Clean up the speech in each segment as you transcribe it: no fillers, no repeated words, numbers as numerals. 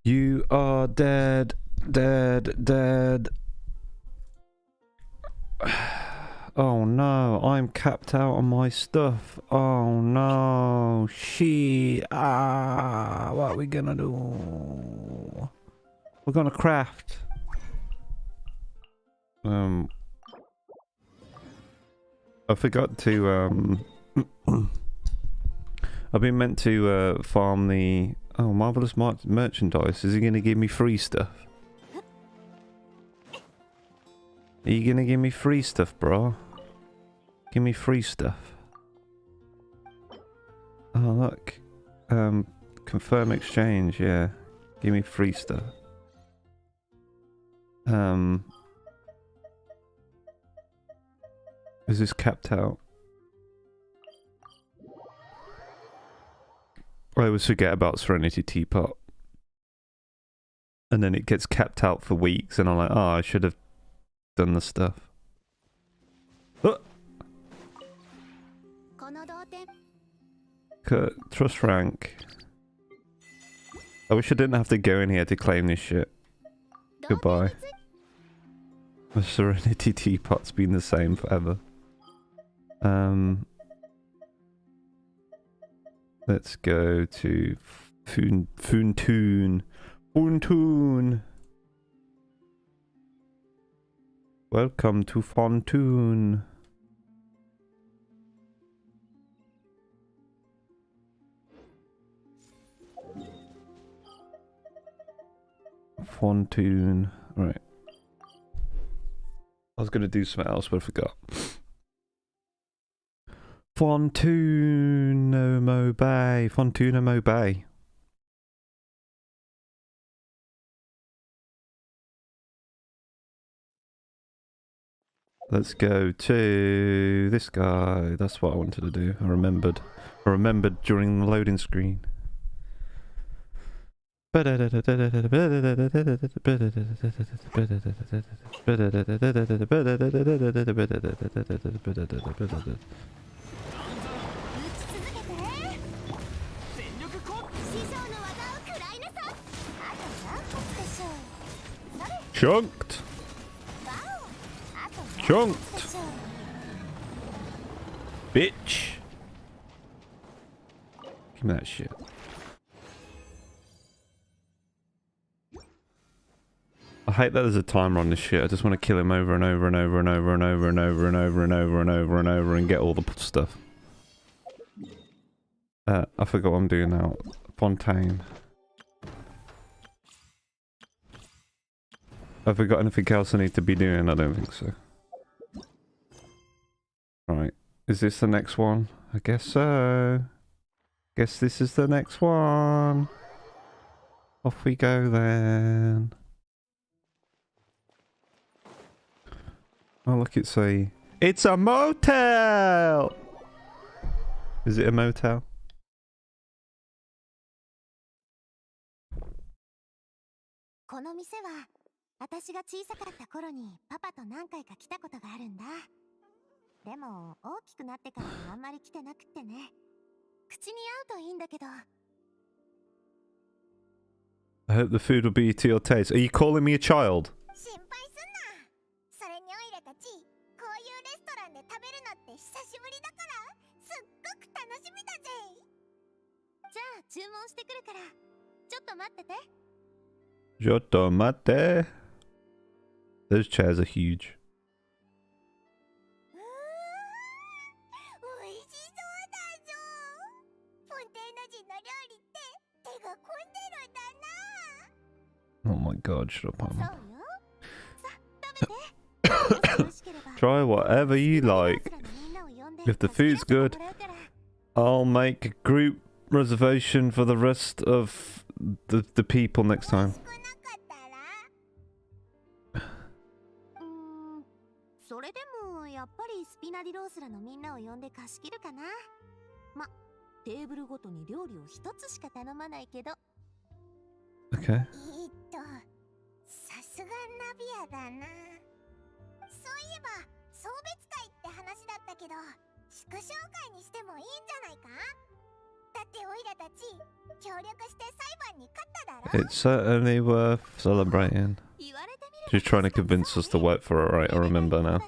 You are dead, dead, dead. Oh no, I'm capped out on my stuff. Oh no, shit. Ah, what are we gonna do? We're gonna craft. I forgot to, I've been meant to, farm the... Oh, marvelous merchandise. Is he gonna give me free stuff? Are you gonna give me free stuff, bro? Give me free stuff. Oh, look. Confirm exchange, yeah. Give me free stuff. Is this capped out? I always forget about Serenity Teapot. And then it gets capped out for weeks and I'm like, oh, I should have done the stuff. Oh! Trust rank. I wish I didn't have to go in here to claim this shit. Goodbye. The Serenity Teapot's been the same forever. Let's go to Fontaine. Fontaine. Welcome to Fontaine. Fontaine. Right. I was going to do something else, but I forgot. Fontaine Bay. Fontaine Bay. Let's go to this guy. That's what I wanted to do. I remembered during the loading screen. Chunked! Chunked! Bitch! Give me that shit. I hate that there's a timer on this shit. I just want to kill him over and over and over and over and over and over and over and over and over and over and get all the stuff. I forgot what I'm doing now. Fontaine. Have I got anything else I need to be doing? I don't think so. Right. Is this the next one? I guess so. Guess this is the next one. Off we go then. Oh look, it's a motel! Is it a motel? この店は私が小さかった頃にパパと何回か来たことがあるんだ。でも大きくなってからあんまり来てなくってね。口に合うといいんだけど。I hope the food will be to your taste. Are you calling me a child? 心配すんな。それにオイラたち、こういうレストランで食べるのって久しぶりだから、すっごく楽しみだぜ。じゃあ注文してくるから、ちょっと待ってて。Giotto mate. Those chairs are huge. Oh my god, shut up, Mama. Try whatever you like. If the food's good, I'll make a group reservation for the rest of the people next time. それでもやっぱりスピナディロースラのみんなを呼んで貸し切るかな。ま、テーブルごとに料理を一つしか頼まないけど。Okay. さすがナビアだな。そういえば送別会って話だったけど、祝勝会にしてもいいんじゃないか。It's certainly worth celebrating. She's trying to convince us to work for her, right? I remember now.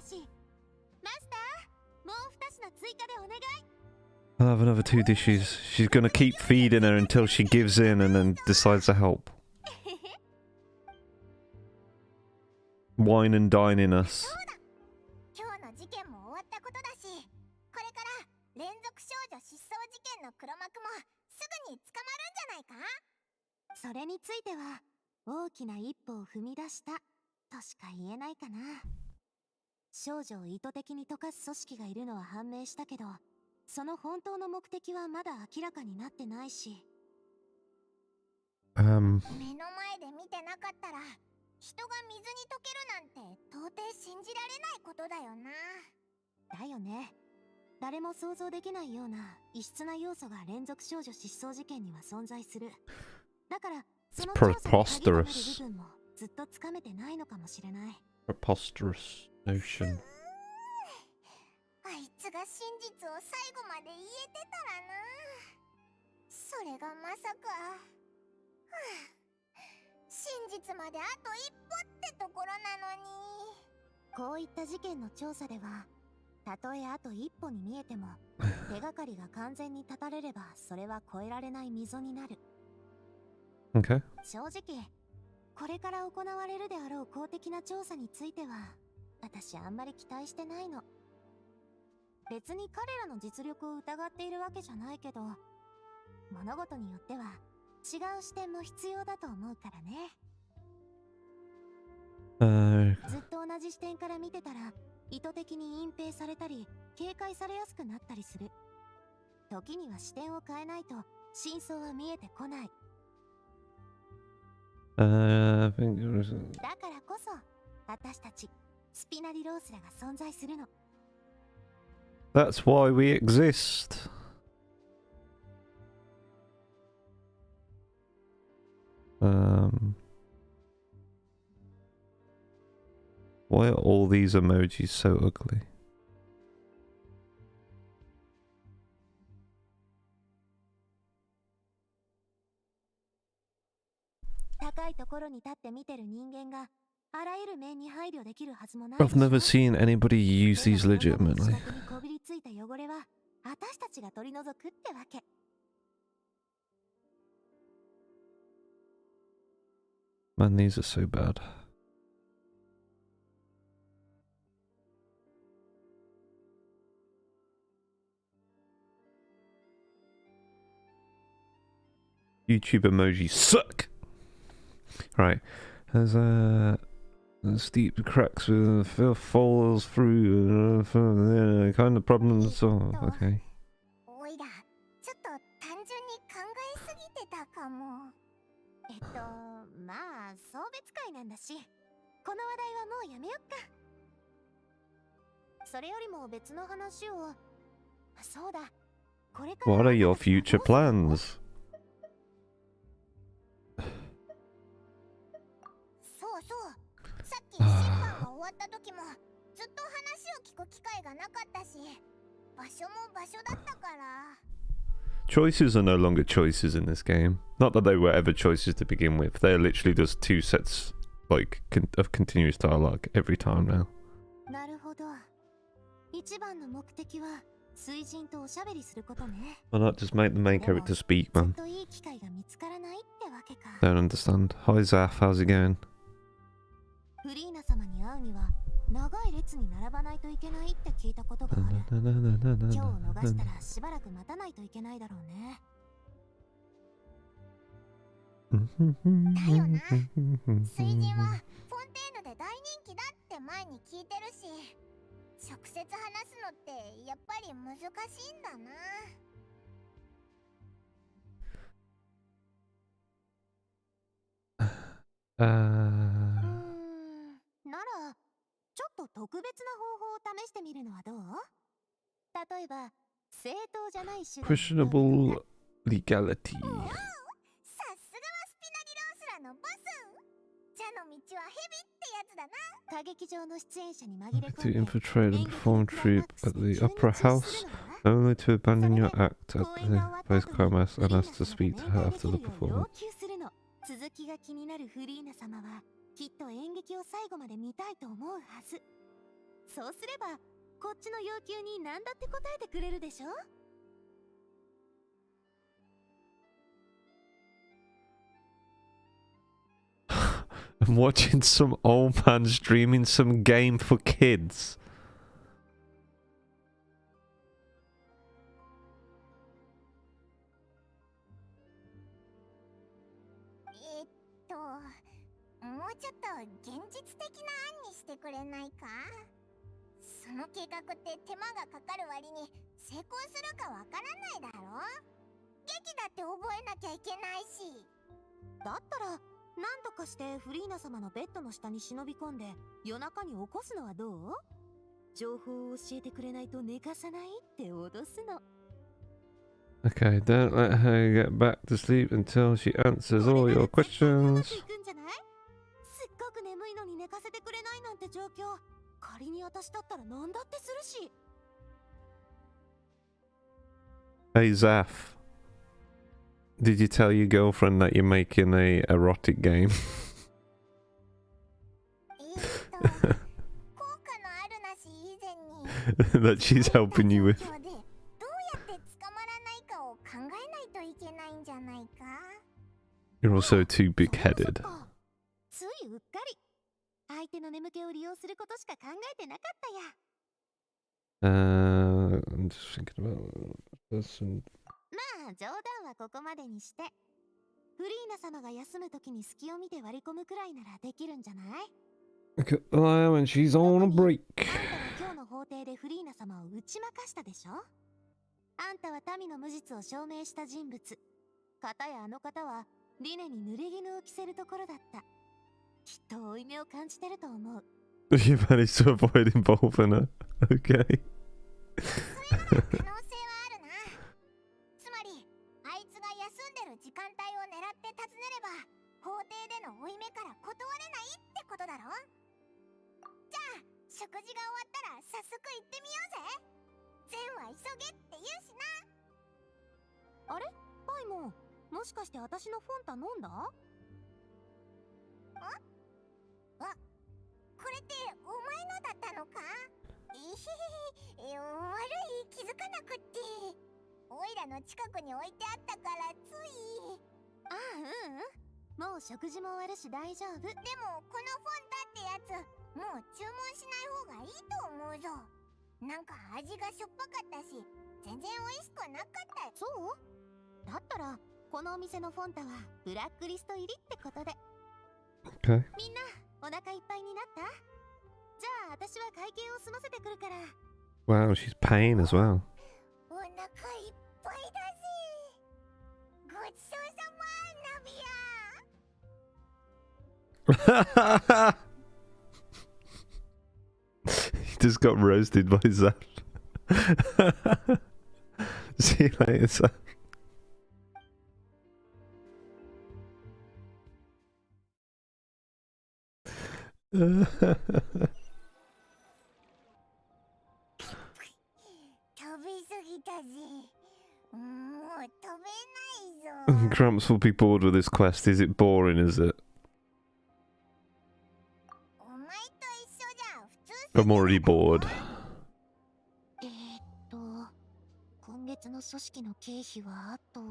I'll have another 2 dishes. She's gonna keep feeding her until she gives in and then decides to help. Wine and dining us. It's preposterous. Preposterous notion. Okay. これから行われるであろう公的な調査については、私あんまり期待してないの。別に彼らの実力を疑っているわけじゃないけど、物事によっては違う視点も必要だと思うからね。ずっと同じ視点から見てたら、意図的に隠蔽されたり、警戒されやすくなったりする。時には視点を変えないと真相は見えてこない。だからこそ私たちスピナディロースらが存在するの。That's why we exist. Why are all these emojis so ugly? I've never seen anybody use these legitimately. Man, these are so bad. YouTube emojis suck! Right, there's steep cracks with falls through kind of problems. So okay. まあ送別会なんだし、この話題はもうやめよっか。それよりも別の話を。そうだ。これから。What are your future plans? そうそう。さっき審判が終わった時もずっと話を聞く機会がなかったし、場所も場所だったから。Choices are no longer choices in this game. Not that they were ever choices to begin with. They're literally just 2 sets like of continuous dialogue every time now. なるほど。一番の目的は水人とおしゃべりすることね。Why not just make the main character speak, man? ずっといい機会が見つからないってわけか。Don't understand. Hi Zaf, how's it going? フリーナ様に会うには長い列に並ばないといけないって聞いたことがある。今日を逃したらしばらく待たないといけないだろうね。だよな。水人はフォンテーヌで大人気だって前に聞いてるし、直接話すのってやっぱり難しいんだな。ならちょっと特別な方法を試してみるのはどう？例えば正当じゃない手段。Questionable legality. さすがはスピナディロースラのボス。蛇の道は蛇ってやつだな。歌劇場の出演者に紛れ込んで To infiltrate and perform troop at the opera house. Only to abandon your act at the post-climax and ask to speak to her after the performance. 続きが気になるフリーナ様はきっと演劇を最後まで見たいと思うはず。そうすればこっちの要求に何だって答えてくれるでしょ。I'm watching some old man streaming some game for kids. もうちょっと現実的な案にしてくれないか。その計画って手間がかかる割に成功するかわからないだろ。劇だって覚えなきゃいけないし。だったら何とかしてフリーナ様のベッドの下に忍び込んで夜中に起こすのはどう？情報を教えてくれないと寝かさないって脅すの。Okay, don't let her get back to sleep until she answers all your questions. すっごく眠いのに寝かせてくれないなんて状況。仮に私だったら何だってするし。Hey Zaf, did you tell your girlfriend that you're making a erotic game? That she's helping you with. You're also too big-headed. ついうっかり。相手の眠気を利用することしか考えてなかったや。I'm just thinking about person. まあ冗談はここまでにして。フリーナ様が休むときに隙を見て割り込むくらいならできるんじゃない？ Look at Lyle when she's on a break. あんたは今日の法廷でフリーナ様を打ち負かしたでしょ。あんたは民の無実を証明した人物。かたやあの方はリネに濡れ衣を着せるところだった。きっと負い目を感じてると思う。You managed to avoid involving her. Okay. 可能性はあるな。つまり、あいつが休んでる時間帯を狙って訪ねれば、法廷での負い目から断れないってことだろ。じゃあ、食事が終わったら早速行ってみようぜ。善は急げって言うしな。あれ？パイモン、もしかして私のフォンタ飲んだ？これってお前のだったのか？悪い、気づかなくって。オイラの近くに置いてあったからつい。ああ、もう食事も終わるし大丈夫。でもこのフォンタってやつもう注文しない方がいいと思うぞ。なんか味がしょっぱかったし全然美味しくなかった。そう？だったらこのお店のフォンタはブラックリスト入りってことで。Okay. みんなお腹いっぱいになった？じゃあ私は会計を済ませてくるから。Wow, she's paying as well. お腹いっぱいだぜ。ごちそうさま、ナビア。He just got roasted by Zaf. See you later, Zaf. Gramps will be bored with this quest. Is it boring, is it? I'm already bored. 今月の組織の経費はあと。あれ？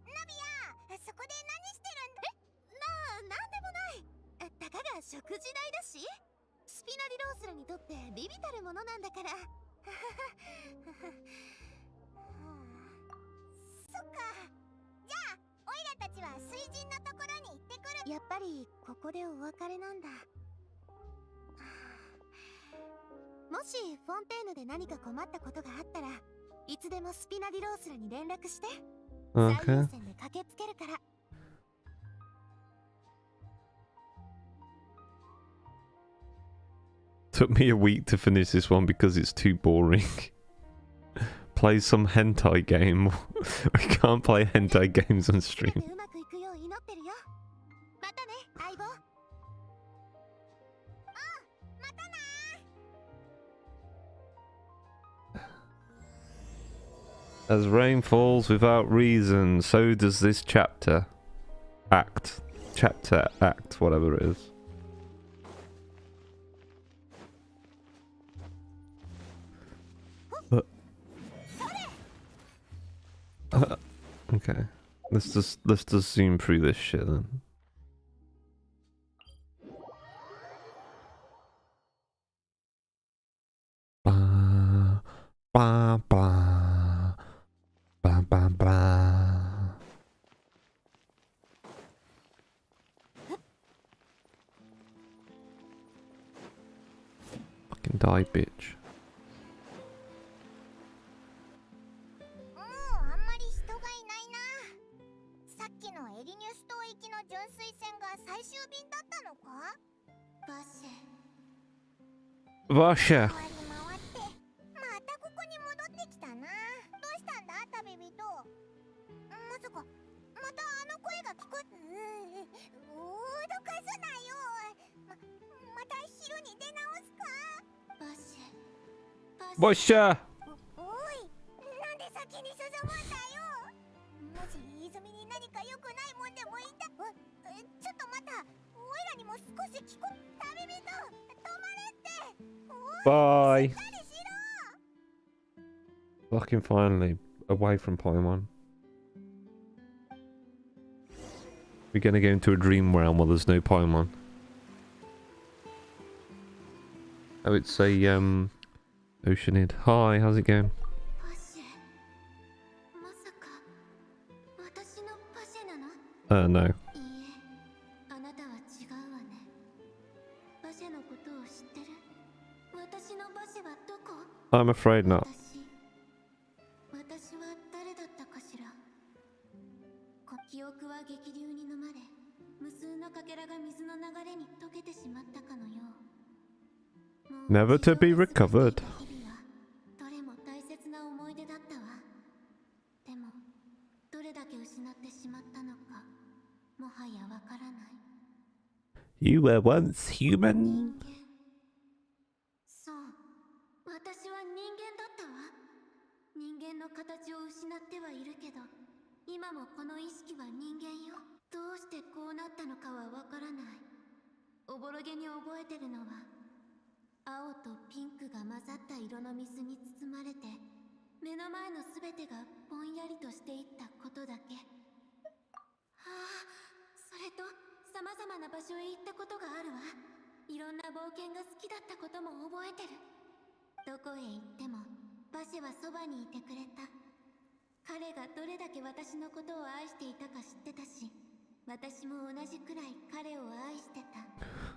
ナビア、そこで何してるんだ？なんでもない。たかが食事代だし。スピナディロースラにとってビビたるものなんだから。そっか。じゃあ、オイラたちは水神のところに行ってくる。やっぱりここでお別れなんだ。もしフォンテーヌで何か困ったことがあったらいつでもスピナディロースラに連絡して。最優先で駆けつけるから。Took me a week to finish this one because it's too boring. Play some hentai game. We can't play hentai games on stream. うまくいくよう祈ってるよ。またね、相棒。またな。As rain falls without reason, so does this chapter. Act. Chapter, act, whatever it is. Okay. Let's just zoom through this shit then. Ba ba ba ba ba ba. Fucking die, bitch. わっしゃ。わっしゃ。Bye. Fucking finally, away from Paimon. We're gonna go into a dream realm where there's no Paimon. Oh, it's a Oceanid. Hi, how's it going? No. I'm afraid not. Never to be recovered. You were once human.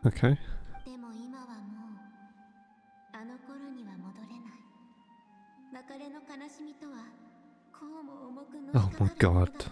Okay. Oh my god.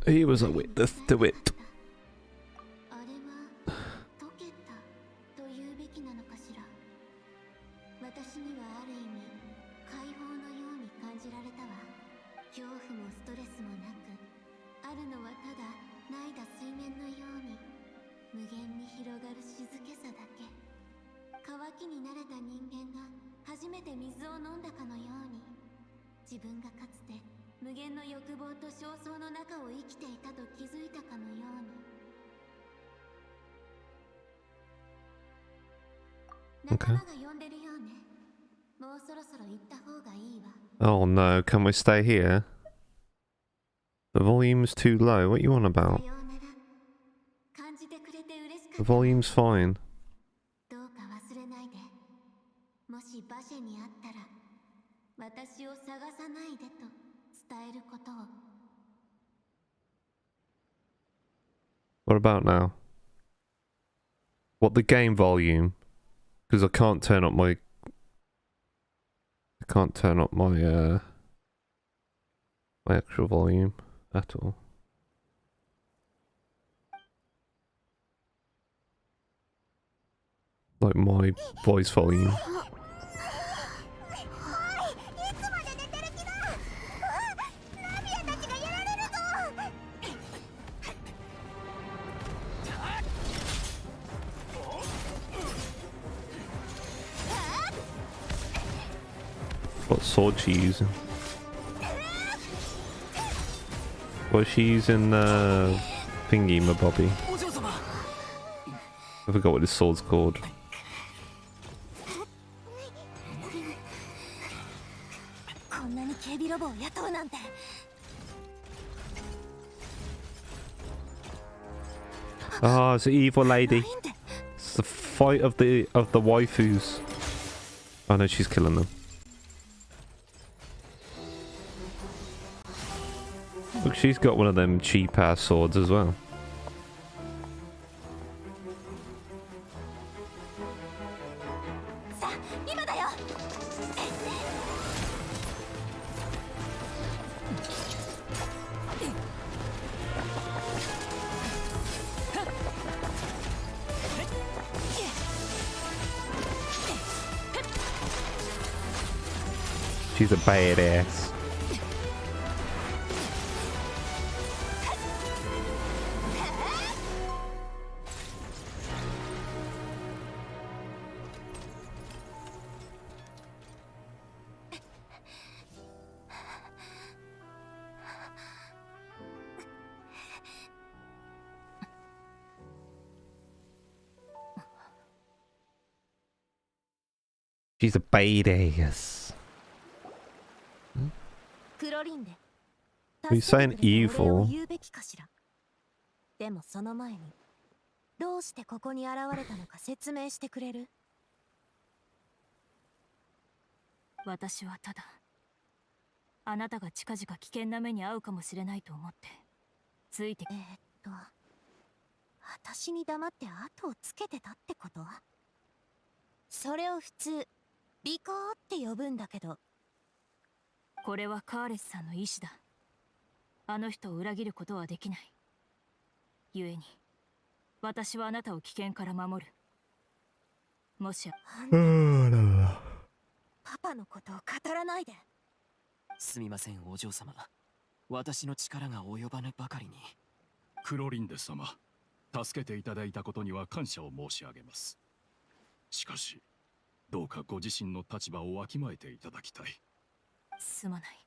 He was a witness to it. Okay. Oh no, can we stay here? The volume's too low, what you on about? The volume's fine. どうか忘れないで。もし馬車に会ったら、私を探さないでと伝えることを。What about now? What, the game volume? Because I can't turn up my my actual volume at all. Like my voice volume. What sword she using? What is she using? Thingy, my Bobby. I forgot what this sword's called. Ah, it's the evil lady. It's the fight of the waifus. Oh no, she's killing them. Look, she's got one of them cheap ass swords as well. She's a badass. She's a badass. What are you saying evil? でもその前にどうしてここに現れたのか説明してくれる？私はただあなたが近々危険な目に遭うかもしれないと思ってついて。私に黙って後をつけてたってこと？それを普通尾行って呼ぶんだけど。これはカーレスさんの意志だ。あの人を裏切ることはできない。故に私はあなたを危険から守る。もしやパパのことを語らないで。すみません、お嬢様。私の力が及ばぬばかりに。クロリンデス様、助けていただいたことには感謝を申し上げます。しかし、どうかご自身の立場をわきまえていただきたい。すまない。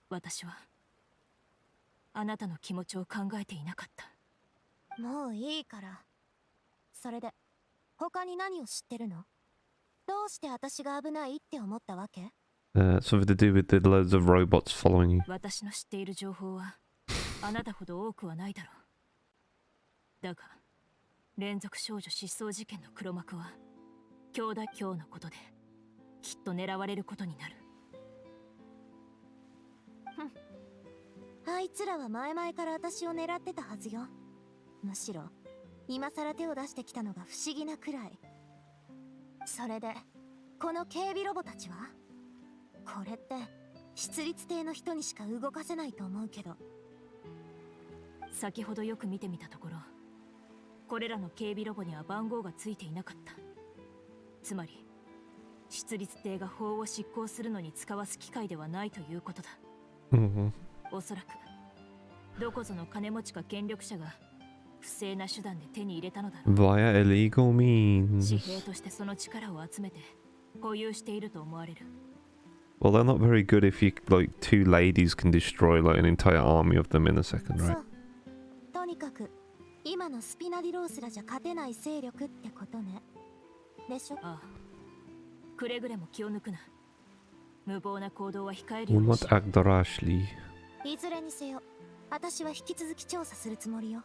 私はあなたの気持ちを考えていなかった。もういいから。それで他に何を知ってるの？どうして私が危ないって思ったわけ？Something to do with the loads of robots following you. 私の知っている情報はあなたほど多くはないだろう。だが連続少女失踪事件の黒幕は兄弟今日のことできっと狙われることになる。あいつらは前々から私を狙ってたはずよ。むしろ今さら手を出してきたのが不思議なくらい。それでこの警備ロボたちは？これって出立艇の人にしか動かせないと思うけど。先ほどよく見てみたところ、これらの警備ロボには番号がついていなかった。つまり出立艇が法を執行するのに使わす機械ではないということだ。おそらくどこぞの金持ちか権力者が不正な手段で手に入れたのだろう。Via illegal means. 紙幣としてその力を集めて保有していると思われる。Well, they're not very good if you like two ladies can destroy like an entire army of them in a second, right? とにかく今のスピナディロースらじゃ勝てない勢力ってことね。でしょ？ああ。くれぐれも気を抜くな。無謀な行動は控えるよ Will うに not し。act rashly. いずれにせよ、私は引き続き調査するつもりよ。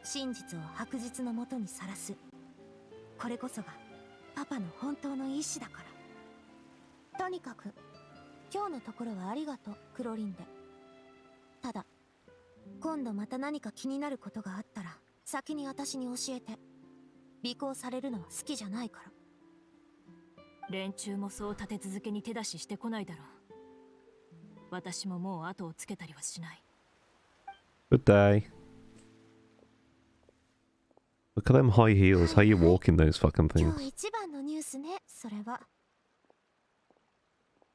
真実を白日のもとにさらす。これこそがパパの本当の意志だから。とにかく今日のところはありがとう、クロリンデ。ただ今度また何か気になることがあったら先に私に教えて。尾行されるのは好きじゃないから。連中もそう立て続けに手出ししてこないだろう。私ももう後をつけたりはしない。Good day. Look at them high heels. How you walking those fucking 今 things? 日一番のニュースね、それは。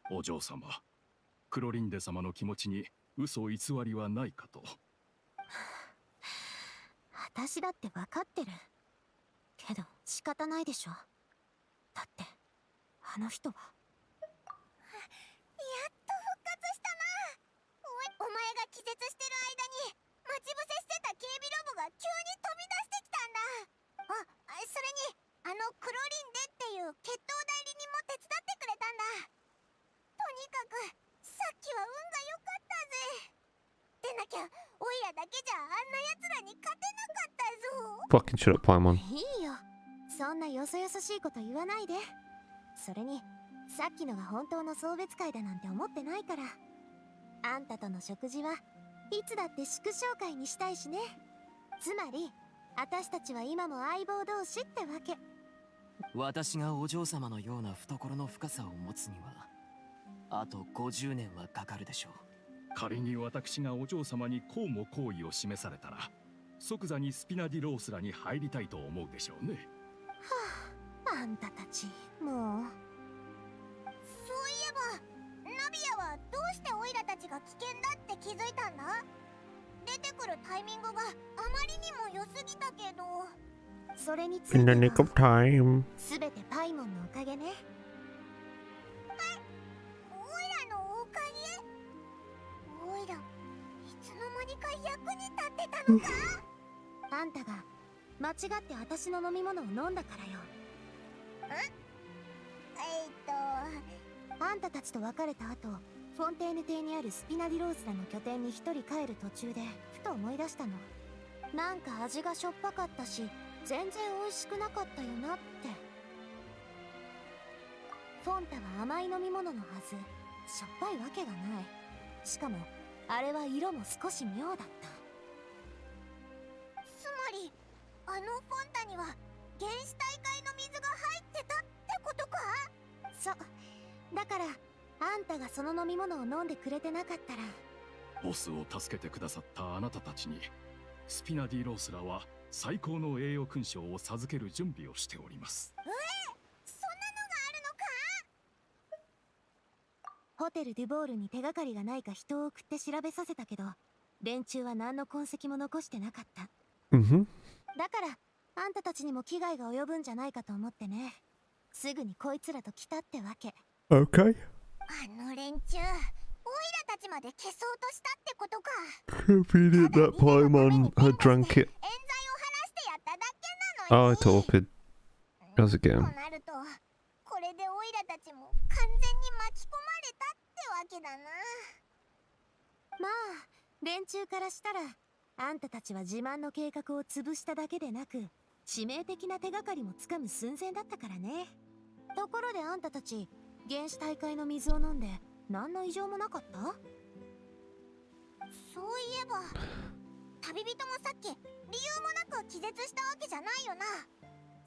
お嬢様、クロリンデ様の気持ちに嘘偽りはないかと。私だって分かってる。けど仕方ないでしょ。だってあの人は。やっと復活したな。お前が気絶してる間に待ち伏せしてた警備ロボが急に飛び出してきたんだ。それにあのクロリンデっていう決闘代理人も手伝ってくれたんだ。とにかくさっきは運が良かったぜ。でなきゃオイラだけじゃあんな奴らに勝てなかったぞ。 Fucking shut up, Paimon. いいよ、そんなよそよそしいこと言わないで。それにさっきのが本当の送別会だなんて思ってないから。あんたとの食事はいつだって祝勝会にしたいしね。つまり私たちは今も相棒同士ってわけ。私がお嬢様のような懐の深さを持つにはあと50年はかかるでしょう。仮に私がお嬢様にこうも好意を示されたら即座にスピナディロースらに入りたいと思うでしょうね。はあ、あんたたちもう。そういえばナビアはどうしてオイラたちが危険だって気づいたんだ。出てくるタイミングがあまりにも良すぎたけど。それについて In the nick of time. すべてパイモンのおかげね。オイラのおかげ。オイラいつの間にか役に立ってたのか。あんたが間違って私の飲み物を飲んだからよ。あんたたちと別れた後、フォンテーヌ邸にあるスピナディロースらの拠点に一人帰る途中でふと思い出したの。なんか味がしょっぱかったし全然美味しくなかったよなって。フォンタは甘い飲み物のはず。しょっぱいわけがない。しかもあれは色も少し妙だった。つまりあのフォンタには原始大会の水が入ってたってことか。そうだからあんたがその飲み物を飲んでくれてなかったら。ボスを助けてくださったあなたたちにスピナディロースらは最高の栄誉勲章を授ける準備をしております。そんなのがあるのか。ホテルデュボールに手がかりがないか人を送って調べさせたけど連中は何の痕跡も残してなかった。Mm-hmm. だからあんたたちにも危害が及ぶんじゃないかと思ってね。すぐにこいつらと来たってわけ。 Okay. あの連中オイラたちまで消そうとしたってことか。 Convenient that Paimon had drank it. 冤罪を晴らしてやっただけなの Oh, に。 I torpid. How's it と going? なるとこれでオイラたちも完全に巻き込まれたってわけだな。まあ連中からしたらあんたたちは自慢の計画を潰しただけでなく致命的な手がかりもつかむ寸前だったからね。ところであんたたち原始大会の水を飲んで何の異常もなかった？そういえば旅人もさっき理由もなく気絶したわけじゃないよな。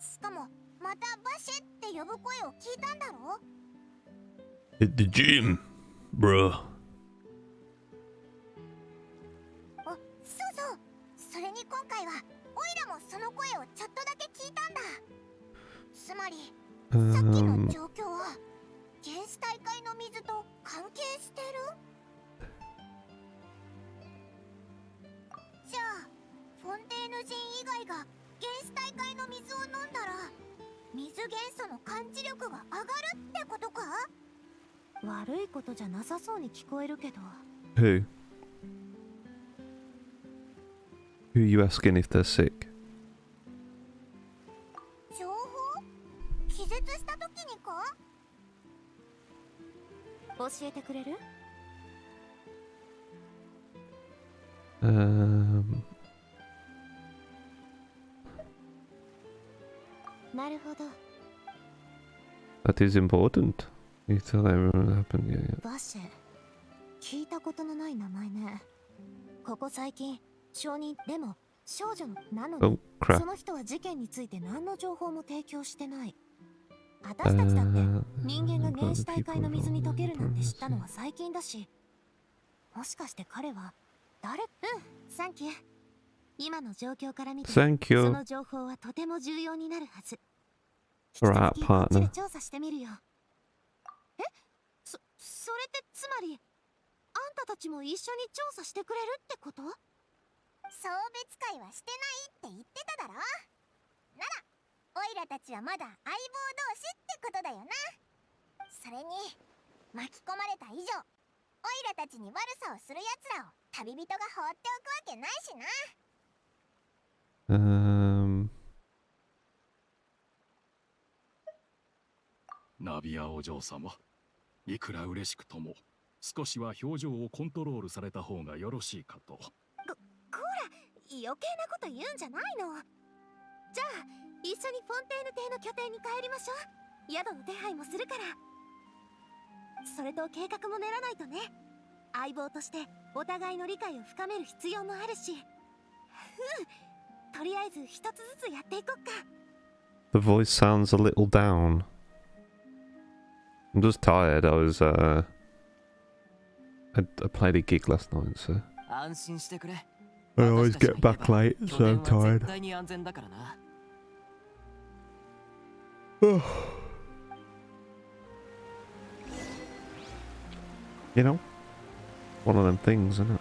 しかもまたバシェって呼ぶ声を聞いたんだろ。 Hit the gym, bruh. そうそう、それに今回はオイラもその声をちょっとだけ聞いたんだ。つまりさっきの状況は原始大会の水と関係してる？じゃあフォンテーヌ人以外が原始大会の水を飲んだら水元素の感知力が上がるってことか？悪いことじゃなさそうに聞こえるけど。 Who? Who are you asking if they're sick? 情報？気絶した時にか？教えてくれる？ Um. なるほど。 That is important. You tell everyone what happened. Yeah, yeah. バシェ、聞いたことのない名前ね。ここ最近証人でも少女のなのに、 Oh そ crap. の人は事件について何の情報も提供してない。私たちだって人間が原始大会の水に溶けるなんて知ったのは最近だし、もしかして彼は誰？サンキュー。今の状況から見て、 Thank そ you の情報はとても重要になるはず。 for our 引き続きこっちで partner. 調査してみるよ。それってつまり、あんたたちも一緒に調査してくれるってこと？送別会はしてないって言ってただろ。なら、オイラたちはまだ相棒同士ってことだよな。それに、巻き込まれた以上、オイラたちに悪さをする奴らを旅人が放っておくわけないしな。ナビアお嬢様、いくら嬉しくとも少しは表情をコントロールされた方がよろしいかと。こら、余計なこと言うんじゃないの。じゃあ一緒にフォンテーヌ邸の拠点に帰りましょう。宿の手配もするから。それと計画も練らないとね。相棒としてお互いの理解を深める必要もあるし。とりあえず一つずつやっていこっか。 The voice sounds a little down. I'm just tired. I played a gig last night, so 安心してくれ。 I always get back late, so I'm 拠点は tired. 絶対に安全だからな。You know, one of them things, isn't it?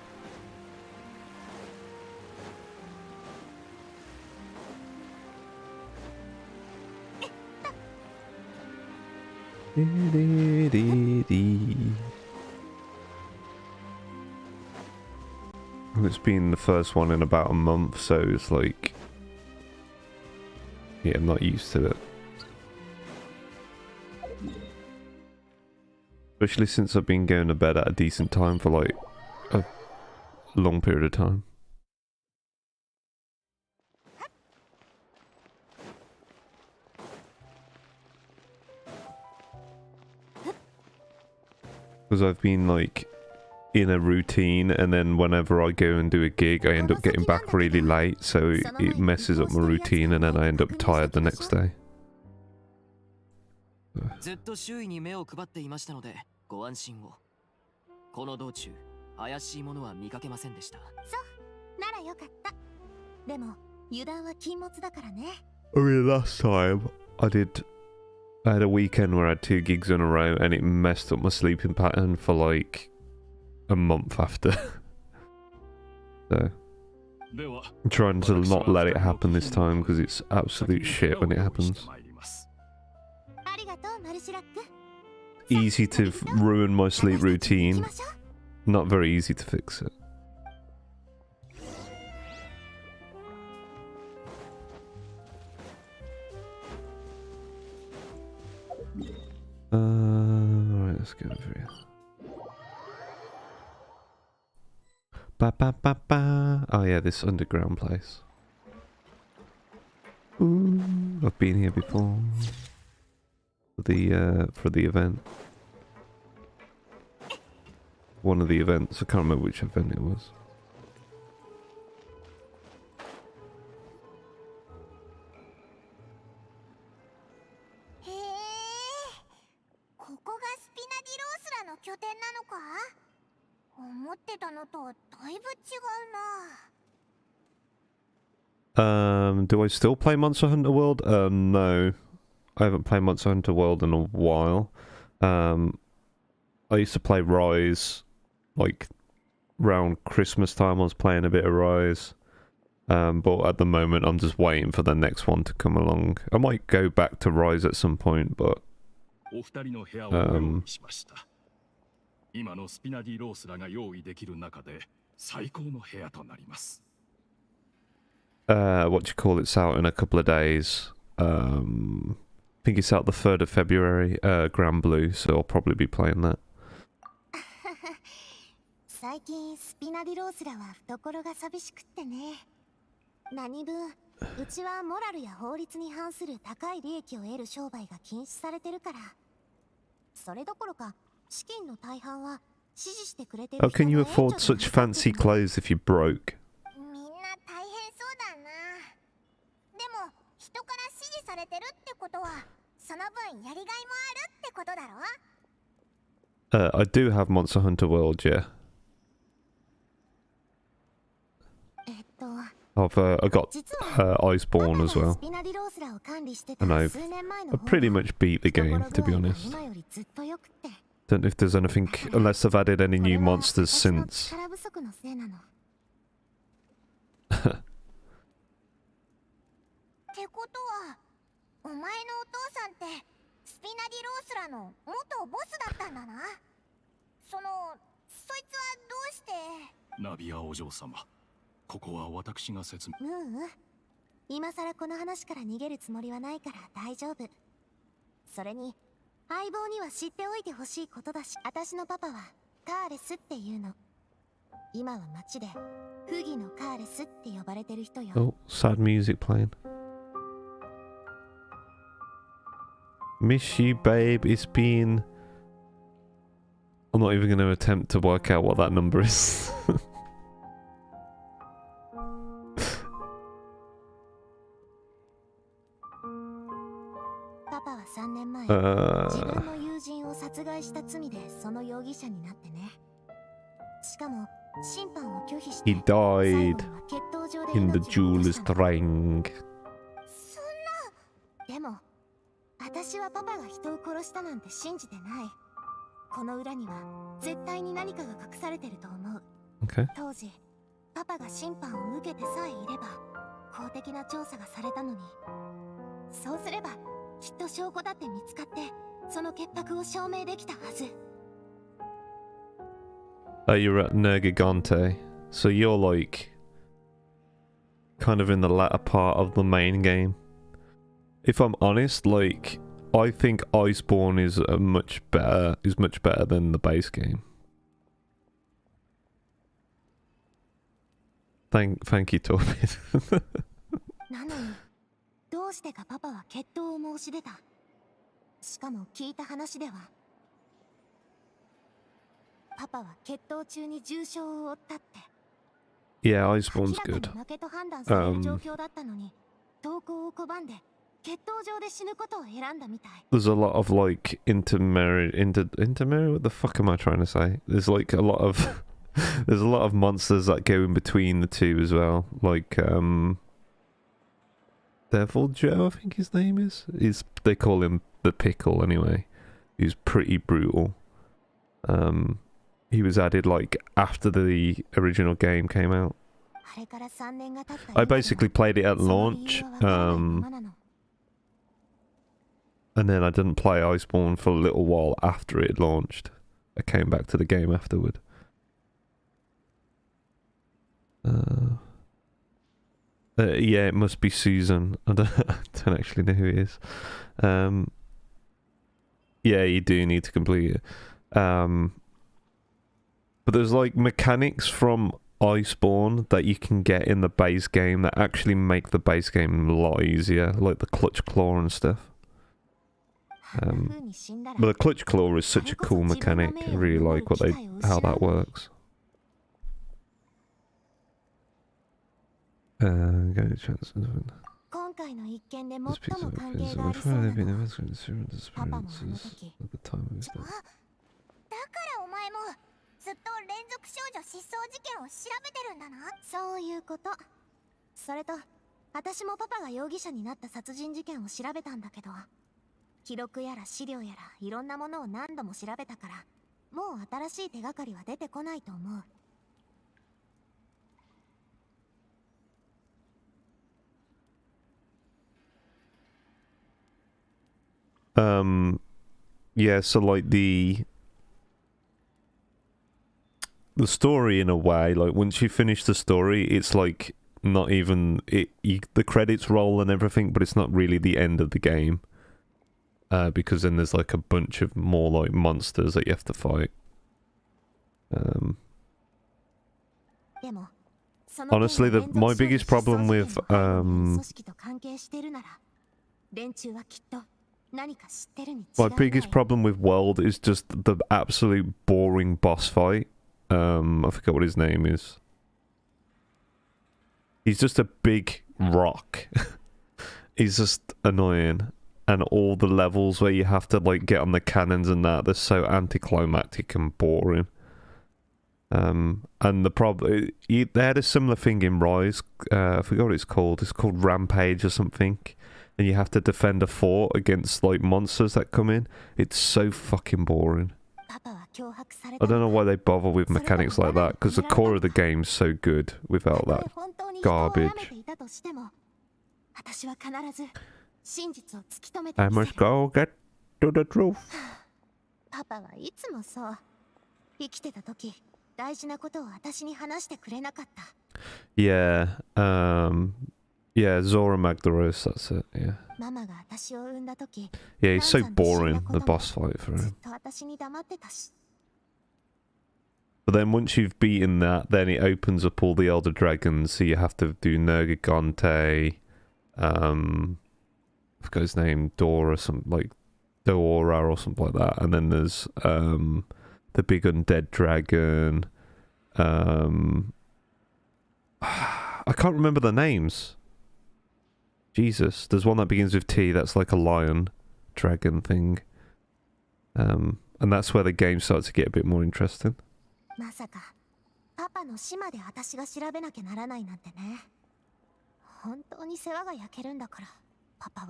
It's been the first one in about a month, so it's like, yeah, I'm not used to it. Especially since I've been going to bed at a decent time for like a long period of time. Because I've been like in a routine, and then whenever I go and do a gig I end up getting back really late, so it messes up my routine, and then I end up tired the next day. ずっと周囲に目を配っていましたのでご安心を。この道中怪しいものは見かけませんでした。そうならよかった。でも油断は禁物だからね。 I mean, last time I had a weekend where I had 2 gigs in a row, and it messed up my sleeping pattern for like a month after. So I'm trying to not let it happen this time, because it's absolute shit when it happens. ありがとうマルシラック。 Easy to ruin my sleep routine, not very easy to fix it. Alright, let's go over here. Ba ba ba ba. Oh yeah, this underground place. Ooh, I've been here before. For the event. One of the events. I can't remember which event it was. へえ、ここがスピナディロースらの拠点なのか？思ってたのとだいぶ違うな。 Do I still play Monster Hunter World? No. I haven't played Monster Hunter World in a while. I used to play Rise, like, around Christmas time I was playing a bit of Rise. But at the moment I'm just waiting for the next one to come along. I might go back to Rise at some point, but... お二人の部屋を用意しました。今のスピナディロースらが用意できる中で最高の部屋となります。What do you call it's out in a couple of days. I think it's out the 3rd of February, Grand Blue, so I'll probably be playing that. 最近スピナディロースらは懐が寂しくってね。何分うちはモラルや法律に反する高い利益を得る商売が禁止されてるから。それどころか資金の大半は支持してくれてる How 人 can の you 援助 afford で such 成り立って fancy るんだ。 clothes if you're broke? みんな大変そうだな。でも人から支持されてるってことはその分やりがいもあるってことだろ。 I do have Monster Hunter World, yeah. I got 実は Iceborne as パパが well. スピナディロースラを管理してた And 数年前の I 方 pretty が much beat the game, to be 懐具合が honest. 今よりずっと良くて。 Don't know if there's anything, unless they've added any これ new は monsters 私の since. 力不足のせいなの。ってことはお前のお父さんってスピナディロースラの元ボスだったんだな。そいつはどうして。ナビアお嬢様、ここは私が説明。今さらこの話から逃げるつもりはないから大丈夫。それに相棒には知っておいてほしいことだし、私のパパはカーレスっていうの。今は町で不義のカーレスって呼ばれてる人よ。 Oh, sad music playing. Miss you, babe. It's been... I'm not even going to attempt to work out what that number is. パパは3年前、自分の友人を殺害した罪でその容疑者になってね。しかも審判を拒否して He died 最後には決闘場で in the 命を落とし jeweler's たの。 ring. そんな。でも私はパパが人を殺したなんて信じてない。この裏には絶対に何かが隠されてると思う。 Okay. 当時パパが審判を受けてさえいれば公的な調査がされたのに、そうすればきっと証拠だって見つかってその潔白を証明できたはず。 You're at Nergigante, so you're like kind of in the latter part of the main game. If I'm honest, like I think Iceborne is much better than the base game. Thank you, Torpid. なのにどうしてかパパは決闘を申し出た。しかも聞いた話ではパパは決闘中に重傷を負ったって。 Yeah, 明 Iceborne's らかに good. 負けと判断される状況だったのに、投稿を拒んで決闘場で死ぬことを選んだみたい。 There's a lot of like intermarried. What the fuck am I trying to say? There's like a lot of there's a lot of monsters that go in between the two as well. Like Devil Joe, I think his name is. They call him the Pickle anyway. He's pretty brutal. He was added like after the original game came out. あれから3年が経った I 今でも basically played it at その理 launch, 由はわからないままなの。 and then I didn't play Iceborne for a little while after it launched. I came back to the game afterward. Yeah, it must be Susan. I don't actually know who it is. Yeah, you do need to complete it. But there's like mechanics from Iceborne that you can get in the base game that actually make the base game a lot easier, like the clutch claw and stuff. あんな風に死んだら But the clutch claw is such a cool mechanic. I really like how that works. Go to chance. 今回の一件で最 This piece も of 関 evidence 係があ that りそう I've な been のは investigating serious パパもあの disappearances 時。 at the time of his だ death. からお前もずっと連続少女失踪事件を調べてるんだな。そういうこと。それと私もパパが容疑者になった殺人事件を調べたんだけど、記録やら資料やらいろんなものを何度も調べたから、もう新しい手がかりは出てこないと思う。 Yeah, so like the story in a way, like once you finish the story, it's like not even the credits roll and everything, but it's not really the end of the game. Because then there's like a bunch of more like monsters that you have to fight. でもそ Honestly, my biggest problem with my biggest problem with World is just the absolute boring boss fight. I forget what his name is. He's just a big rock. He's just annoying. And all the levels where you have to like get on the cannons and that, they're so anticlimactic and boring. And the problem, they had a similar thing in Rise. I forgot what it's called. It's called Rampage or something. And you have to defend a fort against like monsters that come in. It's so fucking boring. I don't know why they bother with mechanics like that, because the core of the game's so good without that garbage. I must go get to the truth. Yeah, yeah, Zora Magdaros, that's it, yeah. Yeah, he's so boring, the boss fight for him. But then once you've beaten that, then it opens up all the Elder Dragons, so you have to do Nergigante, I forgot his name, Dora, something like Dora or something like that. And then there's the big undead dragon. I can't remember the names. Jesus, there's one that begins with T. That's like a lion dragon thing. And that's where the game starts to get a bit more interesting.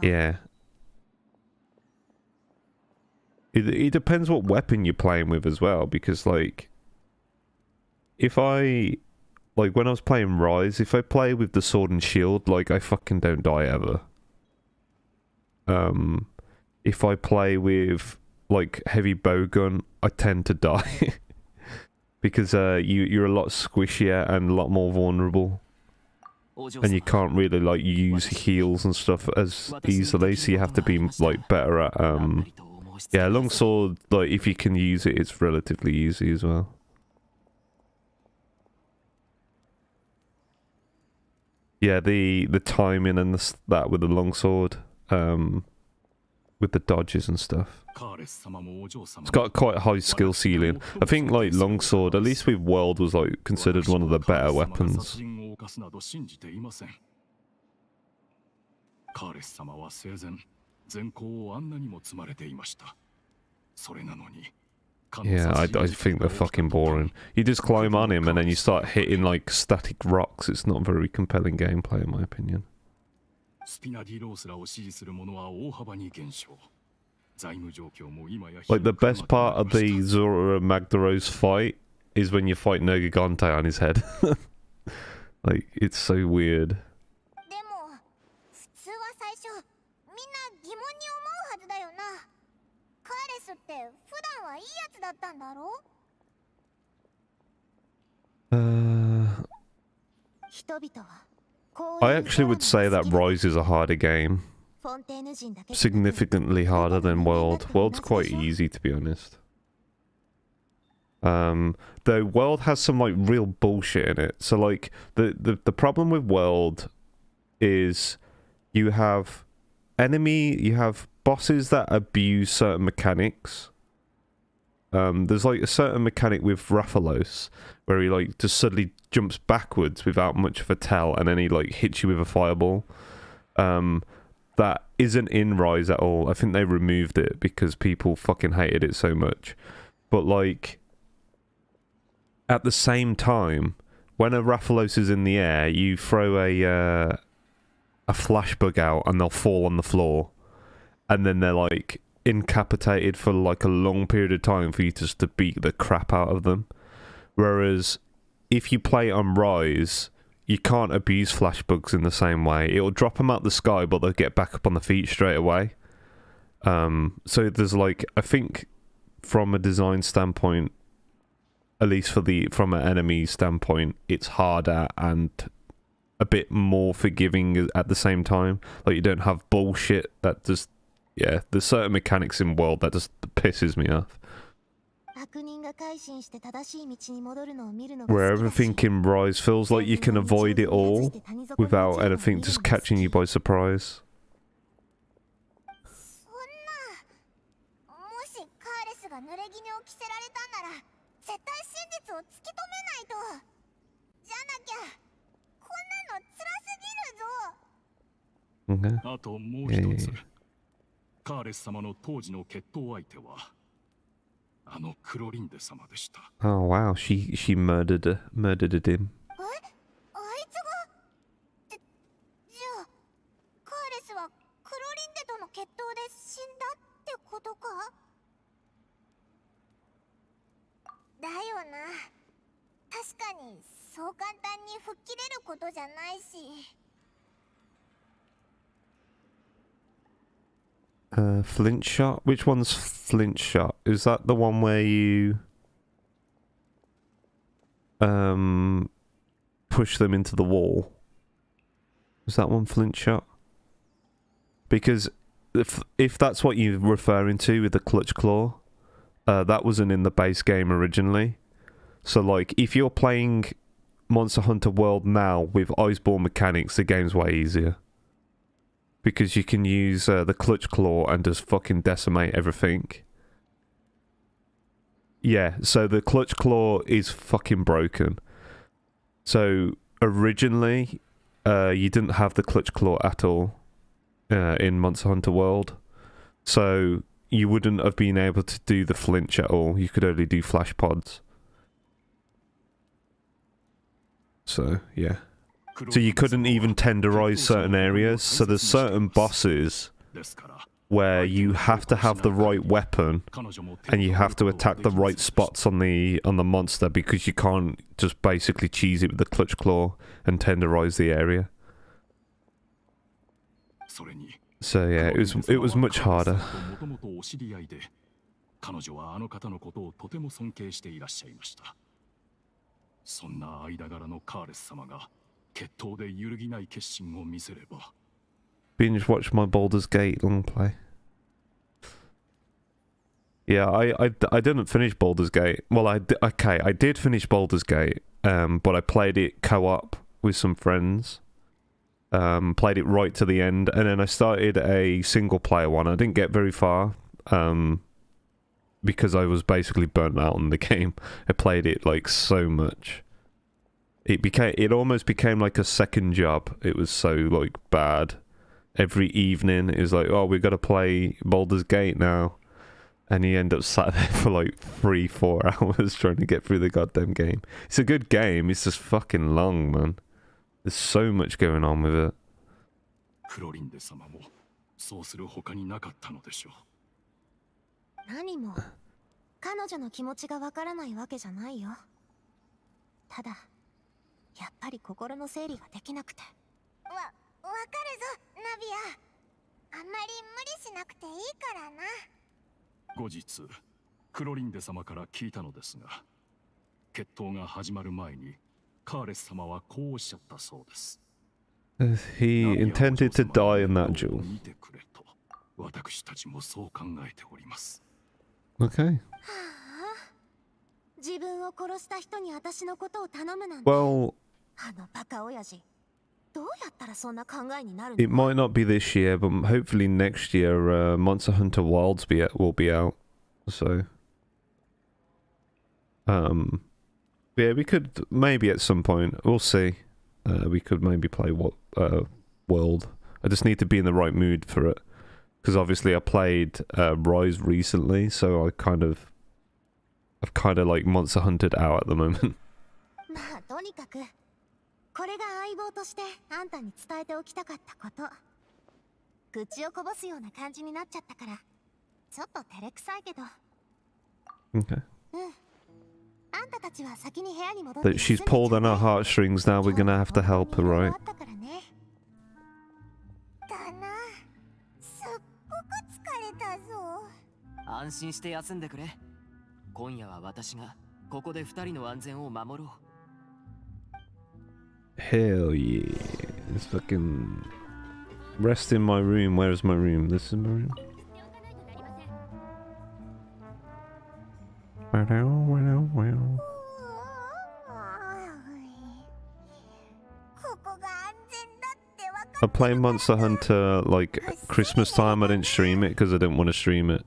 Yeah. It depends what weapon you're playing with as well, because like if I like when I was playing Rise, if I play with the sword and shield, like I fucking don't die ever. If I play with like heavy bowgun, I tend to die because you're a lot squishier and a lot more vulnerable. And you can't really like use heals and stuff as easily, so you have to be like better at yeah, longsword, like if you can use it, it's relatively easy as well. Yeah, the timing and that with the longsword, with the dodges and stuff. It's got quite a high skill ceiling. I think like longsword, at least with World, was like considered one of the better weapons. Yeah, I think they're fucking boring. You just climb on him and then you start hitting like static rocks. It's not very compelling gameplay in my opinion. Like the best part of the Zora Magdaros fight is when you fight Nergigante on his head. Like, it's so weird. I actually would say that Rise is a harder game. Significantly harder than World. World's quite easy, to be honest. Though World has some like real bullshit in it. So like the problem with World is you have bosses that abuse certain mechanics. There's like a certain mechanic with Rathalos where he like just suddenly jumps backwards without much of a tell, and then he like hits you with a fireball. That isn't in Rise at all. I think they removed it because people fucking hated it so much. But like at the same time, when a Rathalos is in the air, you throw a flash bug out and they'll fall on the floor, and then they're like incapacitated for like a long period of time for you just to beat the crap out of them. Whereas if you play on Rise, you can't abuse flash bugs in the same way. It'll drop them out the sky, but they'll get back up on the feet straight away. So there's like, I think from a design standpoint, at least from an enemy standpoint, it's harder and a bit more forgiving at the same time. Like you don't have bullshit that just, yeah, there's certain mechanics in World that just pisses me off. Where everything in Rise feels like you can avoid it all without anything just catching you by surprise. そんな、もしカーレスが濡れ衣を着せられたんなら絶対真実を突き止めないと。じゃなきゃこんなの辛すぎるぞ。 Okay. あともう一つ、カーレス様の当時の決闘相手はあのクロリンデ様でした。 Oh wow, she murdered him. あいつがじゃあカーレスはクロリンデとの決闘で死んだってことか。だよな。確かにそう簡単に吹っ切れることじゃないし。Flint shot? Which one's flint shot? Is that the one where you push them into the wall? Is that one flint shot? Because if that's what you're referring to with the clutch claw, that wasn't in the base game originally. So like if you're playing Monster Hunter World now with Iceborne mechanics, the game's way easier. Because you can use the clutch claw and just fucking decimate everything. Yeah, so the clutch claw is fucking broken. So originally, you didn't have the clutch claw at all in Monster Hunter World. So you wouldn't have been able to do the flinch at all. You could only do flash pods. So, yeah. So you couldn't even tenderize certain areas. So there's certain bosses where you have to have the right weapon and you have to attack the right spots on the monster, because you can't just basically cheese it with the clutch claw and tenderize the area. So yeah, it was much harder. そんな間柄のカーレス様が決闘で揺るぎない決心を見せれば。 Binge watch my Baldur's Gate long play. Yeah, I didn't finish Baldur's Gate. Well, I did finish Baldur's Gate, but I played it co-op with some friends. Played it right to the end, and then I started a single player one. I didn't get very far. Because I was basically burnt out on the game. I played it like so much. It almost became like a second job. It was so like bad. Every evening it was like, oh, we got to play Baldur's Gate now, and you end up sat there for like 3-4 hours trying to get through the goddamn game. It's a good game. It's just fucking long, man. There's so much going on with it. クロリンデ様もそうする他になかったのでしょう。 何も彼女の気持ちがわからないわけじゃないよ。ただやっぱり心の整理ができなくて。わかるぞ、ナビア。あんまり無理しなくていいからな。後日クロリンデ様から聞いたのですが、決闘が始まる前にカーレス様はこうおっしゃったそうです。 He intended to die in that duel. 見てくれと私たちもそう考えております。 Okay. 自分を殺した人に私のことを頼むなんて。 Well, あのバカ親父。どうやったらそんな考えになるの？ it might not be this year, but hopefully next year, Monster Hunter Wilds will be out. So, yeah, we could maybe at some point. We'll see. We could maybe play World. I just need to be in the right mood for it, because obviously I played Rise recently, so I've kind of like Monster Hunted out at the moment. まあとにかくこれが相棒としてあんたに伝えておきたかったこと。愚痴をこぼすような感じになっちゃったからちょっと照れくさいけど。 Okay. あんたたちは先に部屋に戻って。 That she's pulled on our heartstrings now. We're gonna have to help her, right? だな。すっごく疲れたぞ。安心して休んでくれ。今夜は私がここで二人の安全を守ろう。 Hell yeah. Let's fucking rest in my room. Where is my room? This is my room. I play Monster Hunter like Christmas time. I didn't stream it because I didn't want to stream it.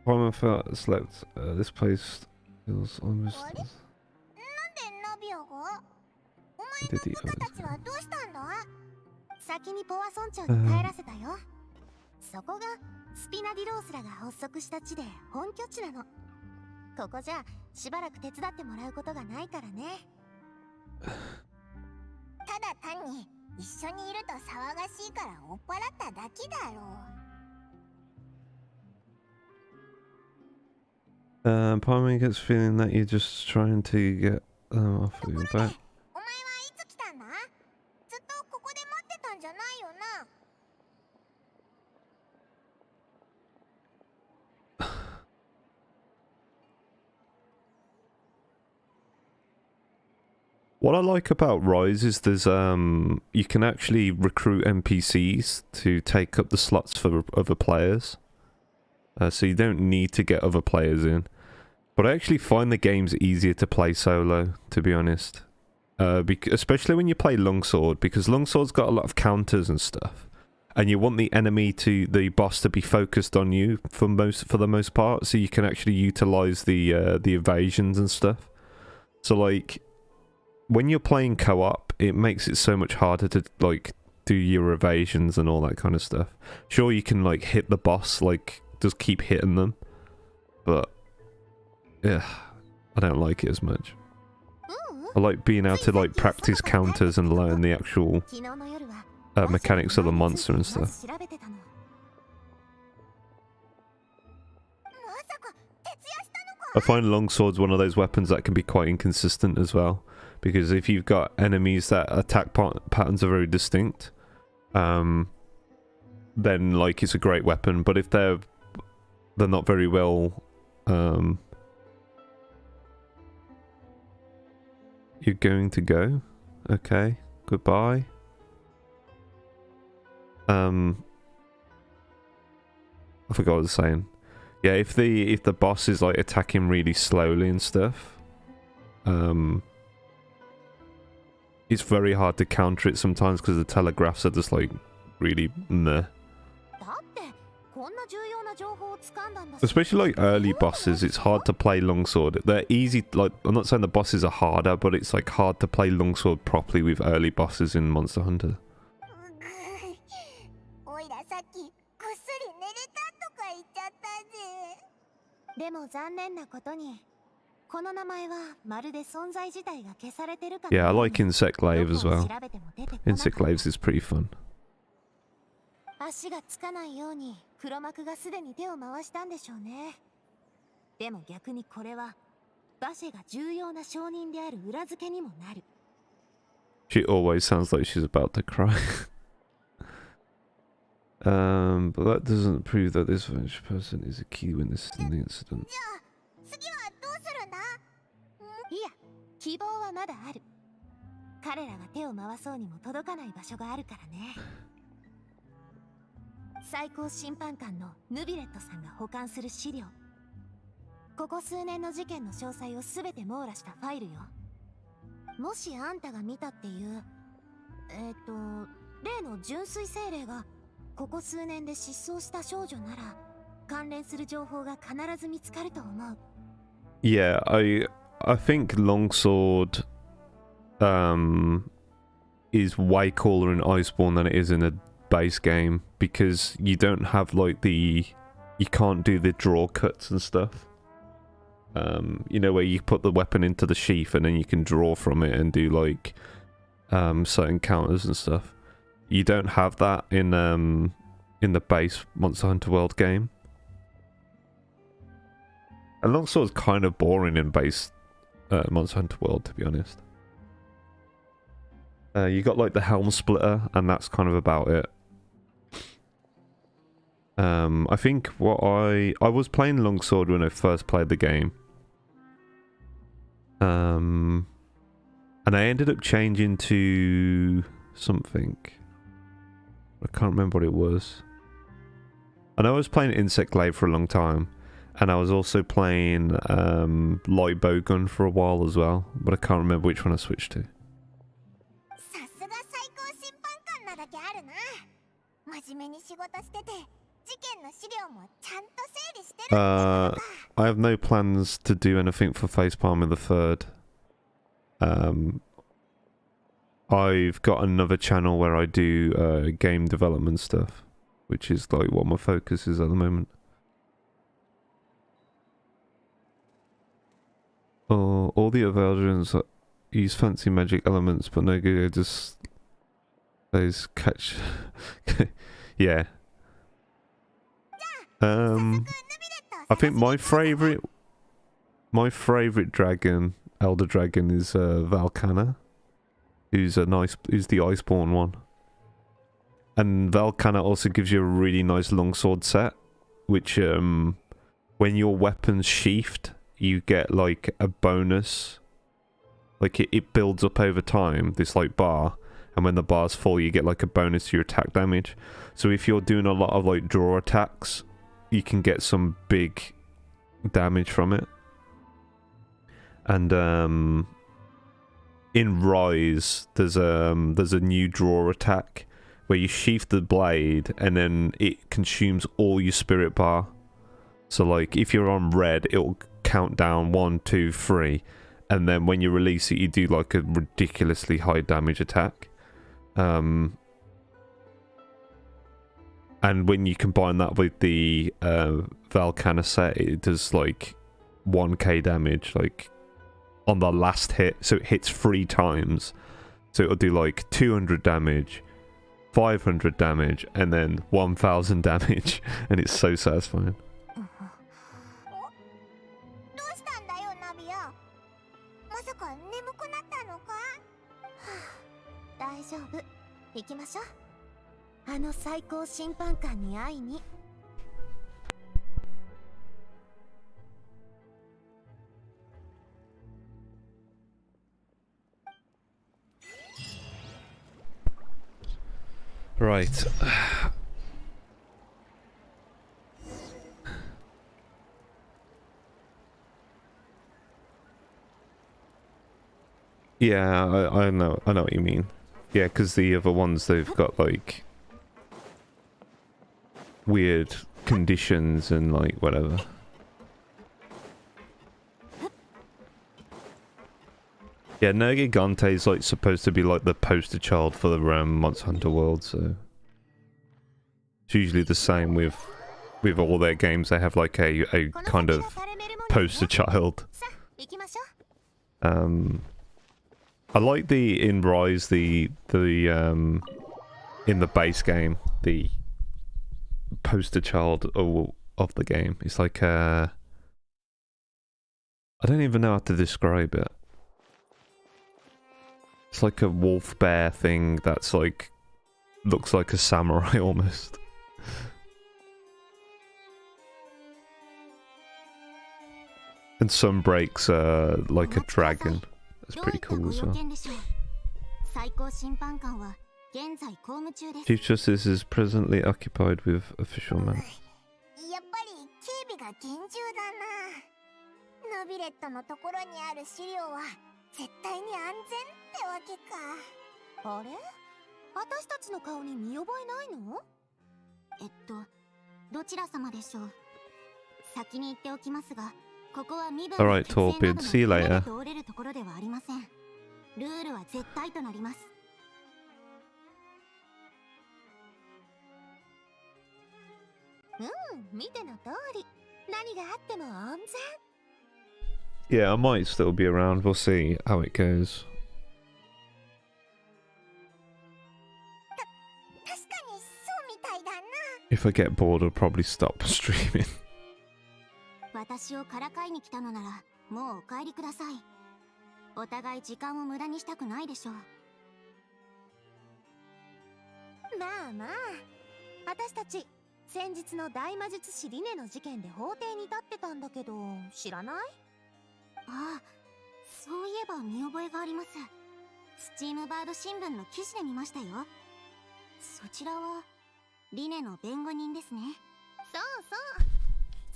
Prime felt slept. This place feels almost. Did the others? 先にポワ村長に帰らせたよ。そこがスピナディロースらが発足した地で本拠地なの。ここじゃしばらく手伝ってもらうことがないからね。ただ単に一緒にいると騒がしいから追っ払っただけだろう。Part of me gets feeling that you're just trying to get off of your back. お前はいつ来たんだ？ずっとここで待ってたんじゃないよな。What I like about Rise is there's you can actually recruit NPCs to take up the slots for other players. So you don't need to get other players in. But I actually find the games easier to play solo, to be honest. Especially when you play Longsword, because Longsword's got a lot of counters and stuff. And you want the boss to be focused on you for the most part, so you can actually utilize the evasions and stuff. So like, when you're playing co-op, it makes it so much harder to like do your evasions and all that kind of stuff. Sure, you can like hit the boss, like just keep hitting them, but yeah, I don't like it as much. I like being able to like practice counters and learn the actual mechanics of the monster and stuff. I find Longsword's one of those weapons that can be quite inconsistent as well, because if you've got enemies that attack patterns are very distinct, then like it's a great weapon. But if they're not very well, you're going to go? Okay, goodbye. I forgot what I was saying. Yeah, if the boss is like attacking really slowly and stuff, it's very hard to counter it sometimes because the telegraphs are just like really meh. Especially like early bosses, it's hard to play Longsword. They're easy, like, I'm not saying the bosses are harder, but it's like hard to play Longsword properly with early bosses in Monster Hunter. でも残念なことにこの名前はまるで存在自体が消されてるかも。 Yeah, I like Insect Glaive as well. Insect Glaives is pretty fun. 足がつかないように黒幕がすでに手を回したんでしょうね。でも逆にこれはバシェが重要な証人である裏付けにもなる。 She always sounds like she's about to cry. But that doesn't prove that this person is a key witness in the incident. じゃあ次はどうするんだ？いや、希望はまだある。彼らが手を回そうにも届かない場所があるからね。最高審判官のヌビレットさんが保管する資料。ここ数年の事件の詳細をすべて網羅したファイルよ。もしあんたが見たっていう例の純粋精霊がここ数年で失踪した少女なら関連する情報が必ず見つかると思う。 Yeah, I think Longsword is way cooler in Iceborne than it is in a base game, because you don't have like you can't do the draw cuts and stuff. You know, where you put the weapon into the sheath and then you can draw from it and do like certain counters and stuff. You don't have that in the base Monster Hunter World game. And Longsword's kind of boring in base Monster Hunter World, to be honest. You got like the helm splitter, and that's kind of about it. I think what I was playing longsword when I first played the game. And I ended up changing to something. I can't remember what it was. I know I was playing Insect Glaive for a long time, and I was also playing light bowgun for a while as well, but I can't remember which one I switched to. I have no plans to do anything for Facepalme in the third. I've got another channel where I do game development stuff, which is like what my focus is at the moment. All the other versions use fancy magic elements, but no good. Just those catch. Yeah. I think my favorite dragon, elder dragon, is Valkana, who's the Iceborne one. And Valkana also gives you a really nice longsword set, which when your weapon's sheathed, you get like a bonus. Like it builds up over time, this like bar, and when the bar's full, you get like a bonus to your attack damage. So if you're doing a lot of like draw attacks, you can get some big damage from it. And in Rise, there's a new draw attack where you sheath the blade and then it consumes all your spirit bar. So like if you're on red, it'll count down 1, 2, 3, and then when you release it, you do like a ridiculously high damage attack. And when you combine that with the Valkana set, it does like 1k damage, like on the last hit. So it hits 3 times. So it'll do like 200 damage, 500 damage, and then 1000 damage. And it's so satisfying. Right. Yeah, I know what you mean. Yeah, because the other ones, they've got like weird conditions and like whatever. Yeah, Nergigante is like supposed to be like the poster child for the Monster Hunter world, so it's usually the same with all their games. They have like a kind of poster child. I like in Rise the in the base game, the poster child of the game. It's like I don't even know how to describe it. It's like a wolf bear thing that's like looks like a samurai almost. And Sunbreak's like a dragon. That's pretty cool as well. Chief Justice is presently occupied with official matters. Alright, Torpid, see you later. Yeah, I might still be around. We'll see how it goes. If I get bored, I'll probably stop streaming. まあまあ、私たち先日の大魔術師リネの事件で法廷に立ってたんだけど、知らない？ああ、そういえば見覚えがあります。スチームバード新聞の記事で見ましたよ。そちらはリネの弁護人ですね。そうそう。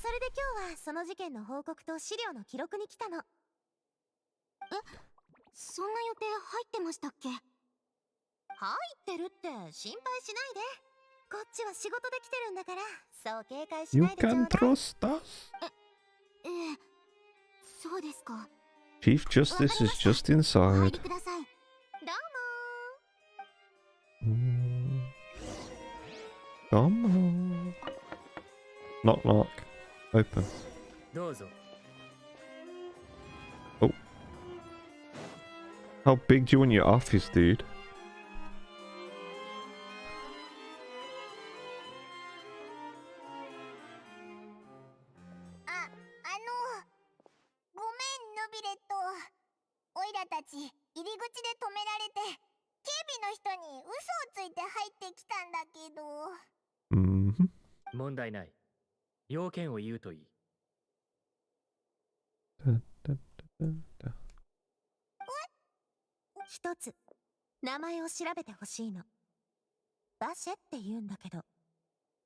それで今日はその事件の報告と資料の記録に来たの。そんな予定入ってましたっけ？入ってるって心配しないで。こっちは仕事で来てるんだから、そう警戒し You ないでちょうだ can い。 trust us. ええ、そうですか。 Chief Justice is just お入 inside. りください。どうも Come on. Knock knock. Open. どうぞ。 How big do you want your office, dude? ごめんヌビレット。オイラたち入り口で止められて、警備の人に嘘をついて入ってきたんだけど。Mm-hmm. 問題ない。要件を言うといい。一つ名前を調べてほしいの。バシェって言うんだけど、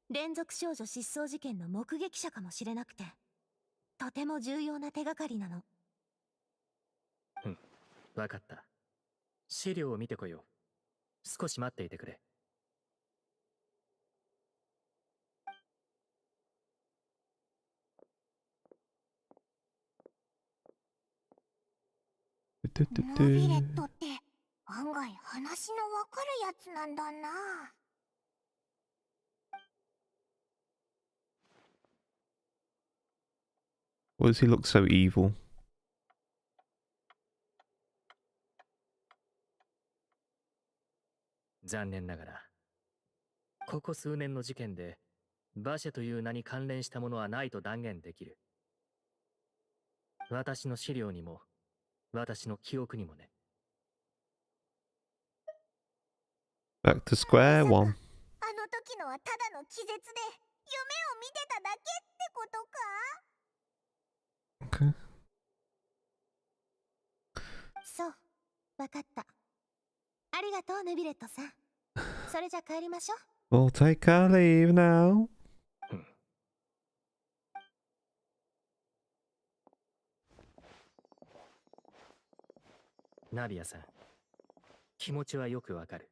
連続少女失踪事件の目撃者かもしれなくて、とても重要な手がかりなの。わかった。資料を見てこよう。少し待っていてくれ。ヌビレットって案外話のわかるやつなんだな。Why does he look so evil? 残念ながら、ここ数年の事件でバシェという名に関連したものはないと断言できる。私の資料にも私の記憶にもね。 Back to square one. あの時のはただの気絶で、夢を見てただけってことか？ Okay. そうわかった。ありがとうヌビレットさん。それじゃ帰りましょう。 We'll take our leave now. ナディアさん、気持ちはよくわかる。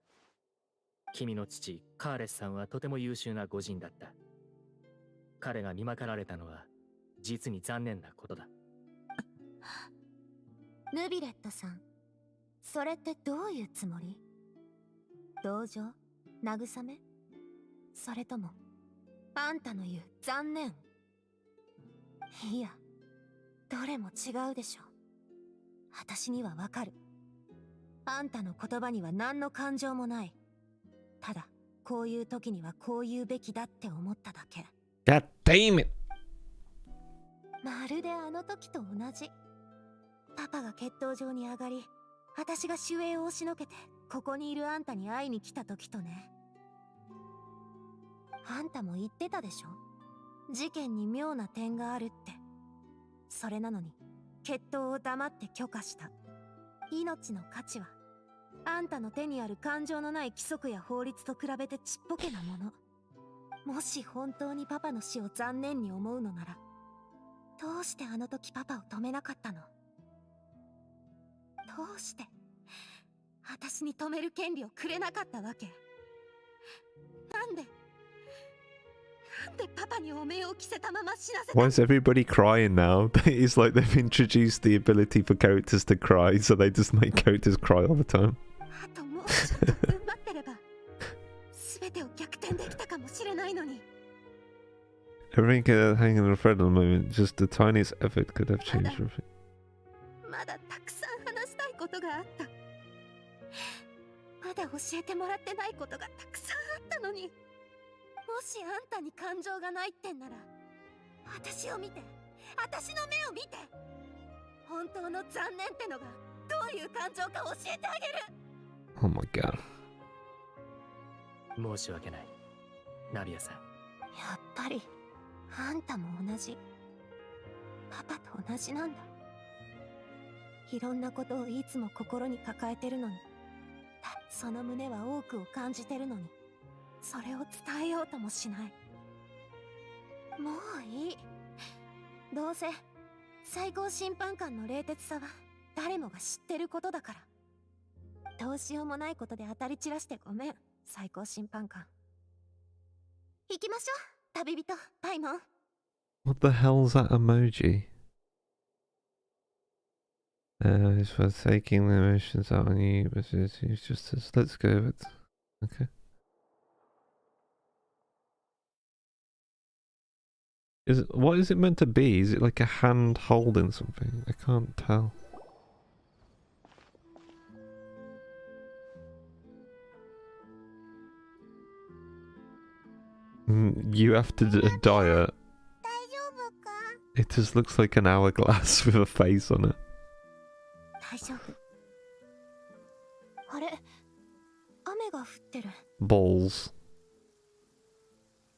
君の父、カーレスさんはとても優秀な御人だった。彼が見まかられたのは、実に残念なことだ。ヌビレットさん、それってどういうつもり？同情？慰め？それともあんたの言う残念？いや、どれも違うでしょ。私にはわかる。あんたの言葉には何の感情もない。ただこういう時にはこう言うべきだって思っただけ。 God damn it. まるであの時と同じ。パパが決闘場に上がり、私が守衛を押しのけてここにいるあんたに会いに来た時とね。あんたも言ってたでしょ、事件に妙な点があるって。それなのに決闘を黙って許可した。命の価値はあんたの手にある感情のない規則や法律と比べてちっぽけなもの。もし本当にパパの死を残念に思うのなら、どうしてあの時パパを止めなかったの？どうして私に止める権利をくれなかったわけ？なんでパパにお面を着せたまま死なせた？ Why is everybody crying now? It's like they've introduced the ability for characters to cry, so they just make characters cry all the time. あともうちょっと踏ん張ってれば全てを逆転できたかもしれないのに。 Everything hanging on a thread at the moment, just the tiniest effort could have changed everything. まだたくさん話したいことがあった。まだ教えてもらってないことがたくさんあったのに。もしあんたに感情がないってんなら、私を見て、私の目を見て、本当の残念ってのがどういう感情か教えてあげる。 Oh my god. 申し訳ない、ナビアさん。やっぱりあんたも同じ。パパと同じなんだ。いろんなことをいつも心に抱えてるのに、その胸は多くを感じてるのに、それを伝えようともしない。もういい。どうせ最高審判官の冷徹さは誰もが知ってることだから。どうしようもないことで当たり散らしてごめん、最高審判官。行きましょう、旅人パイモン。 What the hell's that emoji? It's for taking the emotions out on you, but it's just let's go with it. Okay. What is it meant to be? Is it like a hand holding something? I can't tell. You have to do a diet. 大丈夫か？ It just looks like an hourglass with a face on it. 大丈夫。あれ、雨が降ってる。 Balls.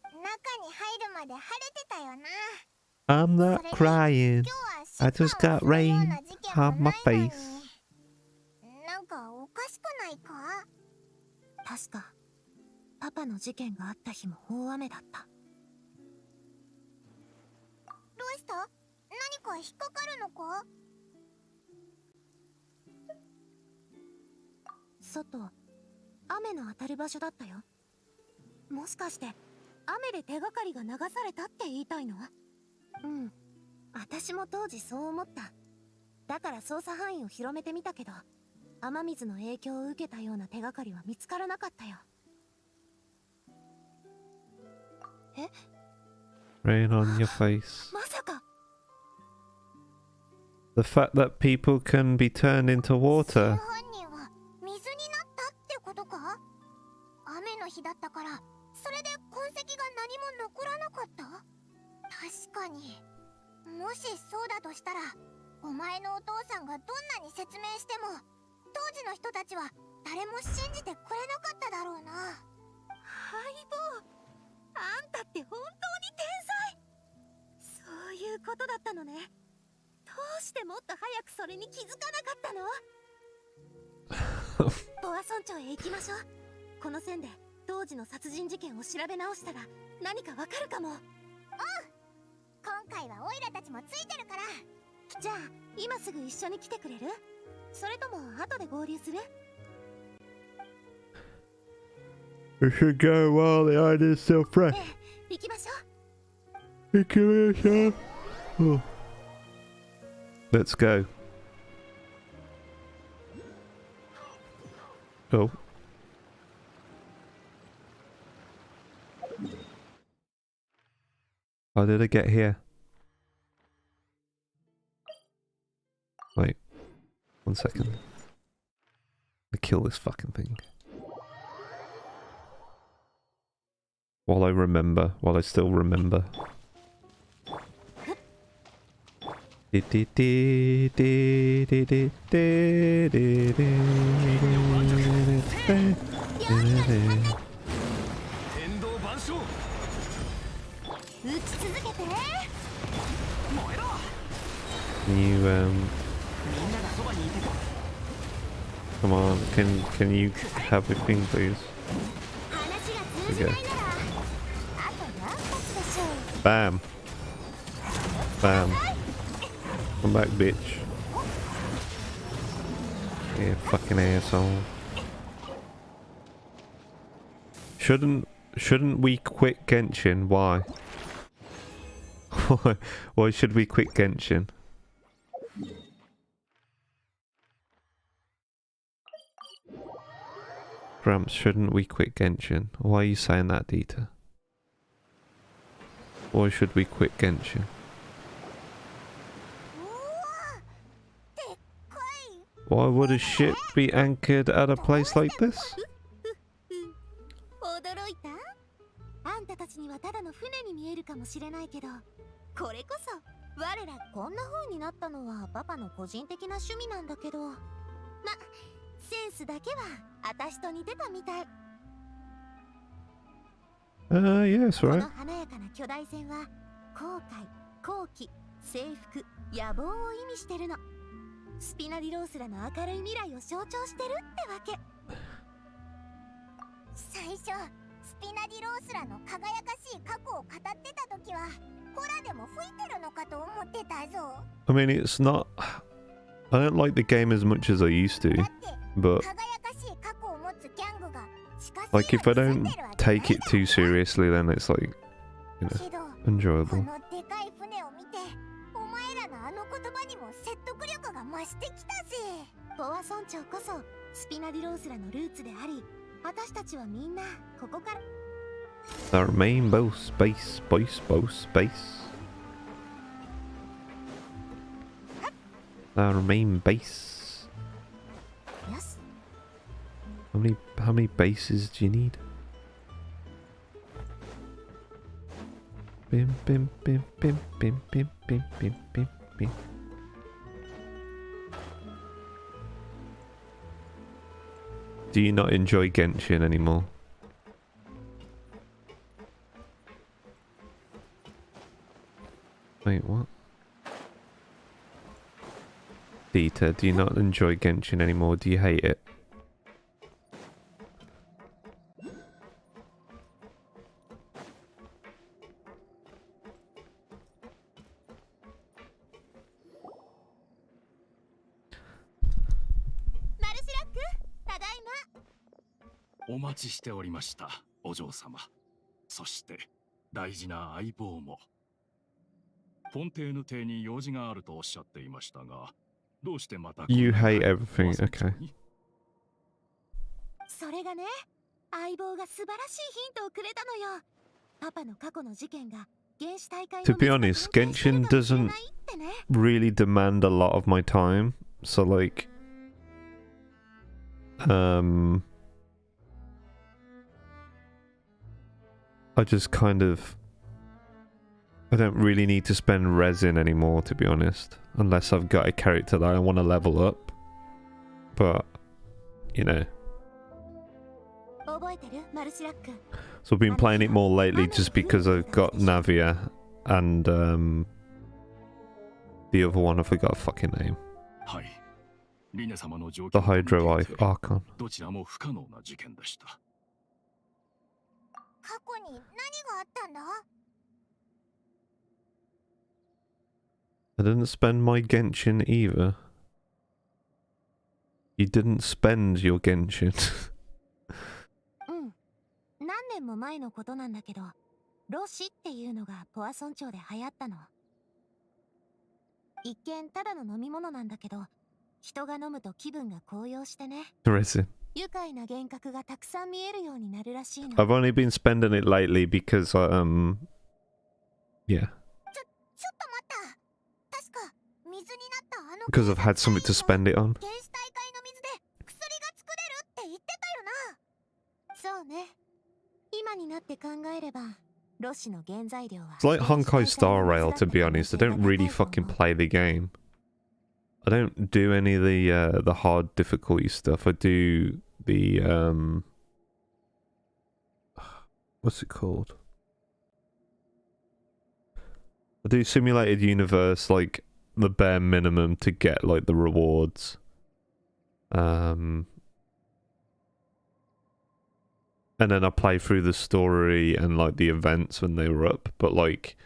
中に入るまで晴れてたよな。 I'm not crying. 今日は I just got rain on my face. なんかおかしくないか？確かパパの事件があった日も大雨だった。どうした？何か引っかかるのか？外、雨の当たる場所だったよ。もしかして雨で手がかりが流されたって言いたいの？うん、私も当時そう思った。だから捜査範囲を広めてみたけど、雨水の影響を受けたような手がかりは見つからなかったよ。え？ Rain on your face. まさか The fact that people can be turned into water. 犯人は水になったってことか？雨の日だったからそれで痕跡が何も残らなかった？確かに。もしそうだとしたら、お前のお父さんがどんなに説明しても当時の人たちは誰も信じてくれなかっただろうな。相棒、あんたって本当に天才。そういうことだったのね。どうしてもっと早くそれに気づかなかったの？ボア村長へ行きましょう。この線で当時の殺人事件を調べ直したら何かわかるかも。今回はオイラたちもついてるから。じゃあ今すぐ一緒に来てくれる？それとも後で合流する？ We should go while the idea is still fresh. 行きましょう。行きましょう。Oh. Let's go. Oh. How did I get here? Wait. 1 second. I kill this fucking thing. While I still remember. Come on, can you have a thing, please? Okay. Bam. Bam. Come back, bitch. Yeah, fucking asshole. Shouldn't we quit Genshin? Why? Why should we quit Genshin? Gramps, shouldn't we quit Genshin? Why are you saying that, Dieter? Why should we quit Genshin? Why would a ship be anchored at a place like this? 驚いた？あんたたちにはただの船に見えるかもしれないけど、これこそ我らこんな風になったのはパパの個人的な趣味なんだけど、ま、センスだけは私と似てたみたい。Yes, この right. 華やかな巨大船は後悔、好奇、征服、野望を意味してるの。スピナディロースらの明るい未来を象徴してるってわけ。最初スピナディロースらの輝かしい過去を語ってた時はホラでも吹いてるのかと思ってたぞ。 I mean, it's not... I don't like the game as much as I used to, だって but 輝かしい過去を持つギャングが地下 like if I 水 don't に住んでるわけない take it だ too ろ。 seriously, then it's like, you know, けどこ enjoyable. のでかい船を見てお前らのあの言葉にも説得力が増してきたぜ。ボア村長こそスピナディロースらのルーツであり、私たちはみんなここから The rainbow space, space. The main base. よし。 How many bases do you need? Bim bim bim bim bim bim bim bim bim bim. Do you not enjoy Genshin anymore? Wait, what? Dita, do you not enjoy Genshin anymore? Do you hate it? Marshlock, ただいま。お待ちしておりました、お嬢様。そして大事な相棒も。フォンテーヌ邸に用事があるとおっしゃっていましたが、どうしてまた You hate everything, okay. それがね、相棒が素晴らしいヒントをくれたのよ。パパの過去の事件が原始大会の To be honest, Genshin doesn't really demand a lot of my time, so like I just kind of I don't really need to spend resin anymore, to be honest, unless I've got a character that I want to level up. But you know, 覚えてる？マルシラック。 so I've been playing it more lately just because I've got Navia and the other one, I forgot a fucking name. はい。リネ様の状 The 況を見て Hydro いて Archon. どちらも不可能な事件でした。過去に何があったんだ？ I didn't spend my Genshin either. You didn't spend your Genshin. うん。何年も前のことなんだけど、ロシっていうのがポア村長で流行ったの。一見ただの飲み物なんだけど、人が飲むと気分が高揚してね。 Resin. 愉快な幻覚がたくさん見えるようになるらしいの。 I've only been spending it lately because yeah, ちょっと待った。確か水になったあの because I've had something to spend it on. 原始大会の水で薬が作れるって言ってたよな。そうね。今になって考えれば、ロシの原材料は It's like Honkai Star Rail, to be honest. I don't really fucking play the game. I don't do any of the hard difficulty stuff. I do the what's it called? I do simulated universe, like the bare minimum to get like the rewards. And then I play through the story and like the events when they were up, but like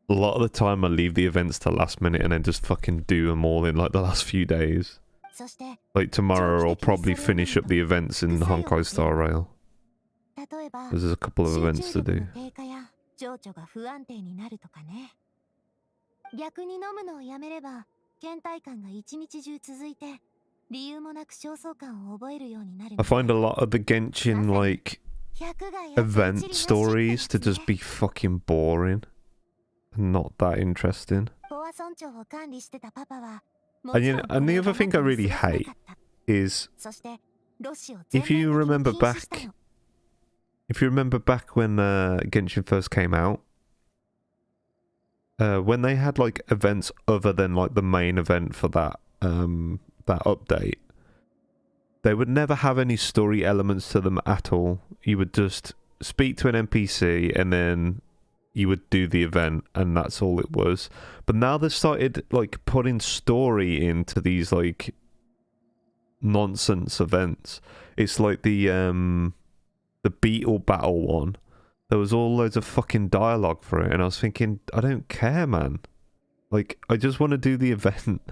a lot of the time I leave the events to last minute and then just fucking do them all in like the last few days. そして Like tomorrow I'll probably finish up the events in Honkai Star Rail. 例えば There's a couple of 集 events 中 to 力 do. の低下や情緒が不安定になるとかね。逆に飲むのをやめれば倦怠感が一日中続いて理由もなく焦燥感を覚えるようになる。 I find a lot of the Genshin like 百害あって一理 event なしってや stories つ to ね just be fucking boring and not that interesting. ボア村長を管理してたパパは And, you know, and the other thing I really hate is そしてロシを if you 全面 remember 的に禁止した back の。 if you remember back when Genshin first came out, when they had like events other than like the main event for that that update, they would never have any story elements to them at all. You would just speak to an NPC and then you would do the event, and that's all it was. But now they've started like putting story into these like nonsense events. It's like the Beetle battle one. There was all loads of fucking dialogue for it, and I was thinking, I don't care, man. Like, I just want to do the event.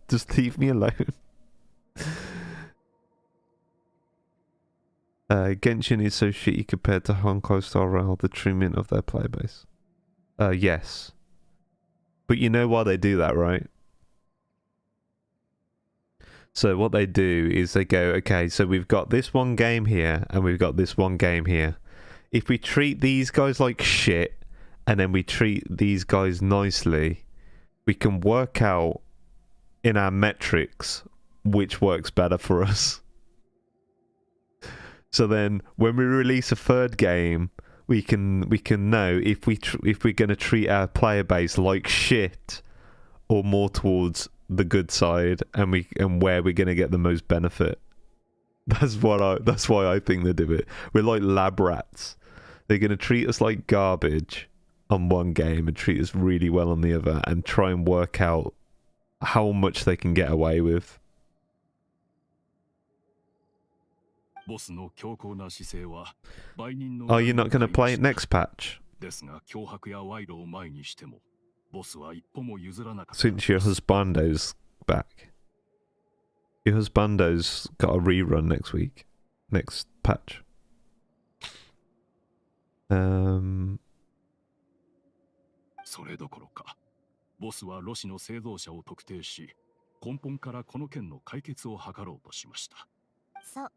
Just leave me alone. Genshin is so shitty compared to Honkai Star Rail, the treatment of their player base. Yes. But you know why they do that, right? So what they do is they go, okay, so we've got this one game here, and we've got this one game here. If we treat these guys like shit, and then we treat these guys nicely, we can work out in our metrics which works better for us. So then, when we release a third game, we can know if we're going to treat our player base like shit or more towards the good side, and where we're going to get the most benefit. That's why I think they do it. We're like lab rats. They're going to treat us like garbage on one game and treat us really well on the other, and try and work out how much they can get away with. Oh, you're not going to play it next patch? Since your husbando's back. Your husbando's got a rerun next week. Next patch. それどころか、ボスはロシの製造者を特定し、根本からこの件の解決を図ろうとしました。そう。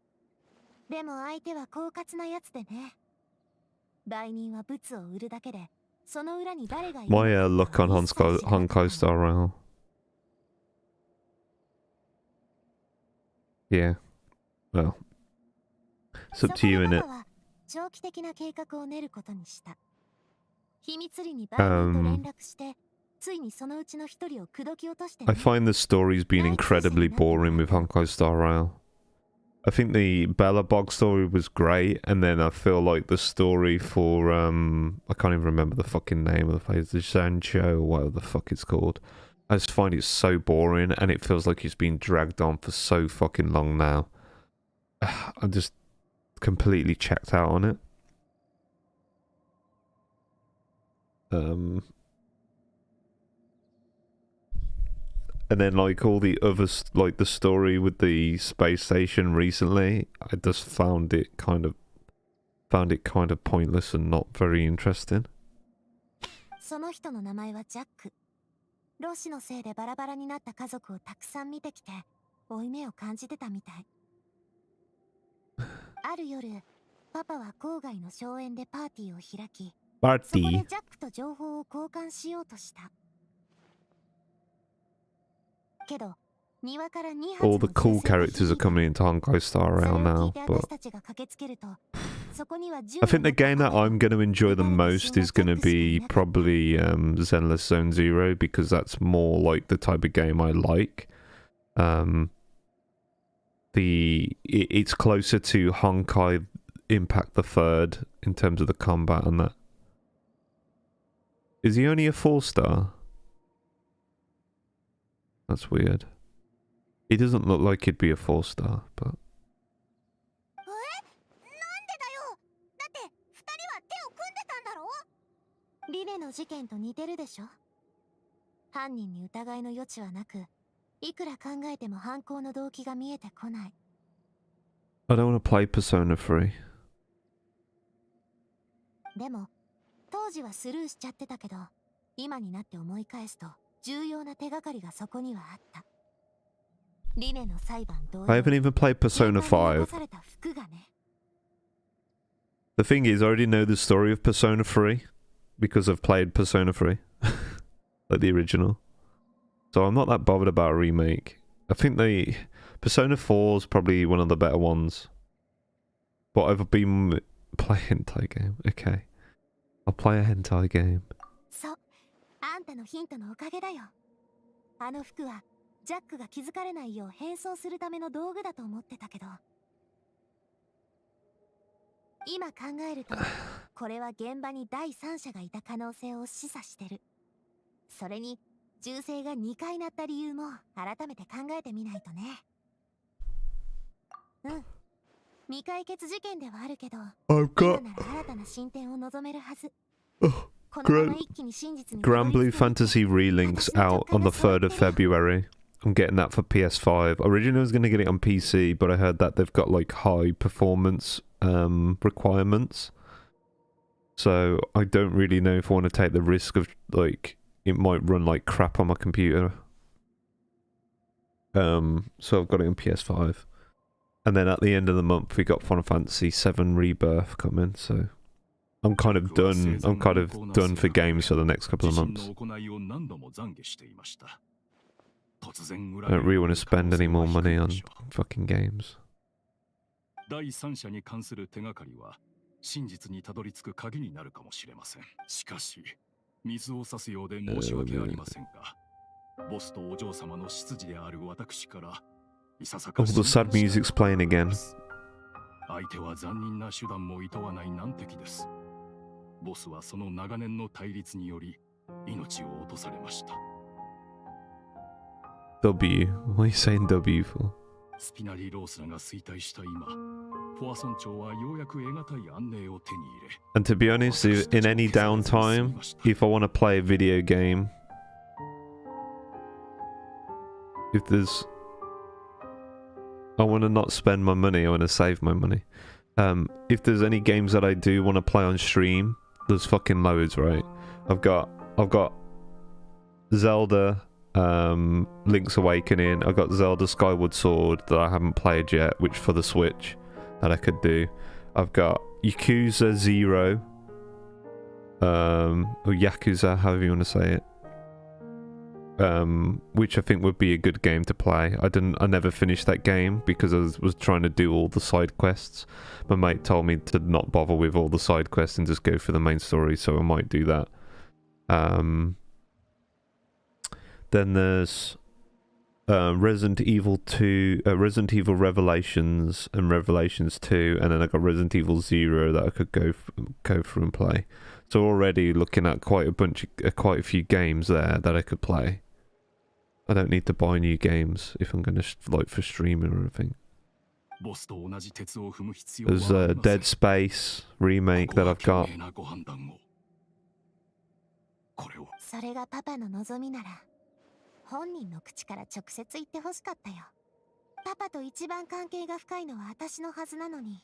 でも相手は狡猾なやつでね。売人は物を売るだけで、その裏に誰がいるのか。 My look on Honkai Star Rail. Yeah. Well. It's up to you, innit? 長期的な計画を練ることにした。秘密裏に売人と連絡して、ついにそのうちの一人を口説き落としてね。I find the story's been incredibly boring with Honkai Star Rail. I think the Bellabog story was great, and then I feel like the story for I can't even remember the fucking name of the place, the Zancho or whatever the fuck it's called. I just find it so boring, and it feels like it's been dragged on for so fucking long now. I'm just completely checked out on it. And then like all the others, like the story with the space station recently, I just found it kind of pointless and not very interesting. その人の名前はジャック。ロシのせいでバラバラになった家族をたくさん見てきて、負い目を感じてたみたい。ある夜、パパは郊外の荘園でパーティーを開き、そこでジャックと情報を交換しようとした。けど、庭から2発 All the cool characters are coming into Honkai Star Rail now, but I think the game that I'm going to enjoy the most is going to be probably Zenless Zone Zero, because that's more like the type of game I like. It's closer to Honkai Impact the Third in terms of the combat and that. Is he only a 4-star? That's weird. He doesn't look like he'd be a 4-star, but... リレの事件と似てるでしょ。犯人に疑いの余地はなく、いくら考えても犯行の動機が見えてこない。I don't want to play Persona 3. でも、当時はスルーしちゃってたけど、今になって思い返すと、重要な手がかりがそこにはあった。リネの裁判同様、 I haven't even played Persona 5. The thing is, I already know the story of Persona 3 because I've played Persona 3, like the original. So I'm not that bothered about a remake. I think the Persona 4 is probably one of the better ones. But I've been playing a hentai game. Okay, I'll play a hentai game. そう、あんたのヒントのおかげだよ。あの服はジャックが気づかれないよう変装するための道具だと思ってたけど。今考えるとこれは現場に第三者がいた可能性を示唆してる。それに銃声が2回鳴った理由も改めて考えてみないとね。うん、未解決事件ではあるけど、 I've 今 got なら新たな進展を望めるはず。 oh, このまま Grand, 一気に真実にたど Grand り Blue 着けるって Fantasy Relinks out on the 3rd of February. I'm getting that for PS5. Originally I was going to get it on PC, but I heard that they've got like high performance requirements. So I don't really know if I want to take the risk of like it might run like crap on my computer. So I've got it on PS5. And then at the end of the month we got Final Fantasy 7 Rebirth coming, so I'm kind of done for games for the next couple of months. I don't really want to spend any more money on fucking games. 第三者に関する手がかりは真実にたどり着く鍵になるかもしれません。しかし水を差すようで申し訳ありませんが、ボスとお嬢様の執事である私からいささか All the sad music's playing again. 相手は残忍な手段も厭わない難敵です。ボスはその長年の対立により命を落とされました。W. What are you saying W for? スピナリーロースらが衰退した今、フォア村長はようやく得難い安寧を手に入れ。 And to be honest, in any downtime, if I want to play a video game, if there's, I want to not spend my money, I want to save my money. If there's any games that I do want to play on stream, there's fucking loads, right? I've got Zelda, Link's Awakening. I've got Zelda Skyward Sword that I haven't played yet, which for the Switch that I could do. I've got Yakuza 0, or Yakuza, however you want to say it. Which I think would be a good game to play. I never finished that game because I was trying to do all the side quests. My mate told me to not bother with all the side quests and just go for the main story, so I might do that. Then there's Resident Evil 2, Resident Evil Revelations and Revelations 2, and then I got Resident Evil 0 that I could go through and play. So already looking at quite a few games there that I could play. I don't need to buy new games if I'm going to like for streaming or anything. There's a Dead Space remake that I've got. それがパパの望みなら本人の口から直接言ってほしかったよ。パパと一番関係が深いのは私のはずなのに、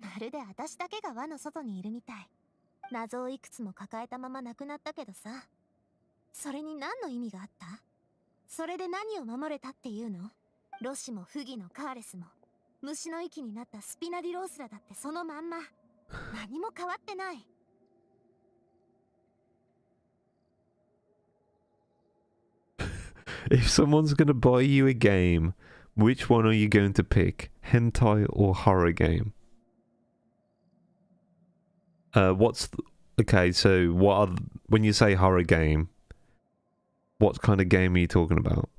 まるで私だけが輪の外にいるみたい。謎をいくつも抱えたまま亡くなったけどさ、それに何の意味があった？それで何を守れたっていうの？ロシもフギのカーレスも虫の息になったスピナディロースラだってそのまんま。何も変わってない。If someone's going to buy you a game, which one are you going to pick? Hentai or horror game? Okay, so when you say horror game, what kind of game are you talking about?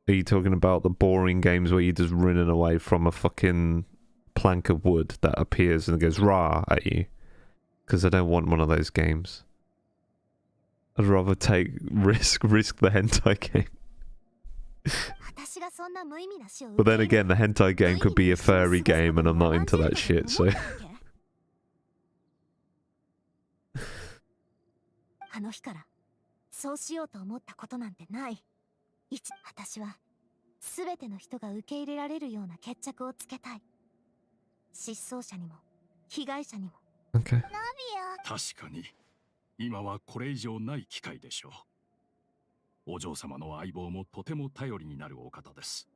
Are you talking about the boring games where you're just running away from a fucking plank of wood that appears and goes rah at you? Because I don't want one of those games. I'd rather risk the hentai game. But then again, the hentai game could be a furry game and I'm not into that shit, so... あの日からそうしようと思ったことなんてない。私は全ての人が受け入れられるような決着をつけたい。失踪者にも被害者にも。Okay. 確かに今はこれ以上ない機会でしょう。お嬢様の相棒もとても頼りになるお方です。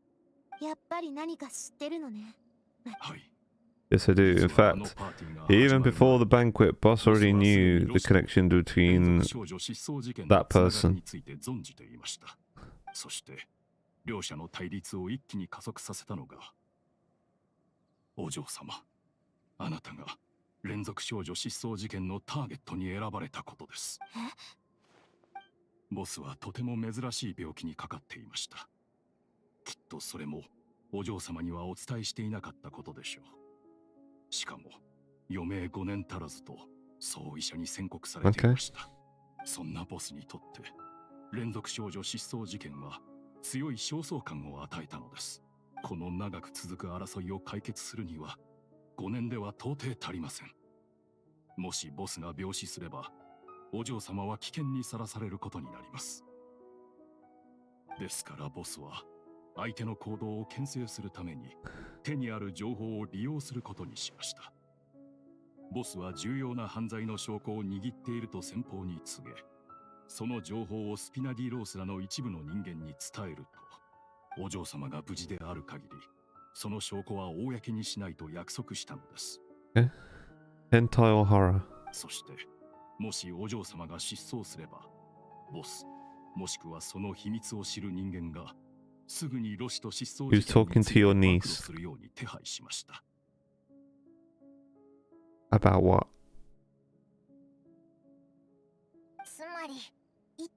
やっぱり何か知ってるのね。はい。Yes, I do. In fact, even before the banquet, Boss already knew the connection between that person. そして両者の対立を一気に加速させたのがお嬢様、あなたが連続少女失踪事件のターゲットに選ばれたことです。ボスはとても珍しい病気にかかっていました。きっとそれもお嬢様にはお伝えしていなかったことでしょう。しかも余命5年足らずとそう医者に宣告されていました。そんなボスにとって連続少女失踪事件は強い焦燥感を与えたのです。この長く続く争いを解決するには5年では到底足りません。もしボスが病死すればお嬢様は危険にさらされることになります。ですからボスは相手の行動を牽制するために手にある情報を利用することにしました。ボスは重要な犯罪の証拠を握っていると先方に告げ、その情報をスピナディロースらの一部の人間に伝えると、お嬢様が無事である限りその証拠は公にしないと約束したのです。Hentai or horror? そしてもしお嬢様が失踪すれば、ボスもしくはその秘密を知る人間がすぐにロシと失踪事件について暴露するように手配しました。About what? つまり痛み分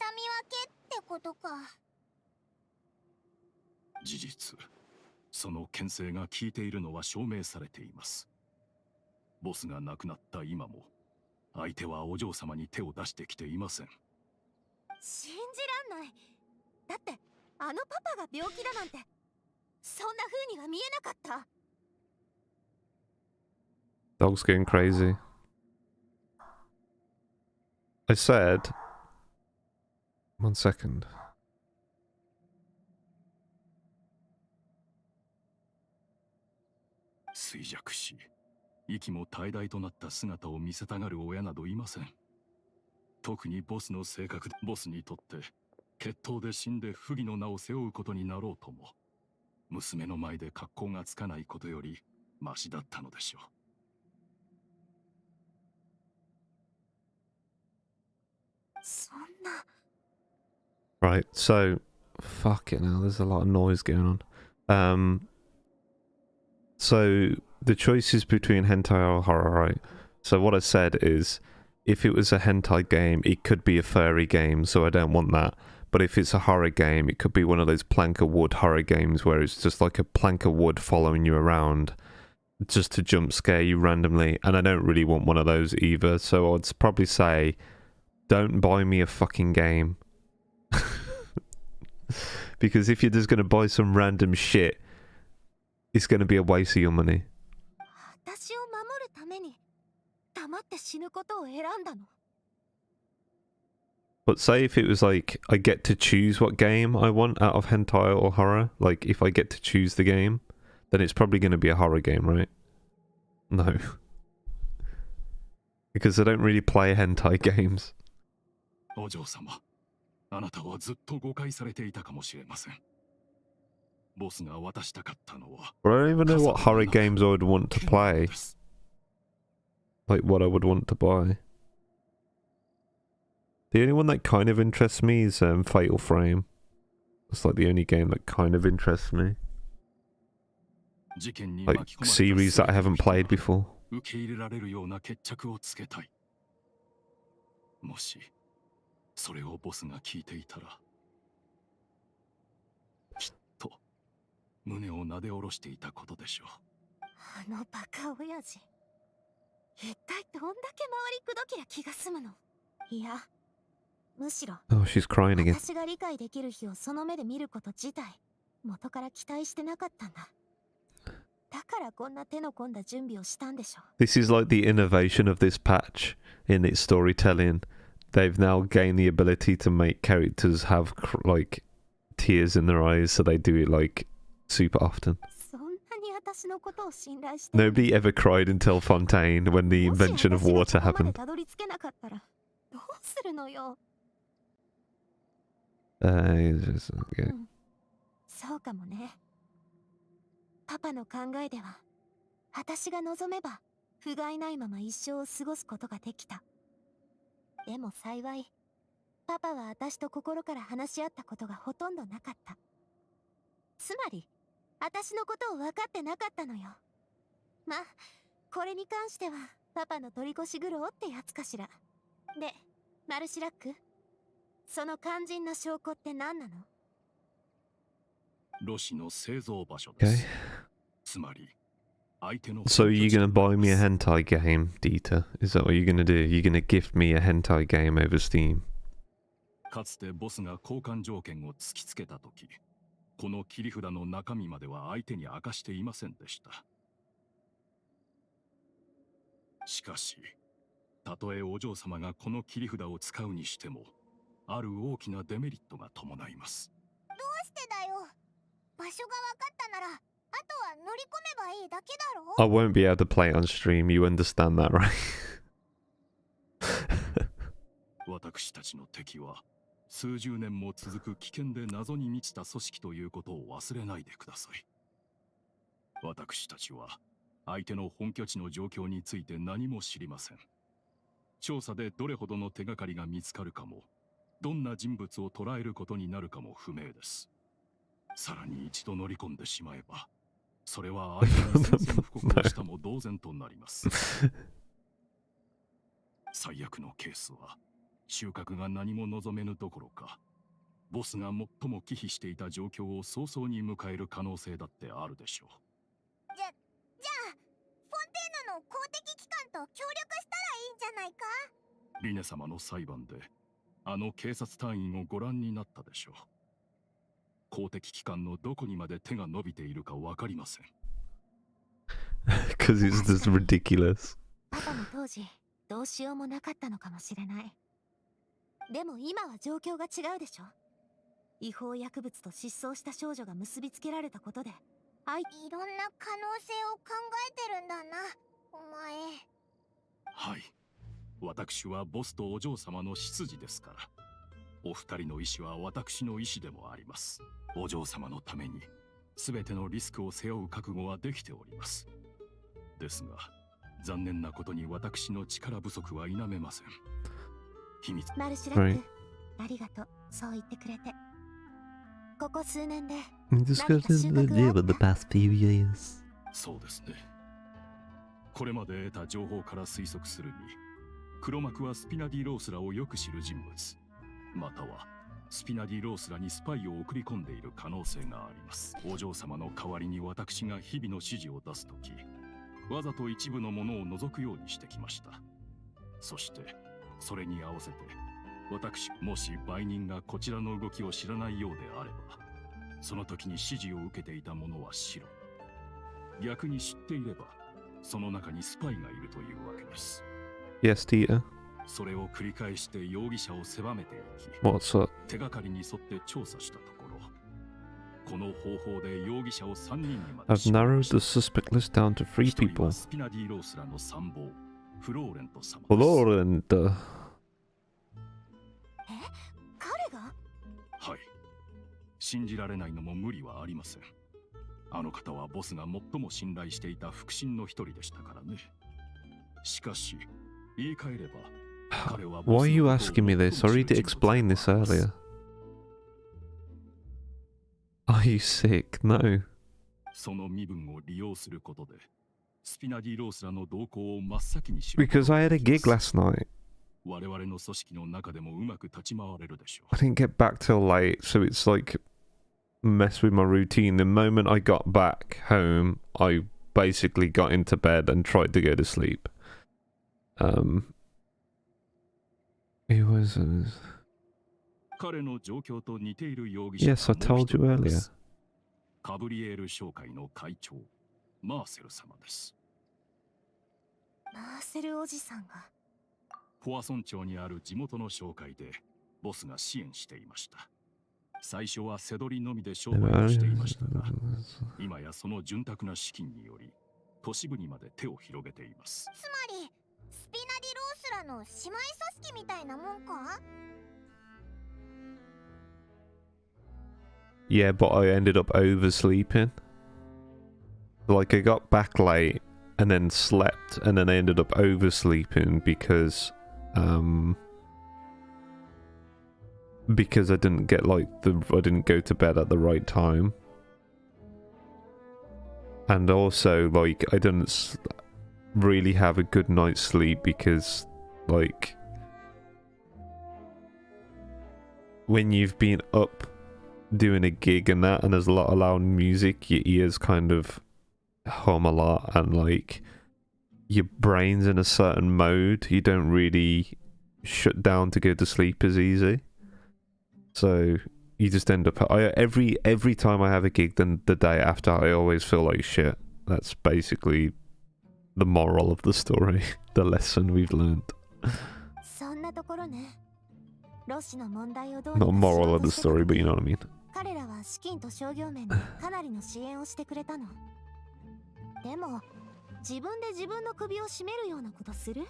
けってことか。事実、その牽制が効いているのは証明されています。ボスが亡くなった今も相手はお嬢様に手を出してきていません。信じらんない。だってあのパパが病気だなんてそんな風には見えなかった。Dog's going crazy. I said... One second. 衰弱し、息も怠々となった姿を見せたがる親などいません。特にボスの性格で、ボスにとって決闘で死んで不義の名を背負うことになろうとも、娘の前で格好がつかないことよりマシだったのでしょう。そんな。 Right, so... Fuck it now, there's a lot of noise going on. So, the choice is between hentai or horror, right? So what I said is, if it was a hentai game, it could be a furry game, so I don't want that. But if it's a horror game, it could be one of those plank of wood horror games where it's just like a plank of wood following you around just to jump scare you randomly, and I don't really want one of those either, so I'd probably say, don't buy me a fucking game. Because if you're just going to buy some random shit, it's going to be a waste of your money. 私を守るために黙って死ぬことを選んだの。 But say if it was like, I get to choose what game I want out of hentai or horror, like if I get to choose the game, then it's probably going to be a horror game, right? No. Because I don't really play hentai games. お嬢様、あなたはずっと誤解されていたかもしれません。ボスが渡したかったのは、 But I don't even know what horror games I would want to play. Like what I would want to buy. The only one that kind of interests me is Fatal Frame. It's like the only game that kind of interests me. Like series that I haven't played before. 受け入れられるような決着をつけたい。もしそれをボスが聞いていたら、きっと胸をなで下ろしていたことでしょう。あのバカ親父、一体どんだけ回りくどきゃ気が済むの。いや、むしろ Oh, she's crying again. 私が理解できる日をその目で見ること自体元から期待してなかったんだ。だからこんな手の込んだ準備をしたんでしょ。 This is like the innovation of this patch in its storytelling. They've now gained the ability to make characters have like tears in their eyes, so they do it like super often. そんなに私のことを信頼して。 Nobody ever cried until Fontaine when the invention of water happened. たどり着けなかったらどうするのよ。Okay. そうかもね。パパの考えでは私が望めば不甲斐ないまま一生を過ごすことができた。でも幸いパパは私と心から話し合ったことがほとんどなかった。つまり私のことを分かってなかったのよ。まあこれに関してはパパの取り越し苦労ってやつかしら。でマルシラック、その肝心な証拠って何なの？ロシの製造場所です。つまり So are you gonna buy me a hentai game, Dieter? Is that what you're gonna do? You're gonna gift me a hentai game over Steam? かつてボスが交換条件を突きつけたとき、この切り札の中身までは相手に明かしていませんでした。しかし、たとえお嬢様がこの切り札を使うにしても、ある大きなデメリットが伴います。どうしてだよ。場所が分かったなら、あとは乗り込めばいいだけだろ。 I won't be able to play it on stream, you understand that, right? 私たちの敵は、数十年も続く危険で謎に満ちた組織ということを忘れないでください。私たちは、相手の本拠地の状況について何も知りません。調査でどれほどの手がかりが見つかるかも、どんな人物を捉えることになるかも不明です。さらに一度乗り込んでしまえば、それは相手に宣戦布告をしたも同然となります。最悪のケースは、収穫が何も望めぬどころか、ボスが最も忌避していた状況を早々に迎える可能性だってあるでしょう。じゃあ、フォンテーヌの公的機関と協力したらいいんじゃないか。リネ様の裁判で、あの警察隊員をご覧になったでしょう。公的機関のどこにまで手が伸びているかわかりません。Because it's just ridiculous. パパも当時どうしようもなかったのかもしれない。でも今は状況が違うでしょ。違法薬物と失踪した少女が結びつけられたことで、いろんな可能性を考えてるんだな、お前。はい。私はボスとお嬢様の執事ですから。お二人の意思は私の意思でもあります。お嬢様のために、すべてのリスクを背負う覚悟はできております。ですが、残念なことに私の力不足は否めません。秘密。マルシュラック、ありがとう、そう言ってくれて。ここ数年で Discussed the live of the past few years. そうですね。これまで得た情報から推測するに、黒幕はスピナディ・ロースラをよく知る人物、またはスピナディ・ロースラにスパイを送り込んでいる可能性があります。お嬢様の代わりに私が日々の指示を出すとき、わざと一部のものを除くようにしてきました。そしてそれに合わせて、私もし売人がこちらの動きを知らないようであれば、その時に指示を受けていた者は白。逆に知っていれば、その中にスパイがいるというわけです。Yes, Dieter. それを繰り返して容疑者を狭めていき、 What's up? 手がかりに沿って調査したところ、この方法で容疑者を3人にまで I've narrowed the suspect list down to 3一人 people. はスピナディ・ロースラの参謀、フローレント様です。 Florent. 彼が？はい。信じられないのも無理はありません。あの方はボスが最も信頼していた腹心の一人でしたからね。しかし、言い換えれば、彼は Why ボ are ス you のことを asking me this? 最も I 知 already る人物 explained で this もあります。 earlier. Are you sick? No. その身分を利用することで、スピナディ・ロースらの動向を真っ先に知ること Because が I had で a きま gig す。 last night. 我々の組織の中でもうまく立ち回れるでしょ I didn't get back till late, so it's like mess with my routine. The moment I got back home, I basically got into bed and tried to go to sleep. It was. う。彼の状況と似ている容疑者 Yes, I がもう told 一 you 人いま earlier. す。カブリエール商会の会長、マーセル様です。マーセルおじさんが。ポアソン町にある地元の商会でボスが支援していました。最初は背取りのみで商売をしていましたが、今やその潤沢な資金により都市部にまで手を広げています。つまりスピナディ・ロースラの姉妹組織みたいなもんか。 Yeah, but I ended up oversleeping. Like, I got back late and then slept, and then I ended up oversleeping because I didn't get I didn't go to bed at the right time. And also, like, I didn't really have a good night's sleep because, like, when you've been up doing a gig and that, and there's a lot of loud music, your ears kind of hum a lot and like your brain's in a certain mode, you don't really shut down to go to sleep as easy. So you just end up every time I have a gig, then the day after I always feel like shit. That's basically the moral of the story, the lesson we've learned. Not moral of the story, but you know what I mean. 彼らは資金と商業面でかなりの支援をしてくれたの。でも自分で自分の首を絞めるようなことする？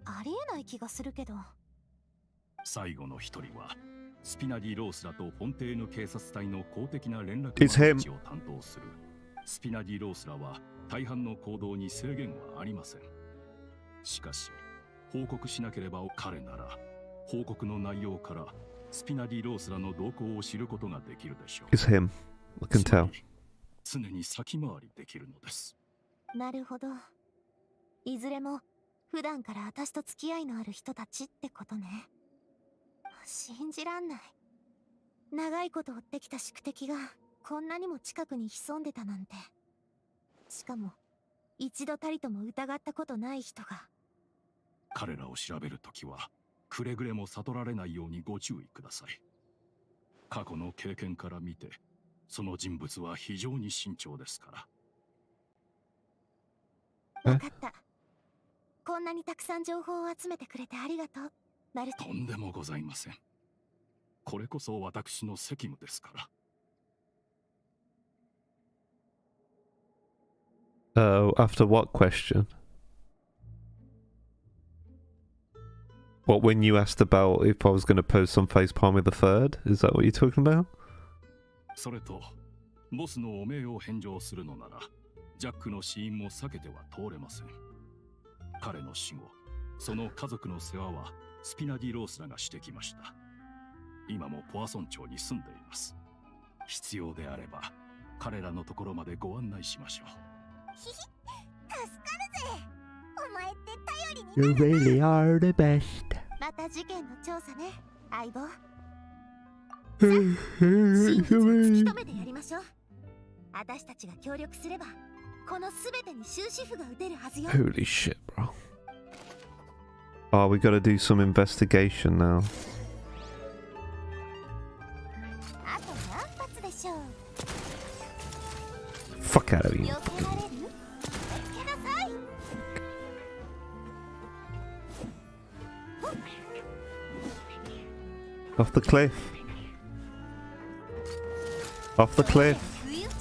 ありえない気がするけど。最後の一人はスピナディ・ロースらとフォンテーヌ警察隊の公的な連絡 It's 窓 him. 口を担当するスピナディ・ロースらは大半の行動に制限はありません。しかし報告しなければ彼なら報告の内容からスピナディ・ロースらの動向を知ることができるでしょう。 It's him. I can tell. 常に先回りできるのです。なるほど。いずれも普段から私と付き合いのある人たちってことね。信じらんない。長いこと追ってきた宿敵がこんなにも近くに潜んでたなんて。しかも一度たりとも疑ったことない人が。彼らを調べるときはくれぐれも悟られないようにご注意ください。過去の経験から見てその人物は非常に慎重ですから。わかった。こんなにたくさん情報を集めてくれてありがとう、マルテ。とんでもございません。これこそ私の責務ですから。After what question? What, when you asked about if I was going to post on Facepalme the 3rd? Is that what you're talking about? それと、ボスの汚名を返上するのなら、ジャックの死因も避けては通れません。彼の死後、その家族の世話はスピナディ・ロースらがしてきました。今もポアソン町に住んでいます。必要であれば、彼らのところまでご案内しましょう。助かるぜ。お前って頼りに You really are the best. また事件の調査ね、相棒。真真実を突き止めてやりましょう。私たちが協力すれば、このすべてに終止符が打てるはずよ。Holy shit, bro. Oh, we gotta do some investigation now. あと何発でしょう。 Fuck out of here. 避けられる？避けなさい。Off the cliff. Off the cliff. 不意打ち。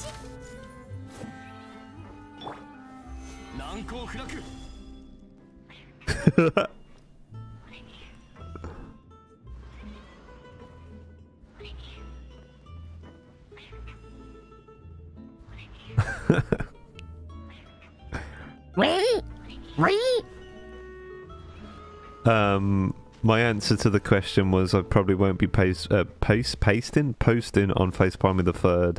難攻不落。My answer to the question was I probably won't be posting on Facepalme the 3rd,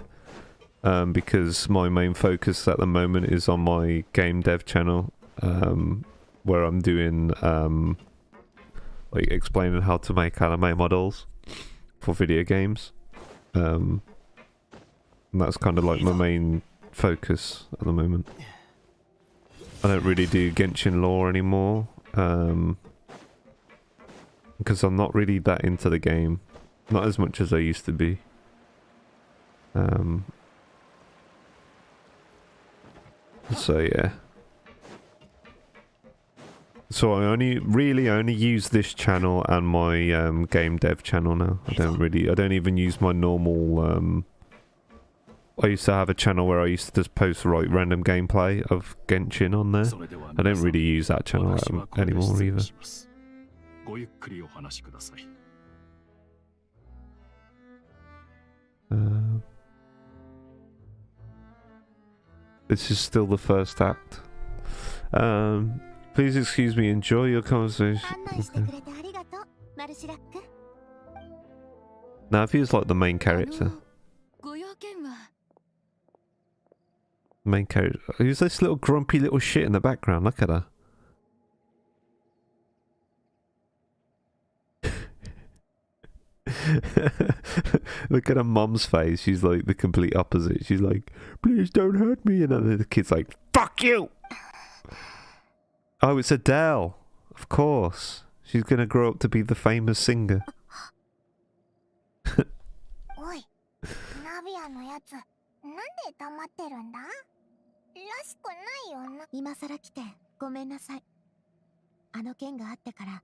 because my main focus at the moment is on my game dev channel, where I'm doing like explaining how to make anime models for video games, and that's kind of like my main focus at the moment. I don't really do Genshin lore anymore, because I'm not really that into the game, not as much as I used to be. So yeah. So I really only use this channel and my game dev channel now. I don't even use my normal I used to have a channel where I used to just post random gameplay of Genshin on there. I don't really use that channel anymore either. ごゆっくりお話しください。This is still the first act. Please excuse me, enjoy your conversation. 案内してくれてありがとう、マルシラック。 Now, if he was like the main character. ご用件は Main character. Who's this little grumpy little shit in the background? Look at her. Look at her mom's face. She's like the complete opposite. She's like, please don't hurt me. And then the kid's like, fuck you. Oh, it's Adele. Of course. She's gonna grow up to be the famous singer. おい、ナビアのやつ、なんで黙ってるんだ？らしくないよな。今さら来てごめんなさい。あの件があってから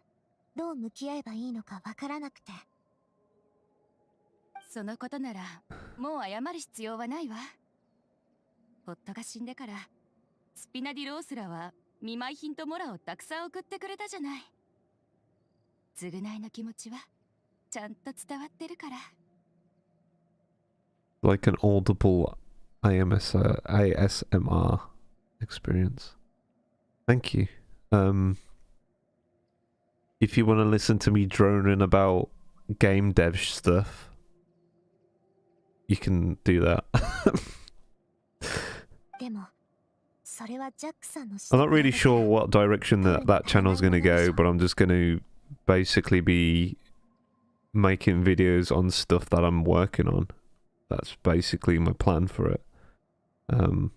どう向き合えばいいのかわからなくて。そのことならもう謝る必要はないわ。夫が死んでからスピナディロースラは見舞い品とモラをたくさん送ってくれたじゃない。償いの気持ちはちゃんと伝わってるから。Like an audible ASMR experience. Thank you. If you want to listen to me droning about game dev stuff, you can do that. I'm not really sure what direction that channel's going to go, but I'm just going to basically be making videos on stuff that I'm working on. That's basically my plan for it. I'm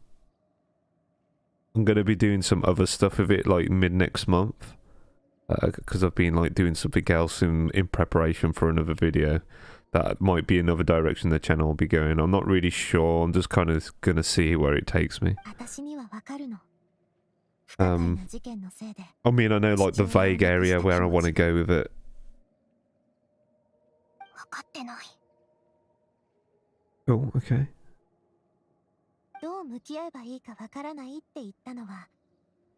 going to be doing some other stuff with it like mid next month, because I've been like doing something else in preparation for another video. That might be another direction the channel will be going. I'm not really sure. I'm just kind of going to see where it takes me. I mean, I know like the vague area where I want to go with it. Oh, okay. どう向き合えばいいかわからないって言ったのは、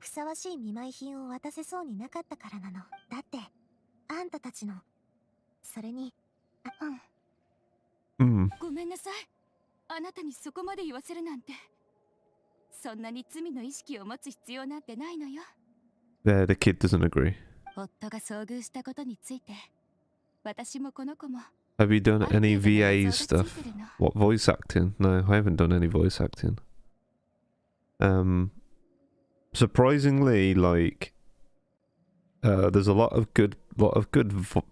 ふさわしい見舞い品を渡せそうになかったからなの。だって、あんたたちの、それに、ごめんなさい。あなたにそこまで言わせるなんて。そんなに罪の意識を持つ必要なんてないのよ。There, the kid doesn't agree. 夫が遭遇したことについて、私もこの子も。Have you done any VA stuff? What, voice acting? No, I haven't done any voice acting. Surprisingly, like, there's a lot of good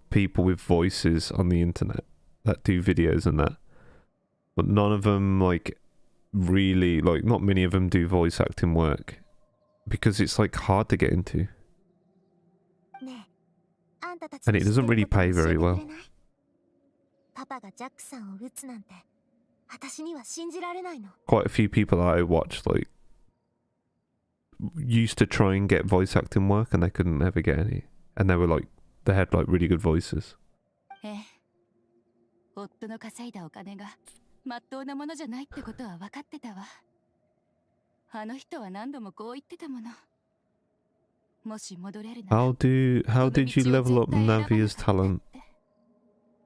people with voices on the internet that do videos and that, but none of them like really like. Not many of them do voice acting work because it's like hard to get into, and it doesn't really pay very well. Quite a few people that I watched like used to try and get voice acting work and they couldn't ever get any, and they were like they had like really good voices. 夫の稼いだお金がまっとうなものじゃないってことは分かってたわ。あの人は何度もこう言ってたもの。もし戻れるなら。How did you level up Navia's talent?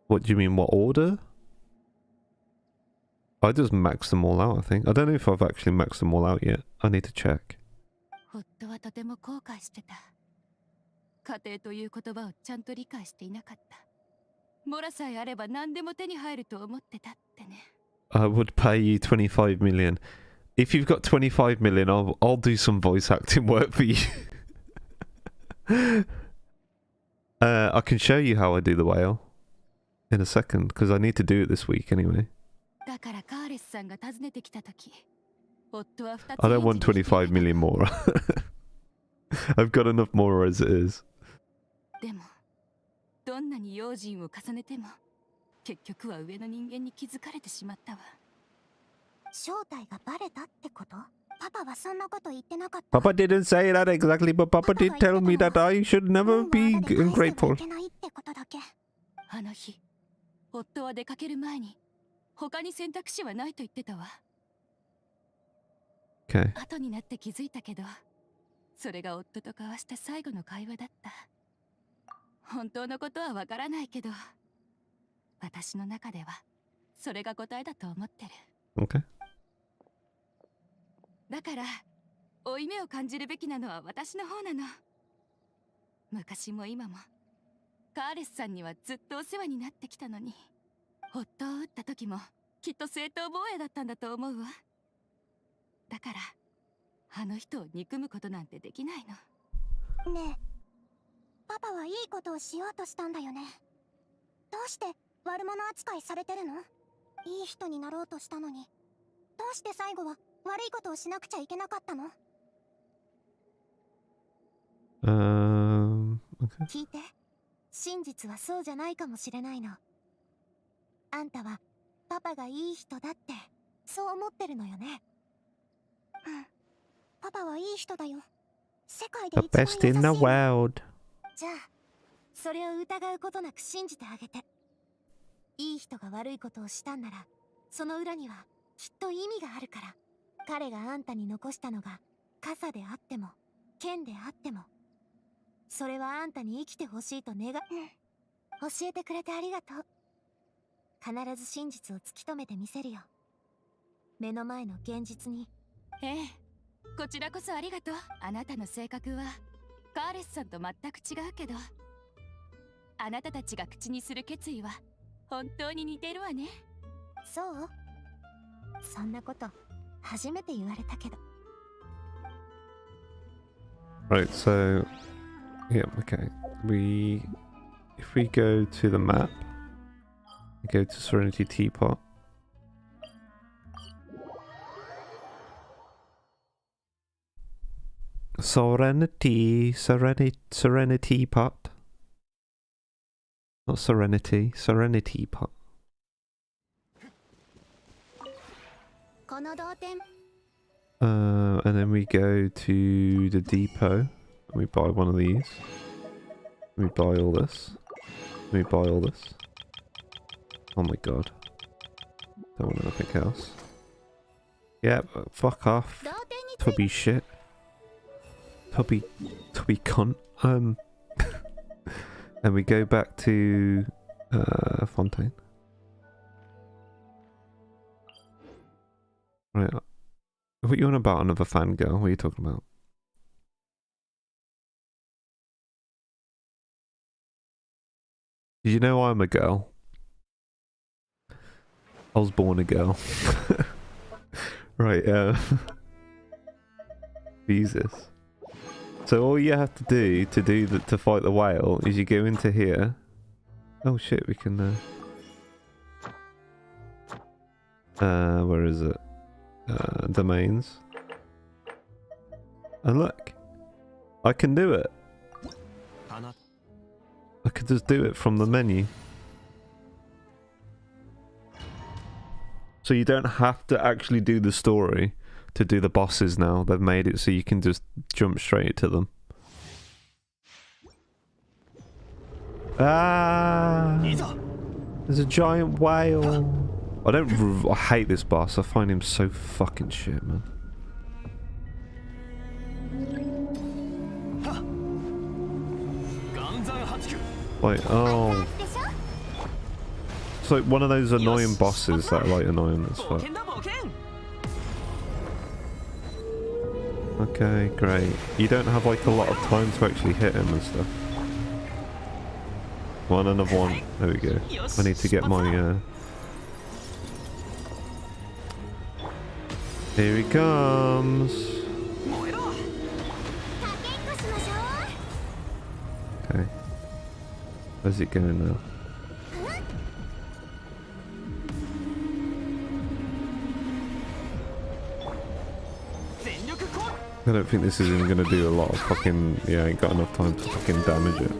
What do you mean? What order? I just maxed them all out, I think. I don't know if I've actually maxed them all out yet. I need to check. 夫はとても後悔してた。家庭という言葉をちゃんと理解していなかった。モラさえあれば何でも手に入ると思ってたってね。I would pay you 25 million. If you've got 25 million, I'll do some voice acting work for you. I can show you how I do the whale in a second, because I need to do it this week anyway. だからカーレスさんが訪ねてきたとき、夫は2つ I don't want 25 million more. I've got enough more as it is. でも、どんなに用心を重ねても、結局は上の人間に気づかれてしまったわ。正体がバレたってこと？パパはそんなこと言ってなかった。 Papa didn't say that exactly, but Papa did tell me that I should never be ungrateful. あの日、夫は出かける前に、他に選択肢はないと言ってたわ。Okay. 後になって気づいたけど、それが夫と交わした最後の会話だった。本当のことはわからないけど、私の中ではそれが答えだと思ってる。Okay. だから、負い目を感じるべきなのは私の方なの。昔も今も、カーレスさんにはずっとお世話になってきたのに、夫を撃った時もきっと正当防衛だったんだと思うわ。だから、あの人を憎むことなんてできないの。ねえ、パパはいいことをしようとしたんだよね。どうして悪者扱いされてるの？いい人になろうとしたのに、どうして最後は悪いことをしなくちゃいけなかったの？ Okay. 聞いて、真実はそうじゃないかもしれないの。あんたはパパがいい人だってそう思ってるのよね。うん、パパはいい人だよ。世界で The 一番優 best しい in の。 the world. じゃあそれを疑うことなく信じてあげて。いい人が悪いことをしたんなら、その裏にはきっと意味があるから。彼があんたに残したのが傘であっても剣であっても、それはあんたに生きてほしいと願う。教えてくれてありがとう。必ず真実を突き止めてみせるよ。目の前の現実に。ええ、こちらこそありがとう。あなたの性格はカーレスさんと全く違うけど、あなたたちが口にする決意は本当に似てるわね。そう？そんなこと初めて言われたけど。 Right, so yeah, okay. If we go to the map, we go to Serenity Teapot. Serenity Pot. Not Serenity, Serenity Pot. この同点。 And then we go to the depot and we buy one of these. We buy all this. We buy all this. Oh my god. Don't want anything else. Yeah, fuck off. 同点について Tubby shit. Tubby cunt. And we go back to Fontaine. Right. What are you on about, another fangirl? What are you talking about? Did you know I'm a girl? I was born a girl. Right, Jesus. So all you have to do to fight the whale is you go into here. Oh shit, we can where is it? Domains. And look, I can do it. I could just do it from the menu. So you don't have to actually do the story to do the bosses now. They've made it so you can just jump straight to them. Ah! There's a giant whale. I hate this boss. I find him so fucking shit, man. Like, oh. It's like one of those annoying bosses that are like annoying as fuck. Okay, great. You don't have like a lot of time to actually hit him and stuff. One, another one. There we go. I need to get my Here he comes. Okay. Where's it going now? I don't think this is even going to do a lot of fucking... Yeah, I ain't got enough time to fucking damage it.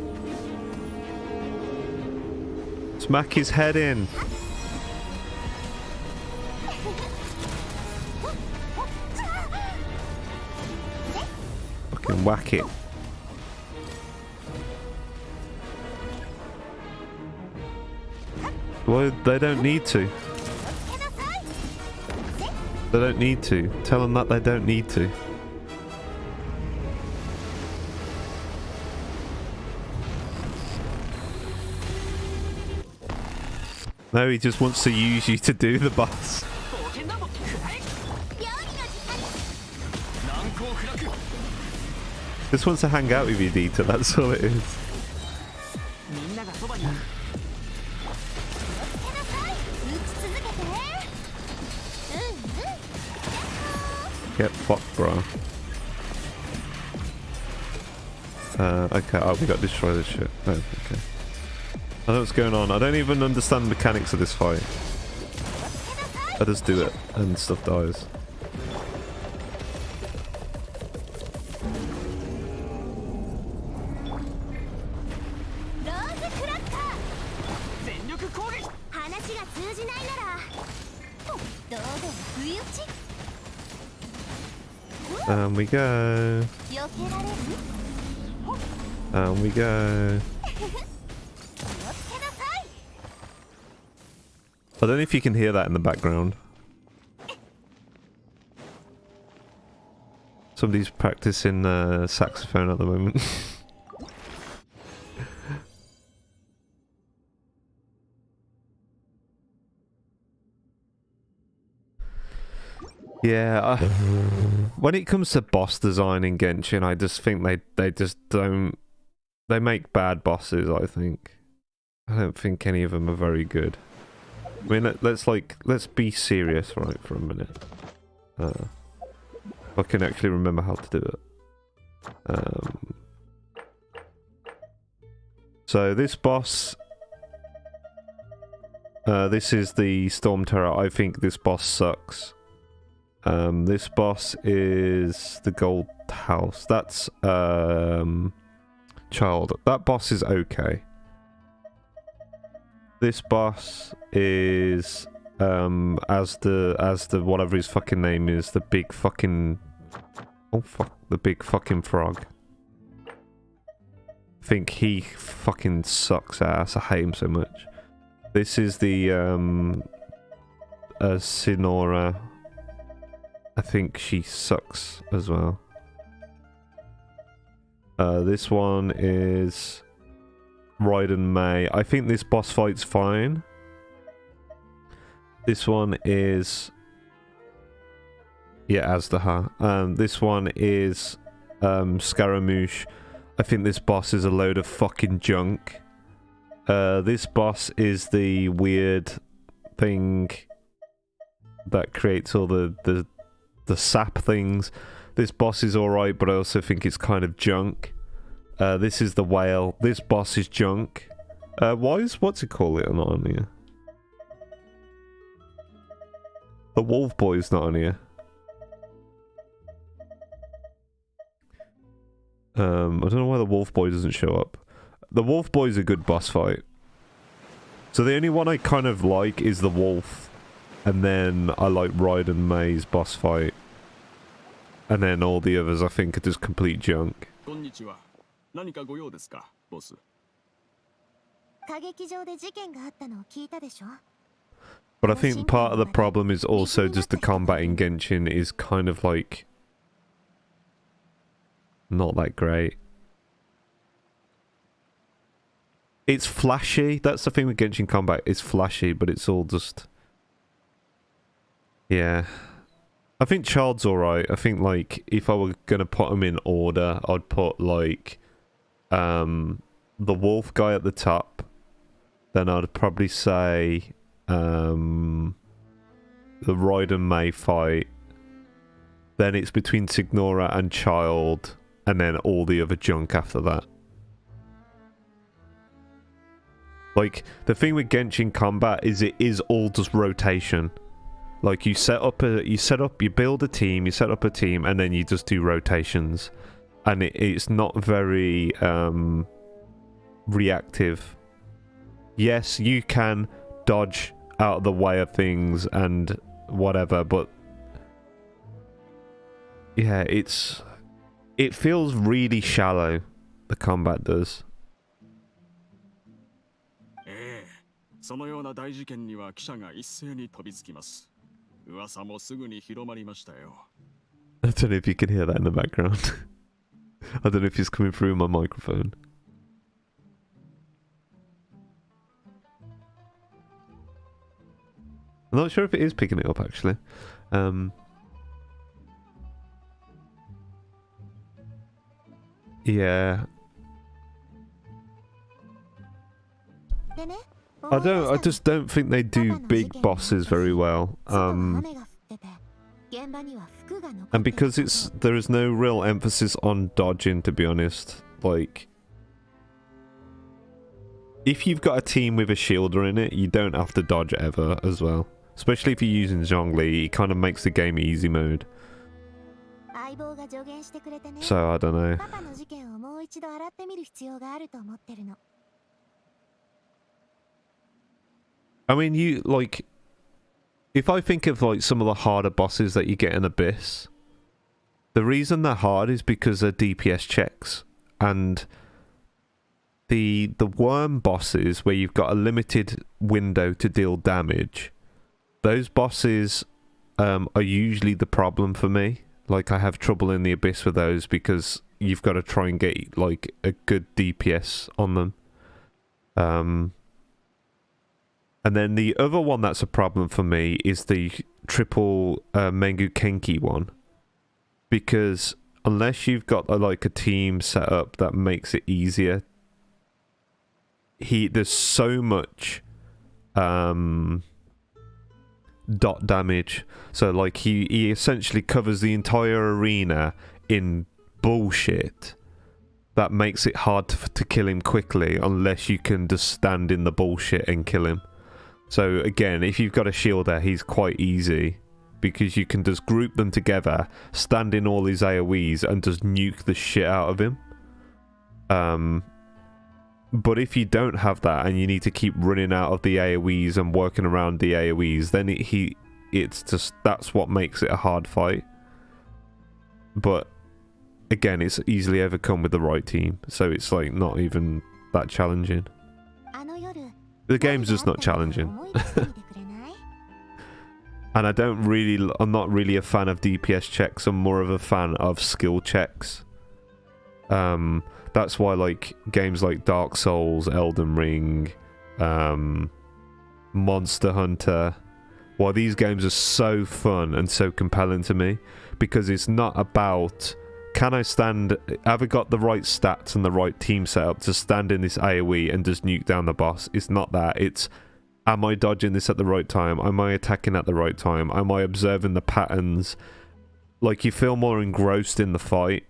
Smack his head in! Fucking whack it. Well, they don't need to. They don't need to. Tell them that they don't need to. No, he just wants to use you to do the boss. Just wants to hang out with you, Dita, that's all it is. Get fucked, bro. Okay, oh, we got to destroy this shit. Oh, okay. I don't know what's going on. I don't even understand the mechanics of this fight. I just do it and stuff dies. And we go. And we go. I don't know if you can hear that in the background. Somebody's practicing saxophone at the moment. Yeah, when it comes to boss design in Genshin, I just think they just don't... They make bad bosses, I think. I don't think any of them are very good. I mean, let's be serious, right, for a minute. I can actually remember how to do it. So this boss... this is the Storm Terror. I think this boss sucks. This boss is the Gold House. That's Child. That boss is okay. This boss is as the whatever his fucking name is, the big fucking the big fucking frog. I think he fucking sucks ass. I hate him so much. This is the Sinora. I think she sucks as well. This one is Raiden May. I think this boss fight's fine. This one is... Yeah, Azdaha. This one is Scaramouche. I think this boss is a load of fucking junk. This boss is the weird thing that creates all the sap things. This boss is alright, but I also think it's kind of junk. This is the whale. This boss is junk. What's it called it not on here? The Wolf Boy's not on here. I don't know why the Wolf Boy doesn't show up. The Wolf Boy's a good boss fight. So the only one I kind of like is the Wolf. And then I like Raiden May's boss fight. And then all the others I think are just complete junk. But I think part of the problem is also just the combat in Genshin is kind of like... not that great. It's flashy. That's the thing with Genshin combat. It's flashy, but it's all just... Yeah. I think Child's alright. I think, like, if I were going to put them in order, I'd put, like, the wolf guy at the top. Then I'd probably say, the Raiden May fight. Then it's between Signora and Child. And then all the other junk after that. Like, the thing with Genshin combat is it is all just rotation. Like, you build a team, you set up a team, and then you just do rotations. And it's not very, reactive. Yes, you can dodge out of the way of things and whatever, but... Yeah, it feels really shallow, the combat does. I don't know if you can hear that in the background. I don't know if it's coming through my microphone. I'm not sure if it is picking it up, actually. Yeah. I just don't think they do big bosses very well. And because there is no real emphasis on dodging, to be honest. Like, if you've got a team with a shielder in it, you don't have to dodge ever as well. Especially if you're using Zhongli, it kind of makes the game easy mode. So, I don't know. I mean, you, like... If I think of, like, some of the harder bosses that you get in Abyss, the reason they're hard is because they're DPS checks. And the worm bosses, where you've got a limited window to deal damage, those bosses are usually the problem for me. Like, I have trouble in the Abyss with those because you've got to try and get, like, a good DPS on them. And then the other one that's a problem for me is the triple Mengu Kenki one. Because unless you've got like a team set up that makes it easier, there's so much dot damage. So like he essentially covers the entire arena in bullshit that makes it hard to kill him quickly unless you can just stand in the bullshit and kill him. So again, if you've got a shielder, he's quite easy because you can just group them together, stand in all his AoEs and just nuke the shit out of him. But if you don't have that and you need to keep running out of the AoEs and working around the AoEs, then it's just, that's what makes it a hard fight. But again, it's easily overcome with the right team, so it's like not even that challenging. The game's just not challenging. And I'm not really a fan of DPS checks. I'm more of a fan of skill checks. That's why like games like Dark Souls, Elden Ring, Monster Hunter, why these games are so fun and so compelling to me, because it's not about have I got the right stats and the right team setup to stand in this AoE and just nuke down the boss. It's not that. It's, am I dodging this at the right time? Am I attacking at the right time? Am I observing the patterns? Like, you feel more engrossed in the fight,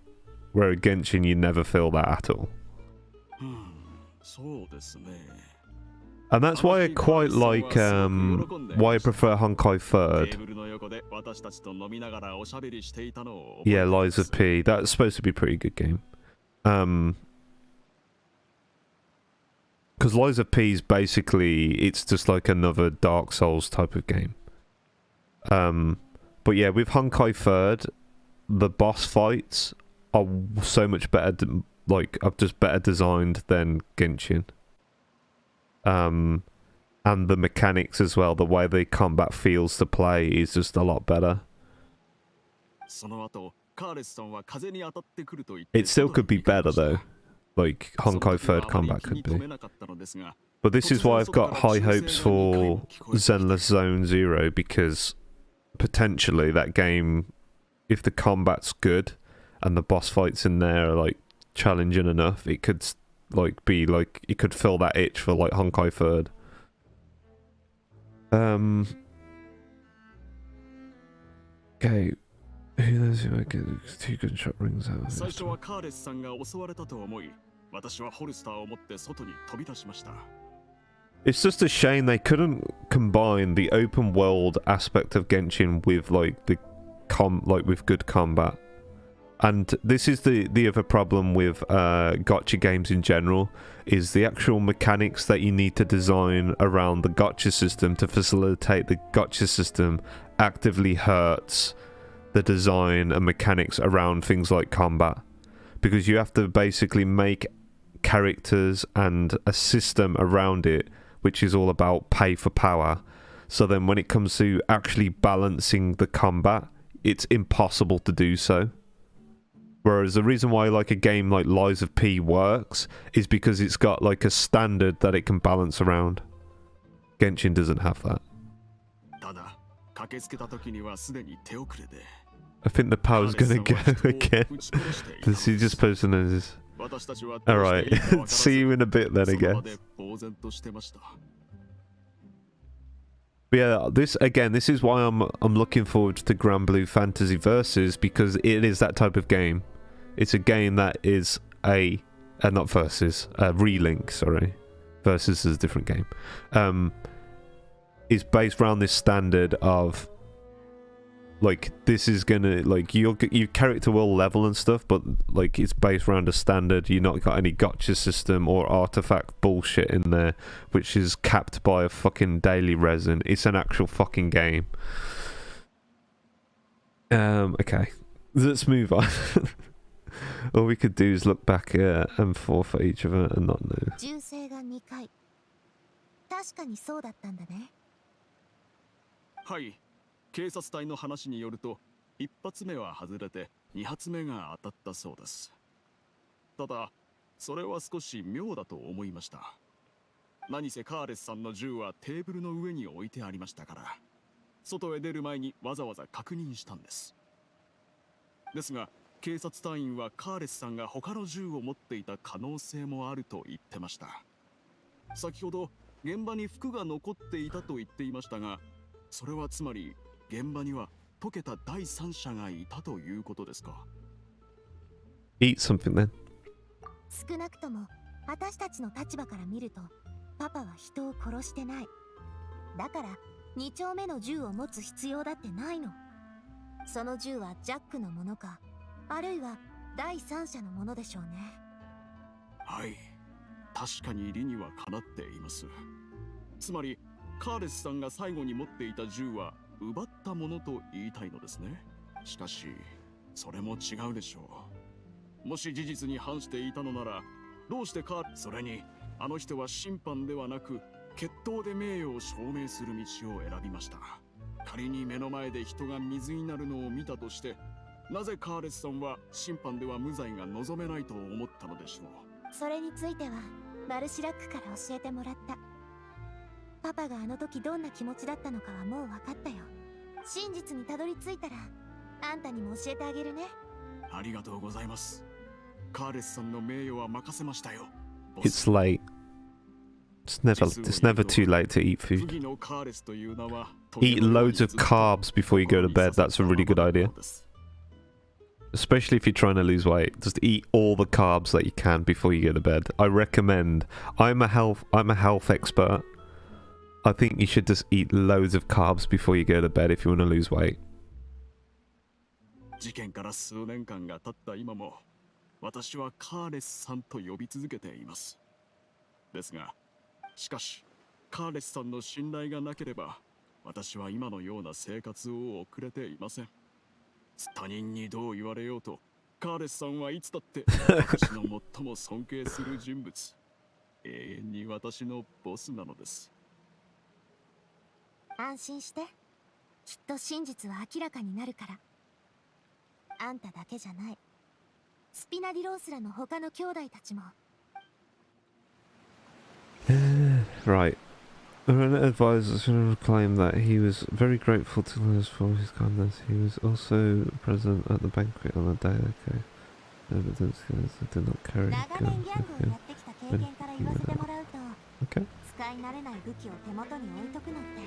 where at Genshin you never feel that at all. And that's why I quite like, why I prefer Honkai 3rd. Yeah, Lies of P. That's supposed to be a pretty good game. Because Lies of P is basically, it's just like another Dark Souls type of game. But yeah, with Honkai 3rd, the boss fights are so much better, just better designed than Genshin. And the mechanics as well, the way the combat feels to play is just a lot better. It still could be better though, like Honkai 3rd combat could be. But this is why I've got high hopes for Zenless Zone Zero, because potentially that game, if the combat's good and the boss fights in there are like challenging enough, it could like be like, it could fill that itch for like Honkai 3rd. Okay, who knows who I get 2 gunshot rings out of this? It's just a shame they couldn't combine the open world aspect of Genshin with like with good combat. And this is the other problem with gacha games in general, is the actual mechanics that you need to design around the gacha system to facilitate the gacha system actively hurts the design and mechanics around things like combat. Because you have to basically make characters and a system around it, which is all about pay for power. So then when it comes to actually balancing the combat, it's impossible to do so. Whereas the reason why like a game like Lies of P works is because it's got like a standard that it can balance around. Genshin doesn't have that. I think the power's gonna go again. He just posted this. Alright, see you in a bit then, I guess. But yeah, this is why I'm looking forward to Grand Blue Fantasy Versus, because it is that type of game. It's a game that is not Versus, Relink, sorry. Versus is a different game. Is based around this standard of like this is gonna like your character will level and stuff, but like it's based around a standard. You're not got any gotcha system or artifact bullshit in there, which is capped by a fucking daily resin. It's an actual fucking game. Okay, let's move on. All we could do is look back at M4 for each of it and not know. 銃声が2回。確かにそうだったんだね。はい、警察隊の話によると1発目は外れて2発目が当たったそうです。ただそれは少し妙だと思いました。何せカーレスさんの銃はテーブルの上に置いてありましたから、外へ出る前にわざわざ確認したんです。ですが警察隊員はカーレスさんが他の銃を持っていた可能性もあると言ってました。先ほど現場に服が残っていたと言っていましたが、それはつまり現場には溶けた第三者がいたということですか。 Eat something then. 少なくとも私たちの立場から見るとパパは人を殺してない。だから2丁目の銃を持つ必要だってないの。その銃はジャックのものか、あるいは第三者のものでしょうね。はい、確かに理にはかなっています。つまりカーレスさんが最後に持っていた銃は奪ったものと言いたいのですね。しかしそれも違うでしょう。もし事実に反していたのなら、どうしてそれにあの人は審判ではなく決闘で名誉を証明する道を選びました。仮に目の前で人が水になるのを見たとして、なぜカーレスさんは審判では無罪が望めないと思ったのでしょう。それについてはマルシラックから教えてもらった。パパがあの時どんな気持ちだったのかはもう分かったよ。真実にたどり着いたらあんたにも教えてあげるね。ありがとうございます。カーレスさんの名誉は任せましたよ。It's late. It's never too late to eat food. Eat loads of carbs before you go to bed. That's a really good idea. Especially if you're trying to lose weight. Just eat all the carbs that you can before you go to bed. I recommend. I'm a health expert. I think you should just eat loads of carbs before you go to bed if you want to lose weight. 事件から数年間が経った今も、私はカーレスさんと呼び続けています。ですが、しかしカーレスさんの信頼がなければ、私は今のような生活を送れていません。他人にどう言われようと、カーレスさんはいつだって私の最も尊敬する人物。永遠に私のボスなのです。安心して。きっと真実は明らかになるから。あんただけじゃない。スピナディロースらの他の兄弟たちも。Right. An advisor claimed that he was very grateful to Liz for his kindness. He was also present at the banquet on the day. Okay. Evidence did not carry gun with him when he went out. Okay. 使い慣れない武器を手元に置いとくのって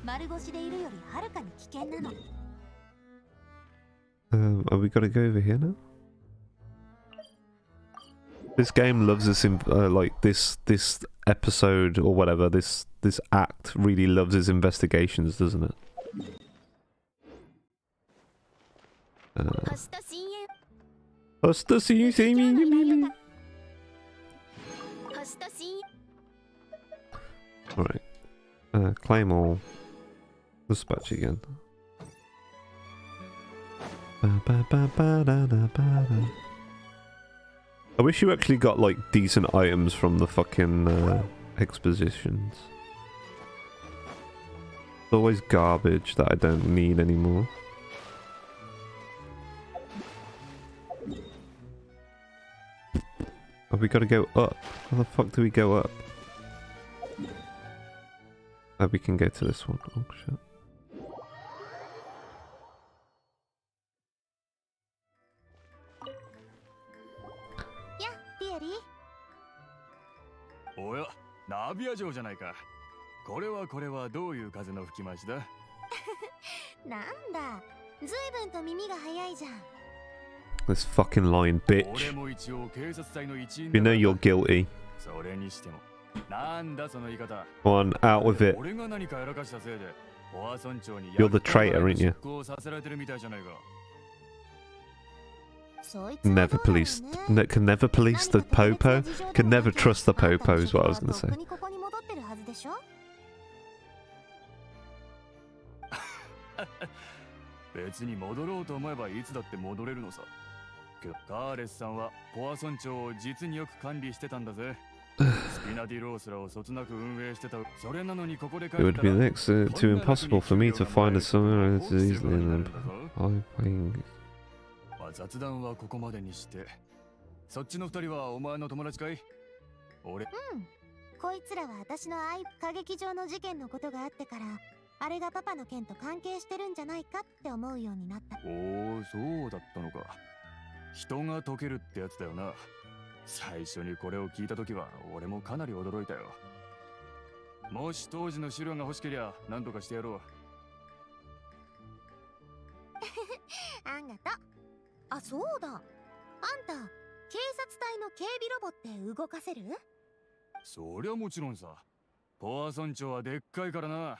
丸腰でいるよりはるかに危険なの。Are we gonna go over here now? This game loves us in like this episode or whatever. This act really loves its investigations, doesn't it? 明日新鮮味 Alright. Claim all. Dispatch again. I wish you actually got like decent items from the fucking expositions. It's always garbage that I don't need anymore. Oh, we gotta go up. How the fuck do we go up? Oh, we can go to this one. Oh shit. Yeah, Pierre. おや、ナビア城じゃないか。これはどういう風の吹き回しだ？なんだ、ずいぶんと耳が早いじゃん。This fucking lying bitch. 俺も一応警察隊の一員 You know you're guilty. それにしても On, out with it. You're the traitor, aren't you? そいつは Never どうだろう police. ね。 Can never police the 何か特 popo? 別な事情で Can もな never きゃ trust the あんたの popo is 職 what I は was と gonna っ say. くにここに戻ってるはずでしょ。別に戻ろうと思えばいつだって戻れるのさ。けどカーレスさんはポア村長を実によく管理してたんだぜ。スピナディロースらをそつなく運営してた。それなのにここで帰 It った would be ら next to impossible for me to find a summoner as easily and then playing. まあ雑談はここまでにして。そっちの二人はお前の友達かい？俺。うん。こいつらは私の歌劇場の事件のことがあってから、あれがパパの件と関係してるんじゃないかって思うようになった。おお、そうだったのか。人が解けるってやつだよな。最初にこれを聞いたときは俺もかなり驚いたよ。もし当時の資料が欲しけりゃ何とかしてやろう。あんがと。あ、そうだ。あんた、警察隊の警備ロボって動かせる？そりゃもちろんさ。ポア村長はでっかいからな。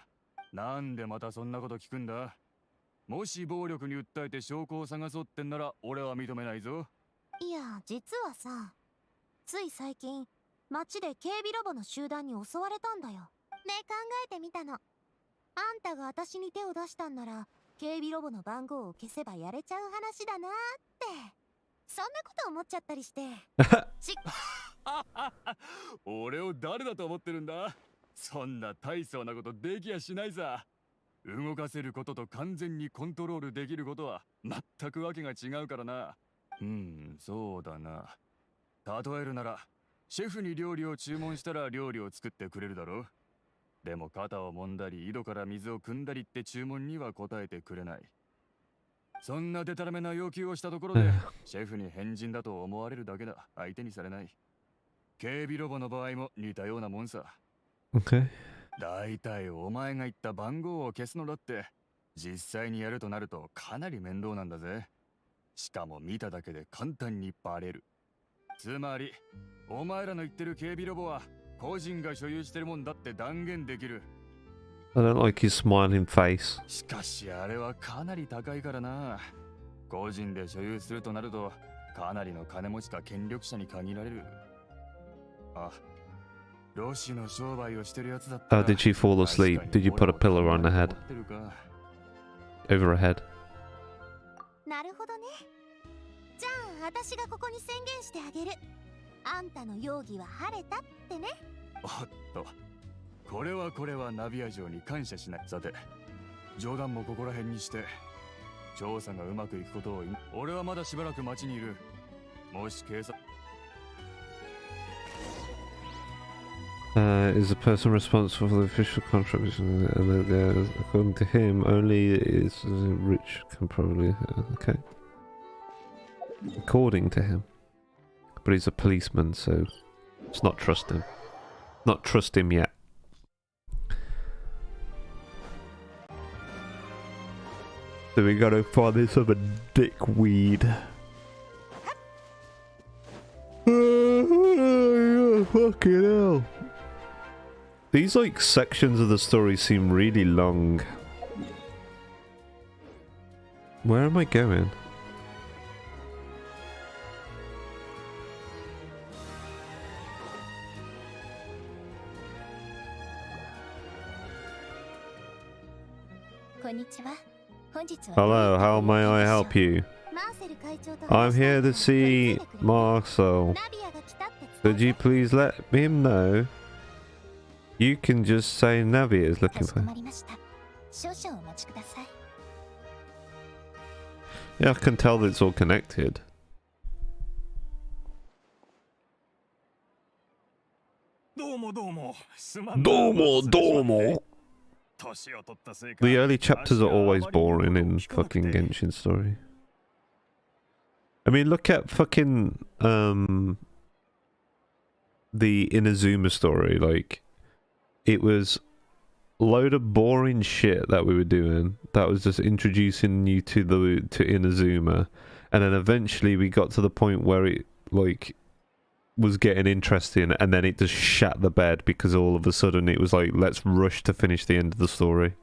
なんでまたそんなこと聞くんだ？もし暴力に訴えて証拠を探そうってんなら俺は認めないぞ。いや、実はさ、つい最近、街で警備ロボの集団に襲われたんだよ。で、考えてみたの。あんたが私に手を出したんなら、警備ロボの番号を消せばやれちゃう話だなーって。そんなこと思っちゃったりして。俺を誰だと思ってるんだ？そんな大層なことできやしないさ。動かせることと完全にコントロールできることは全くわけが違うからな。そうだな。例えるなら、シェフに料理を注文したら料理を作ってくれるだろう。でも肩を揉んだり井戸から水を汲んだりって注文には答えてくれない。そんなデタラメな要求をしたところでシェフに変人だと思われるだけだ。相手にされない。警備ロボの場合も似たようなもんさ。Okay. だいたいお前が言った番号を消すのだって実際にやるとなるとかなり面倒なんだぜ。しかも見ただけで簡単にバレる。つまりお前らの言ってる警備ロボは個人が所有してるもんだって断言できる。 I don't like his smiling face. しかしあれはかなり高いからな。個人で所有するとなるとかなりの金持ちか権力者に限られる。あ、ロシの商売をしてるやつだったら。 Did she fall asleep? Did you put a pillow on her head? Over her head? なるほどね。じゃあ私がここに宣言してあげる。あんたの容疑は晴れたってね。おっと、これはナビア城に感謝しない。さて、冗談もここら辺にして調査がうまくいくことを。俺はまだしばらく町にいる。もし警察is the person responsible for the official contribution, and according to him, only is rich can probably. Okay. According to him, but he's a policeman, so let's not trust him. Not trust him yet. So we gotta find this other dickweed. Fucking hell. These like sections of the story seem really long. Where am I going? Hello, how may I help you? I'm here to see Marcel. Could you please let him know? You can just say Navi is looking for him. Yeah, I can tell that it's all connected. Domo. The early chapters are always boring in fucking Genshin story. I mean, look at fucking the Inazuma story. Like, it was a load of boring shit that we were doing. That was just introducing you to Inazuma, and then eventually we got to the point where it like was getting interesting, and then it just shat the bed because all of a sudden it was like, let's rush to finish the end of the story.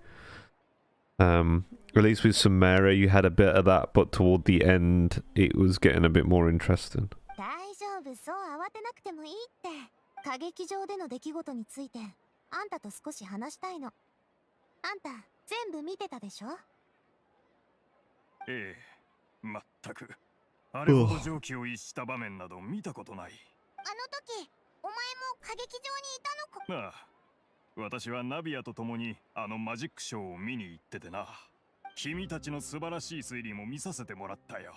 At least with Samara you had a bit of that, but toward the end it was getting a bit more interesting. 大丈夫、そう慌てなくてもいいって。歌劇場での出来事についてあんたと少し話したいの。あんた全部見てたでしょ？ええ、まったくあれほど常軌を逸した場面など見たことない。あの時お前も歌劇場にいたのか？ああ、私はナビアと共にあのマジックショーを見に行っててな。君たちの素晴らしい推理も見させてもらったよ。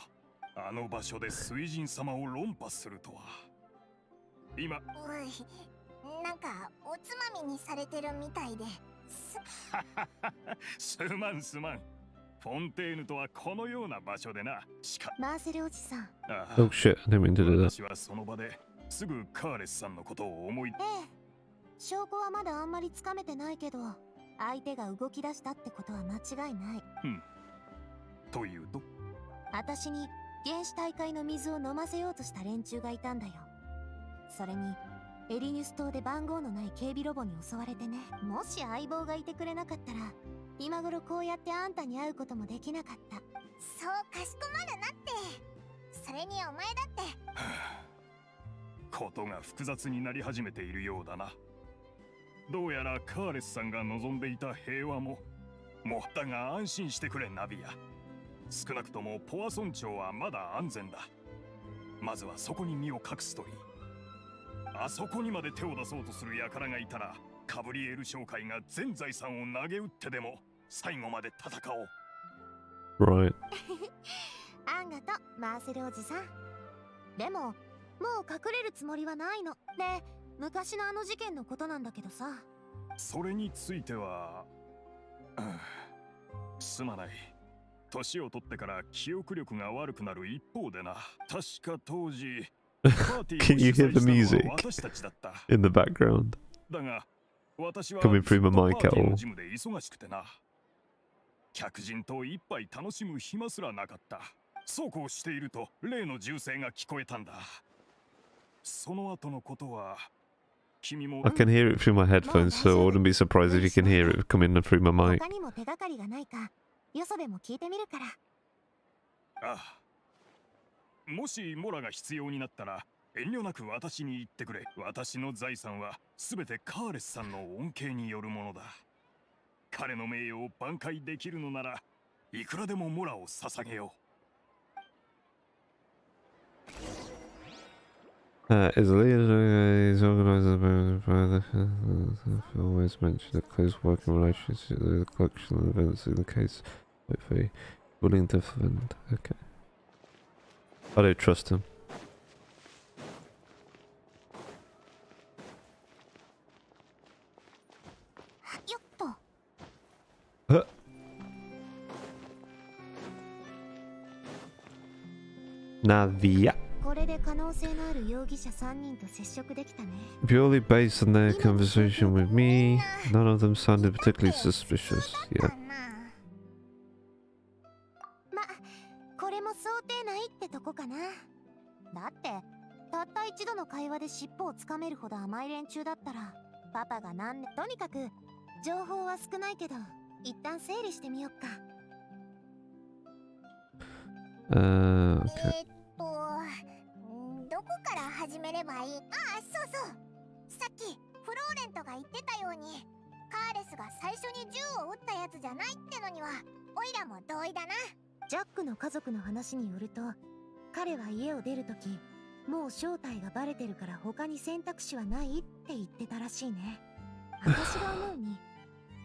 あの場所で水神様を論破するとは。今なんかおつまみにされてるみたいで。すまんすまん。フォンテーヌとはこのような場所でな。マーセルおじさん。Oh shit, I didn't mean to do that. 私はその場ですぐカーレスさんのことを思い。ええ、証拠はまだあんまりつかめてないけど、相手が動き出したってことは間違いない。うん。というと？私に原始大会の水を飲ませようとした連中がいたんだよ。それにエリニュス島で番号のない警備ロボに襲われてね。もし相棒がいてくれなかったら今頃こうやってあんたに会うこともできなかった。そうかしこまるなって。それにお前だって。ことが複雑になり始めているようだな。どうやらカーレスさんが望んでいた平和もだが安心してくれナビア。少なくともポワソン町はまだ安全だ。まずはそこに身を隠すといい。あそこにまで手を出そうとする輩がいたらカブリエル商会が全財産を投げ打ってでも最後まで戦おう。Right. あんがとマーセルおじさん。でももう隠れるつもりはないの。で、昔のあの事件のことなんだけどさ。それについては、すまない。年を取ってから記憶力が悪くなる一方でな。確か当時Can you hear the music in the background? Coming through my mic at all? 客人と一杯楽しむ暇すらなかった。そうこうしていると例の銃声が聞こえたんだ。その後のことは君も I can hear it through my headphones, so I wouldn't be surprised if you can hear it coming through my mic. 他にも手がかりがないか、よそでも聞いてみるから。ああ。もしモラが必要になったら遠慮なく私に言ってくれ。私の財産はすべてカーレスさんの恩恵によるものだ。彼の名誉を挽回できるのならいくらでもモラを捧げよう。Is the leader is organized by the always mentioned a close working relationship with the collection of events in the case hopefully willing to defend. Okay. I don't trust him. よっと。Navia. これで可能性のある容疑者3人と接触できたね。 Purely based on their conversation with me, none of them sounded particularly suspicious. Yeah. ま、これも想定内ってとこかな。だってたった一度の会話で尻尾をつかめるほど甘い連中だったらパパがなんで。とにかく情報は少ないけど一旦整理してみよっか。Okay. どこから始めればいい？ああ、そうそう。さっきフローレントが言ってたようにカーレスが最初に銃を撃ったやつじゃないってのにはオイラも同意だな。ジャックの家族の話によると彼は家を出るときもう正体がバレてるから他に選択肢はないって言ってたらしいね。私が思うに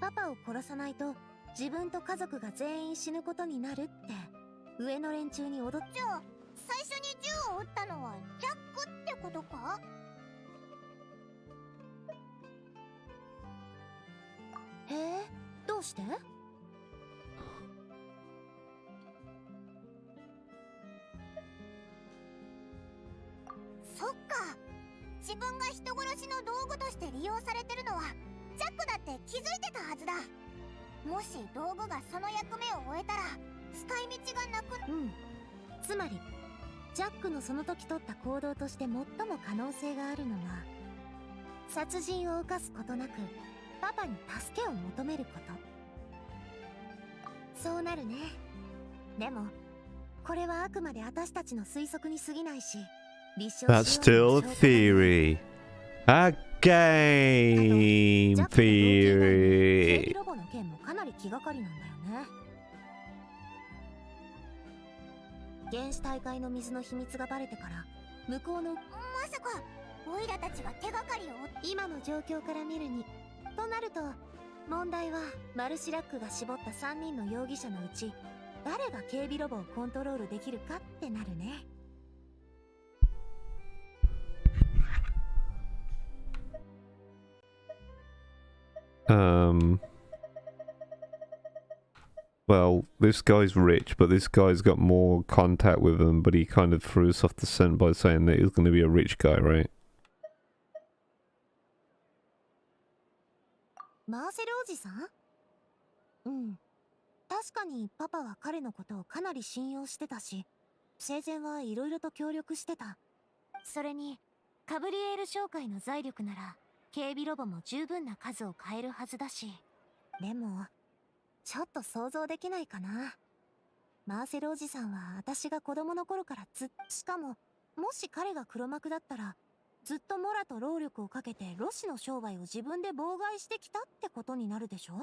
パパを殺さないと自分と家族が全員死ぬことになるって上の連中に踊っちゃう。最初に銃を撃ったのはジャックってことか？へえ、どうして？そっか、自分が人殺しの道具として利用されてるのはジャックだって気づいてたはずだ。もし道具がその役目を終えたら使い道がなく。つまりジャックのその時取った行動として最も可能性があるのは、殺人を犯すことなくパパに助けを求めること。そうなるね。でもこれはあくまで私たちの推測に過ぎないし、立証しよう That's に still も a 証拠がない。 theory. A game ジャックの動機以外に警 theory. 備ロボの件もかなり気がかりなんだよね。原始大会の水の秘密がバレてから向こうの、まさかオイラたちが手がかりを、今の状況から見るにとなると、問題はマルシラックが絞った3人の容疑者のうち誰が警備ロボをコントロールできるかってなるね。Well, this guy's rich, but this guy's got more contact with them, but he kind of threw us off the scent by saying that he's going to be a rich guy, right? マーセルおじさん？うん。確かにパパは彼のことをかなり信用してたし、生前はいろいろと協力してた。それに、カブリエール商会の財力なら、警備ロボも十分な数を買えるはずだし。でも、ちょっと想像できないかな。マーセルおじさんは私が子供の頃からしかも、もし彼が黒幕だったら、ずっとモラと労力をかけてロシの商売を自分で妨害してきたってことになるでしょ。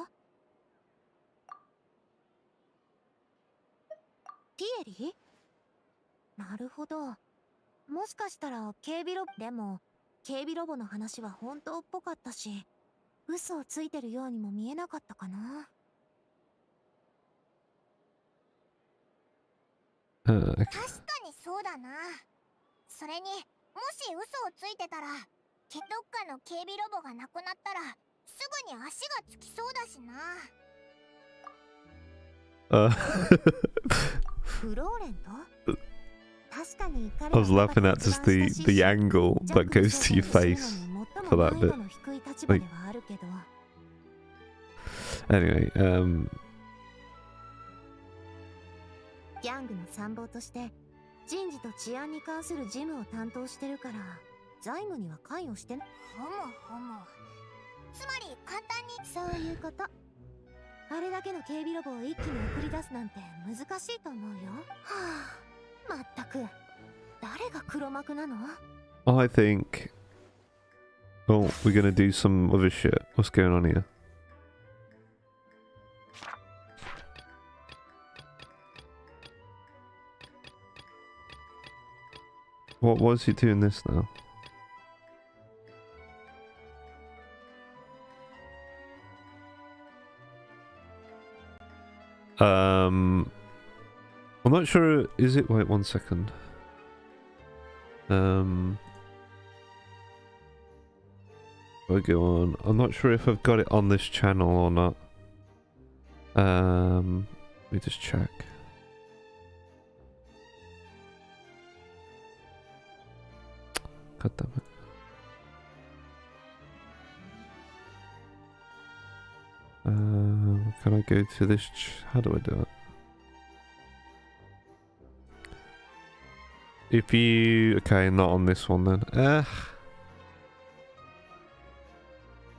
ティエリ？なるほど。もしかしたら警備ロボ、でも警備ロボの話は本当っぽかったし、嘘をついてるようにも見えなかったかな。Okay. 確かにそうだな。それに、もし嘘をついてたら、どっかの警備ロボがなくなったら、すぐに足がつきそうだしな。フローレント？確かに彼 I was laughing at just the angle that goes to your face for that bit. Like, anyway, ギャングの参謀として人事と治安に関する事務を担当してるから、財務には関与してな。ほもほも。つまり簡単にそういうこと。あれだけの警備ロボを一気に送り出すなんて難しいと思うよ。はあ、まったく誰が黒幕なの？ I think... Oh, we're gonna do some other shit. What's going on here? What was he doing this now? I'm not sure. Is it? Wait 1 second. I go on. I'm not sure if I've got it on this channel or not. Let me just check. God damn it. Can I go to this? How do I do it? If you... Okay, not on this one then.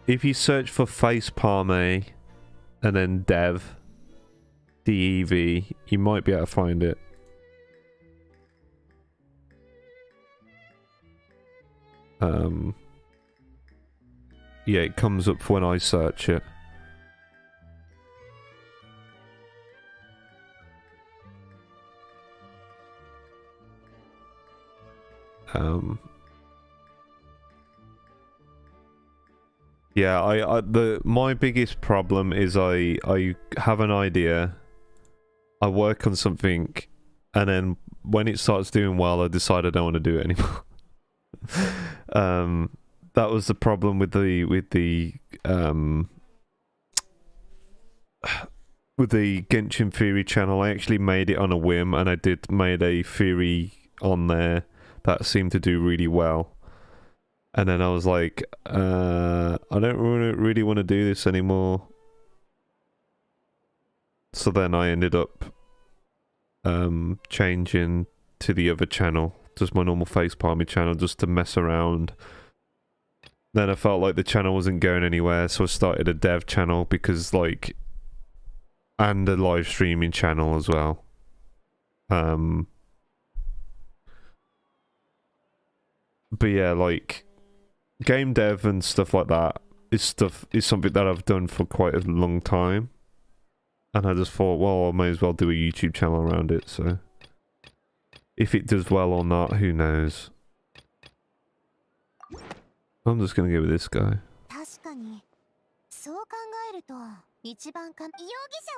If you search for Facepalme and then Dev, DEV, you might be able to find it. Yeah, it comes up when I search it. Yeah, my biggest problem is I have an idea, I work on something, and then when it starts doing well, I decide I don't want to do it anymore. That was the problem with the Genshin Theory channel. I actually made it on a whim, and I made a theory on there that seemed to do really well. And then I was like, I don't really want to do this anymore. So then I ended up changing to the other channel, just my normal Facepalme channel, just to mess around. Then I felt like the channel wasn't going anywhere, so I started a dev channel because like, and a live streaming channel as well. But yeah, like game dev and stuff like that is something that I've done for quite a long time, and I just thought, well, I may as well do a YouTube channel around it. So if it does well or not, who knows. I'm just gonna go with this guy. 確かにそう考えると一番容疑者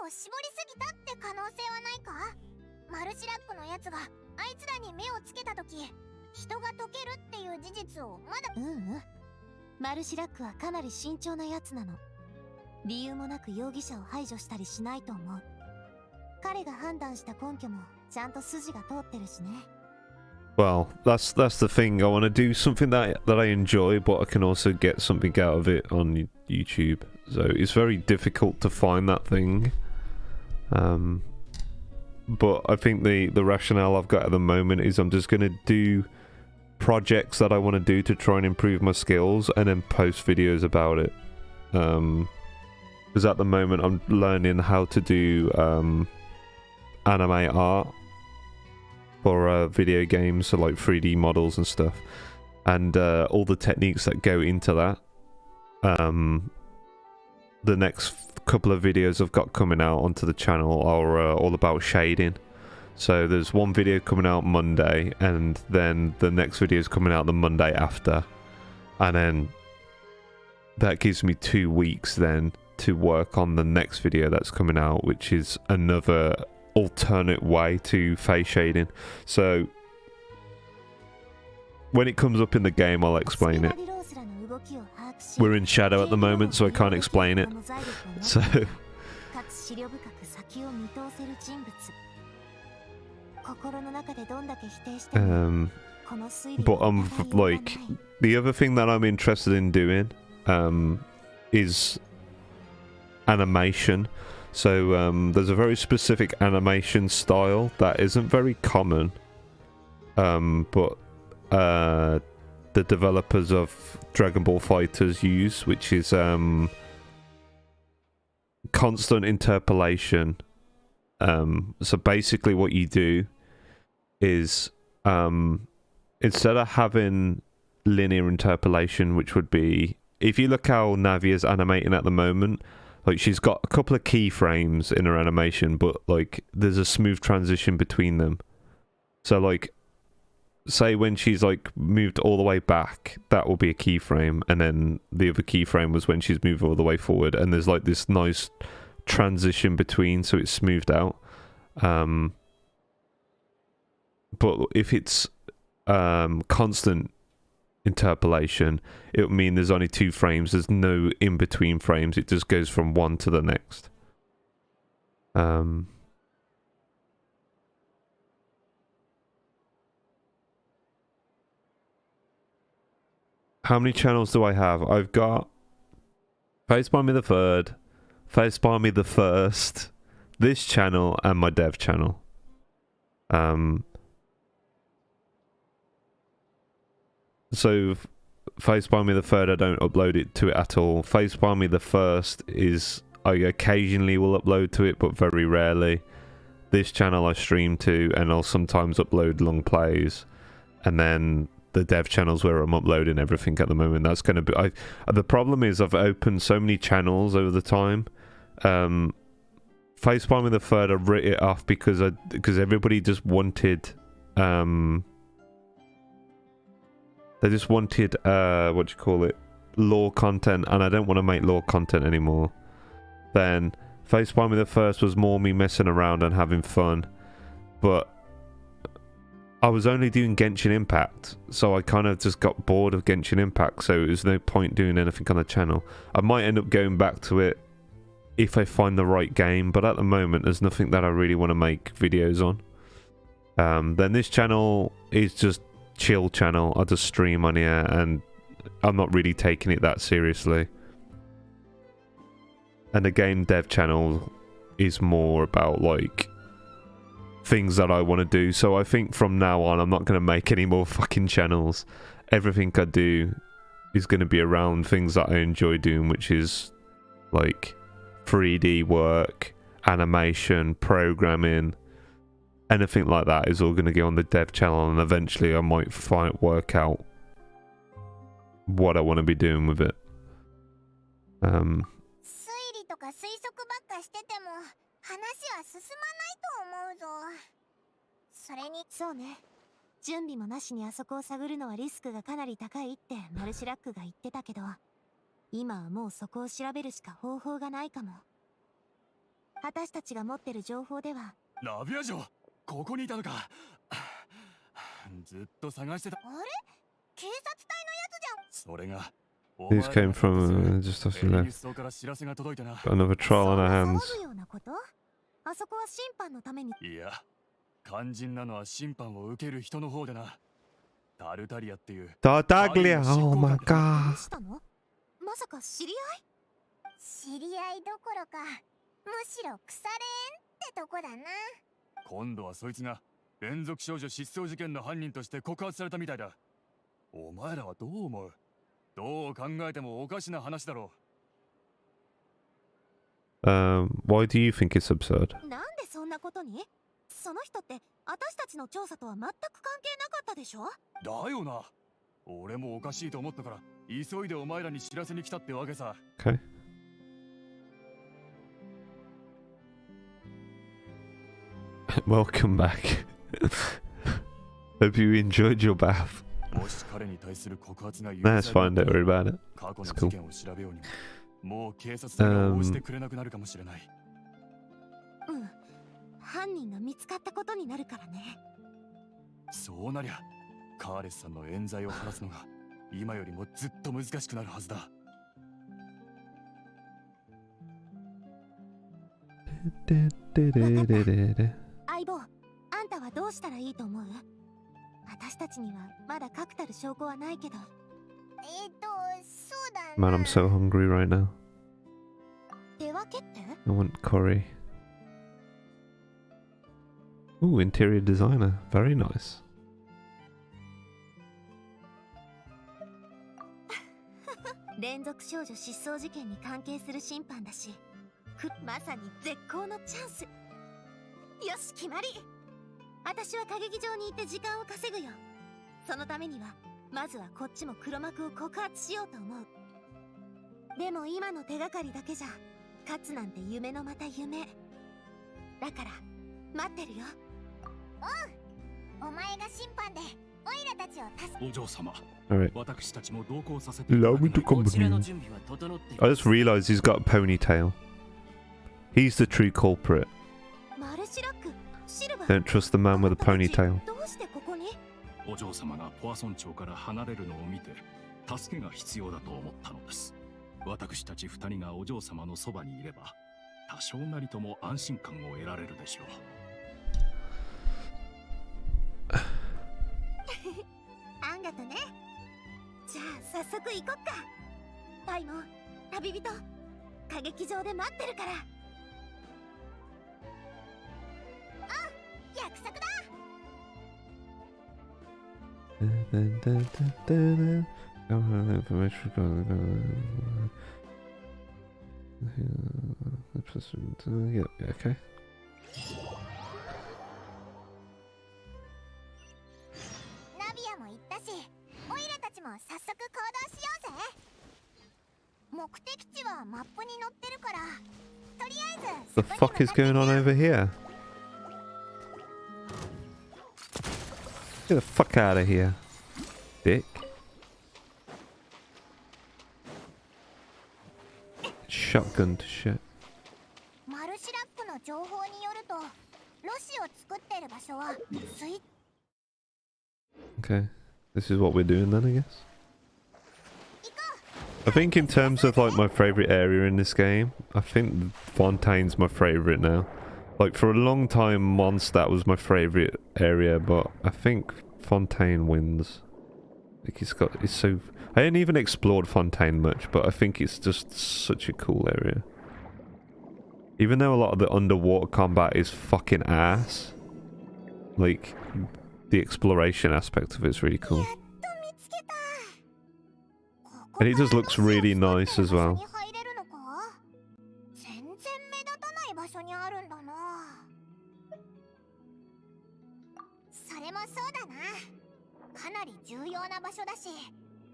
を絞りすぎたって可能性はないか。マルシラックのやつがあいつらに目をつけた時、人が溶けるっていう事実をまだ。マルシラックはかなり慎重なやつなの。理由もなく容疑者を排除したりしないと思う。彼が判断した根拠もちゃんと筋が通ってるしね。Well, that's the thing. I want to do something that I enjoy, but I can also get something out of it on YouTube. So it's very difficult to find that thing. But I think the rationale I've got at the moment is I'm just going to do projects that I want to do to try and improve my skills, and then post videos about it. Because at the moment I'm learning how to do anime art for video games, so like 3D models and stuff, and all the techniques that go into that. The next couple of videos I've got coming out onto the channel are all about shading. So there's one video coming out Monday, and then the next video is coming out the Monday after, and then that gives me 2 weeks then to work on the next video that's coming out, which is another alternate way to face shading. So when it comes up in the game, I'll explain it. We're in shadow at the moment, so I can't explain it. So but I'm like, the other thing that I'm interested in doing is animation. So there's a very specific animation style that isn't very common, but the developers of Dragon Ball Fighters use, which is constant interpolation. So basically what you do is instead of having linear interpolation, which would be, if you look how Navi is animating at the moment, like she's got a couple of keyframes in her animation, but like there's a smooth transition between them. So like, say when she's like moved all the way back, that will be a keyframe, and then the other keyframe was when she's moved all the way forward, and there's like this nice transition between, so it's smoothed out. But if it's constant interpolation, it would mean there's only 2 frames, there's no in between frames, it just goes from one to the next. How many channels do I have? I've got Facepalme the Third, Facepalme the First, this channel, and my dev channel. So Facepalme the Third, I don't upload it to it at all. Facepalme the First is, I occasionally will upload to it, but very rarely. This channel I stream to, and I'll sometimes upload long plays, and then the dev channels where I'm uploading everything at the moment. That's going to be... the problem is I've opened so many channels over the time. Facepalme the Third, I writ it off because everybody just wanted... they just wanted, what do you call it? Lore content, and I don't want to make lore content anymore. Then Facepalme the First was more me messing around and having fun. But I was only doing Genshin Impact, so I kind of just got bored of Genshin Impact, so there's no point doing anything on the channel. I might end up going back to it if I find the right game, but at the moment there's nothing that I really want to make videos on. Then this channel is just chill channel. I just stream on here, and I'm not really taking it that seriously. And the game dev channel is more about like things that I want to do. So I think from now on, I'm not going to make any more fucking channels. Everything I do is going to be around things that I enjoy doing, which is like 3D work, animation, programming, anything like that is all going to go on the dev channel, and eventually I might work out what I want to be doing with it. 推理とか推測ばっかしてても話は進まないと思うぞ。それにそうね。準備もなしにあそこを探るのはリスクがかなり高いってマルシラックが言ってたけど、今はもうそこを調べるしか方法がないかも。私たちが持ってる情報では。ラビア城、ここにいたのか。ずっと探してた。あれ？警察隊のやつじゃん。それが。These came from just after we left. Got another trial on our hands. あそこは審判のために。いや、肝心なのは審判を受ける人の方でな。タルタリアっていう。タタグリア、oh my god. まさか知り合い？知り合いどころか、むしろ腐れんってとこだな。今度はそいつが連続少女失踪事件の犯人として告発されたみたいだ。お前らはどう思う？どう考えてもおかしな話だろう。Why do you think it's absurd? なんでそんなことに？その人って私たちの調査とは全く関係なかったでしょ？だよな。俺もおかしいと思ったから急いでお前らに知らせに来たってわけさ。Okay. Welcome back. Hope you enjoyed your bath. That's fine, don't worry about it. It's cool. もう警察隊が応じてくれなくなるかもしれない。犯人が見つかったことになるからね。そうなりゃ、カーレスさんの冤罪を晴らすのが今よりもずっと難しくなるはずだ。相棒、あんたはどうしたらいいと思う？私たちにはまだ確たる証拠はないけど。そうだな。Man, I'm so hungry right now. 手分けって？ I want curry. Ooh, interior designer. Very nice. 連続少女失踪事件に関係する審判だし、まさに絶好のチャンス。よし、決まり。私は歌劇場に行って時間を稼ぐよ。そのためにはまずはこっちも黒幕を告発しようと思う。でも今の手がかりだけじゃ勝つなんて夢のまた夢だから待ってるよ。おう、お前が審判でオイラたちを助け。お嬢様。Alright. Allow me to continue. I just realized he's got a ponytail. He's the true culprit. Don't trust the man with a ponytail. お嬢様がポアソン町から離れるのを見て助けが必要だと思ったのです。私たち二人がお嬢様のそばにいれば多少なりとも安心感を得られるでしょう。あんがとね。じゃあ早速行こっか。パイも旅人歌劇場で待ってるから。約束だ。Yeah, okay. ナビアも行ったし、オイラたちも早速行動しようぜ。目的地はマップに載ってるから、とりあえず。 The fuck is going on over here? Get the fuck out of here, dick. Shotgun to shit. マルシラックの情報によると、ロシを作ってる場所は水。 Okay, this is what we're doing then, I guess. I think in terms of like my favourite area in this game, I think Fontaine's my favourite now. Like for a long time Mondstadt was my favourite area, but I think Fontaine wins. Like it's so... I hadn't even explored Fontaine much, but I think it's just such a cool area. Even though a lot of the underwater combat is fucking ass, like the exploration aspect of it's really cool. And it just looks really nice as well. 全然目立たない場所にあるんだな。それもそうだな。かなり重要な場所だし、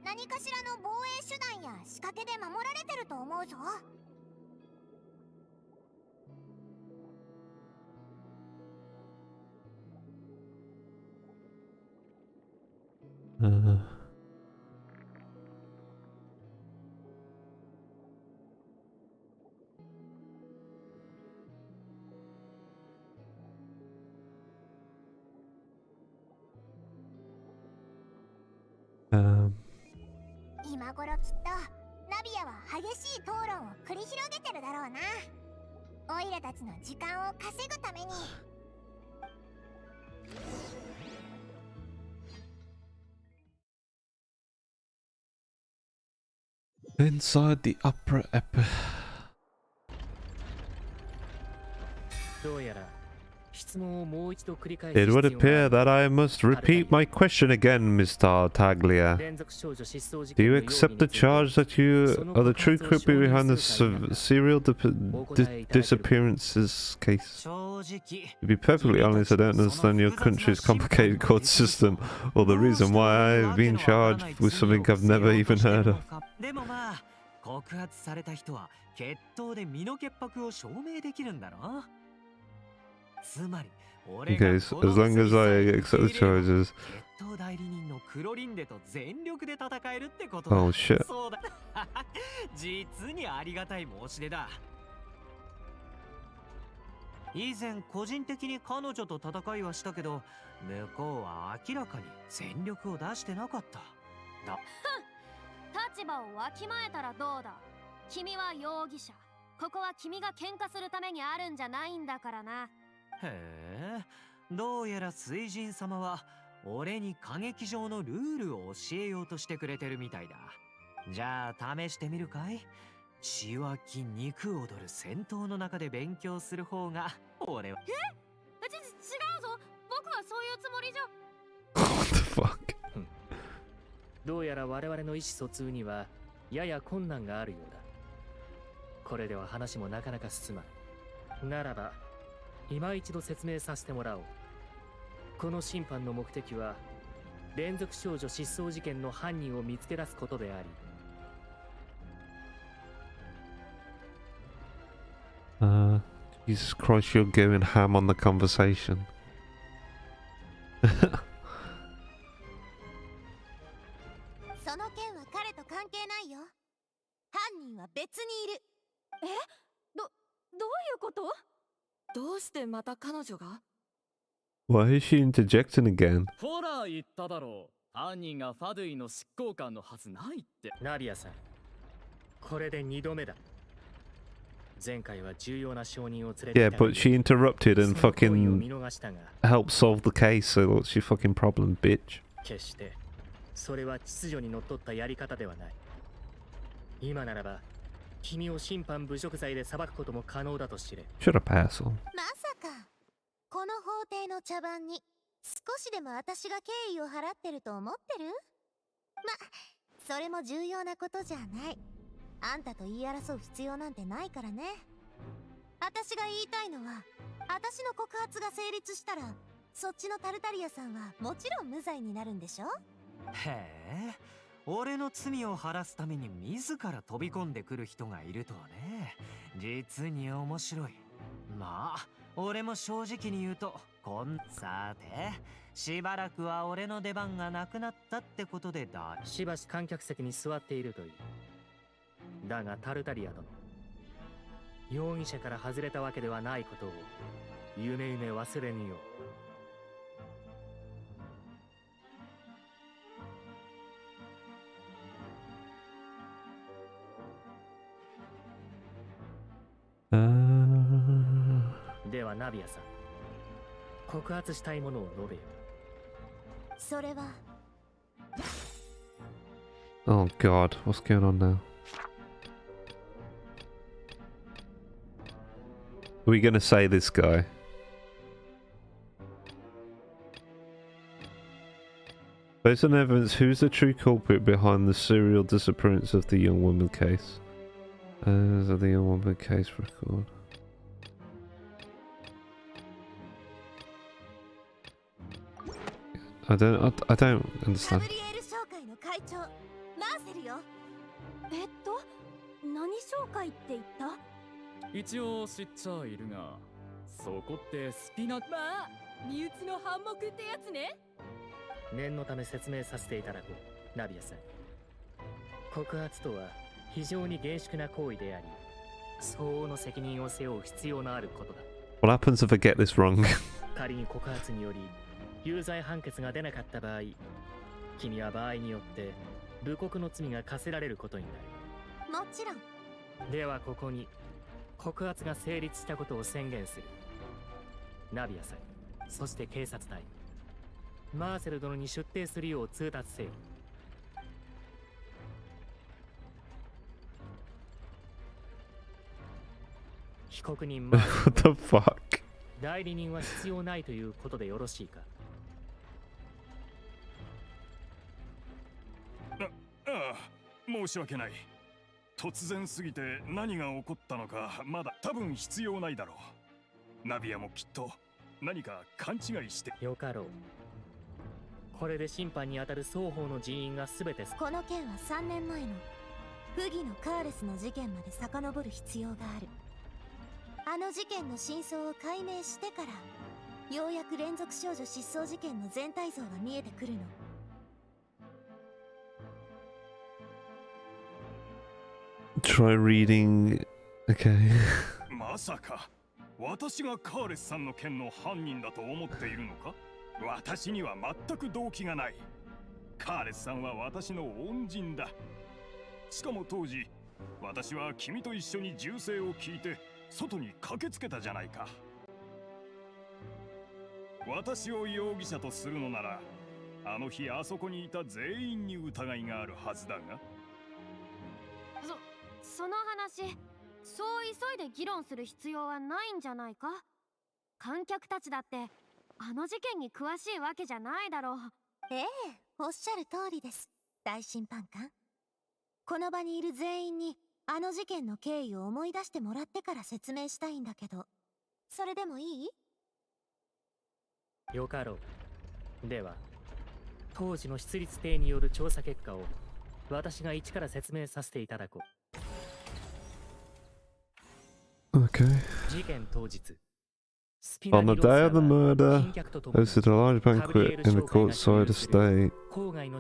何かしらの防衛手段や仕掛けで守られてると思うぞ。今頃きっとナビアは激しい討論を繰り広げてるだろうな。オイラたちの時間を稼ぐために。Inside the upper It would appear that I must repeat my question again, Mr. Taglia. Do you accept the charge that you are the true culprit behind the serial disappearances case? To be perfectly honest, I don't understand your country's complicated court system, or the reason why I've been charged with something I've never even heard of. Okay, so as long as I accept the charges. Oh shit. 以前個人的に彼女と戦いはしたけど、向こうは明らかに全力を出してなかった。だ。立場をわきまえたらどうだ。君は容疑者。ここは君が喧嘩するためにあるんじゃないんだからな。へえ、どうやら水神様は俺に歌劇場のルールを教えようとしてくれてるみたいだ。じゃあ試してみるかい？血湧き肉踊る戦闘の中で勉強する方が俺は。違うぞ。僕はそういうつもりじゃ。What the fuck? どうやら我々の意思疎通にはやや困難があるようだ。これでは話もなかなか進まん。ならば今一度説明させてもらおう。この審判の目的は連続少女失踪事件の犯人を見つけ出すことであり。Jesus Christ, you're going ham on the conversation. その件は彼と関係ないよ。犯人は別にいる。どういうこと？どうしてまた彼女が？ Why is she interjecting again? ほら言っただろう。犯人がファドゥイの執行官のはずないって。ナビアさん、これで2度目だ。前回は重要な証人を連れて Yeah, but she interrupted and fucking helped solve the case, so what's your fucking problem, bitch? 決してそれは秩序にのっとったやり方ではない。今ならば君を審判侮辱罪で裁くことも可能だと知れ。 Shut up, asshole. まさかこの法廷の茶番に少しでも私が敬意を払ってると思ってる？それも重要なことじゃない。あんたと言い争う必要なんてないからね。私が言いたいのは、私の告発が成立したらそっちのタルタリアさんはもちろん無罪になるんでしょ？へえ、俺の罪を晴らすために自ら飛び込んでくる人がいるとはね。実に面白い。まあ俺も正直に言うとさてしばらくは俺の出番がなくなったってことでだ。しばし観客席に座っているといい。だがタルタリア殿、容疑者から外れたわけではないことを夢夢忘れぬよう。ではナビアさん、告発したいものを述べよ。それは。 Oh god, what's going on now? Are we gonna say this guy? Based on evidence, who's the true culprit behind the serial disappearance of the young woman case? The young woman case record. I don't understand. 何紹介って言った？一応知っちゃいるが、そこってスピナ。まあ、身内の反目ってやつね。念のため説明させていただこう、ナビアさん。告発とは非常に厳粛な行為であり、相応の責任を背負う必要のあることだ。What happens if I get this wrong? 仮に告発により有罪判決が出なかった場合、君は場合によって侮告の罪が課せられることになる。もちろん。ではここに告発が成立したことを宣言する。ナビアさん、そして警察隊、マーセル殿に出廷するよう通達せよ。被告人マーセル What the fuck? 代理人は必要ないということでよろしいか？ああ、申し訳ない。突然すぎて何が起こったのかまだ多分必要ないだろう。ナビアもきっと何か勘違いして。よかろう。これで審判に当たる双方の人員が全て。この件は3年前の不義のカーレスの事件まで遡る必要がある。あの事件の真相を解明してからようやく連続少女失踪事件の全体像が見えてくるの。Try reading. Okay. まさか私がカーレスさんの件の犯人だと思っているのか？私には全く動機がない。カーレスさんは私の恩人だ。しかも当時私は君と一緒に銃声を聞いて外に駆けつけたじゃないか。私を容疑者とするのならあの日あそこにいた全員に疑いがあるはずだが。その話、そう急いで議論する必要はないんじゃないか？観客たちだってあの事件に詳しいわけじゃないだろう。ええ、おっしゃる通りです、大審判官。この場にいる全員にあの事件の経緯を思い出してもらってから説明したいんだけど、それでもいい？よかろう。では当時の出立艇による調査結果を私が一から説明させていただこう。 Okay. 事件当日、 On the day of the murder, hosted a large banquet in the courtside estate.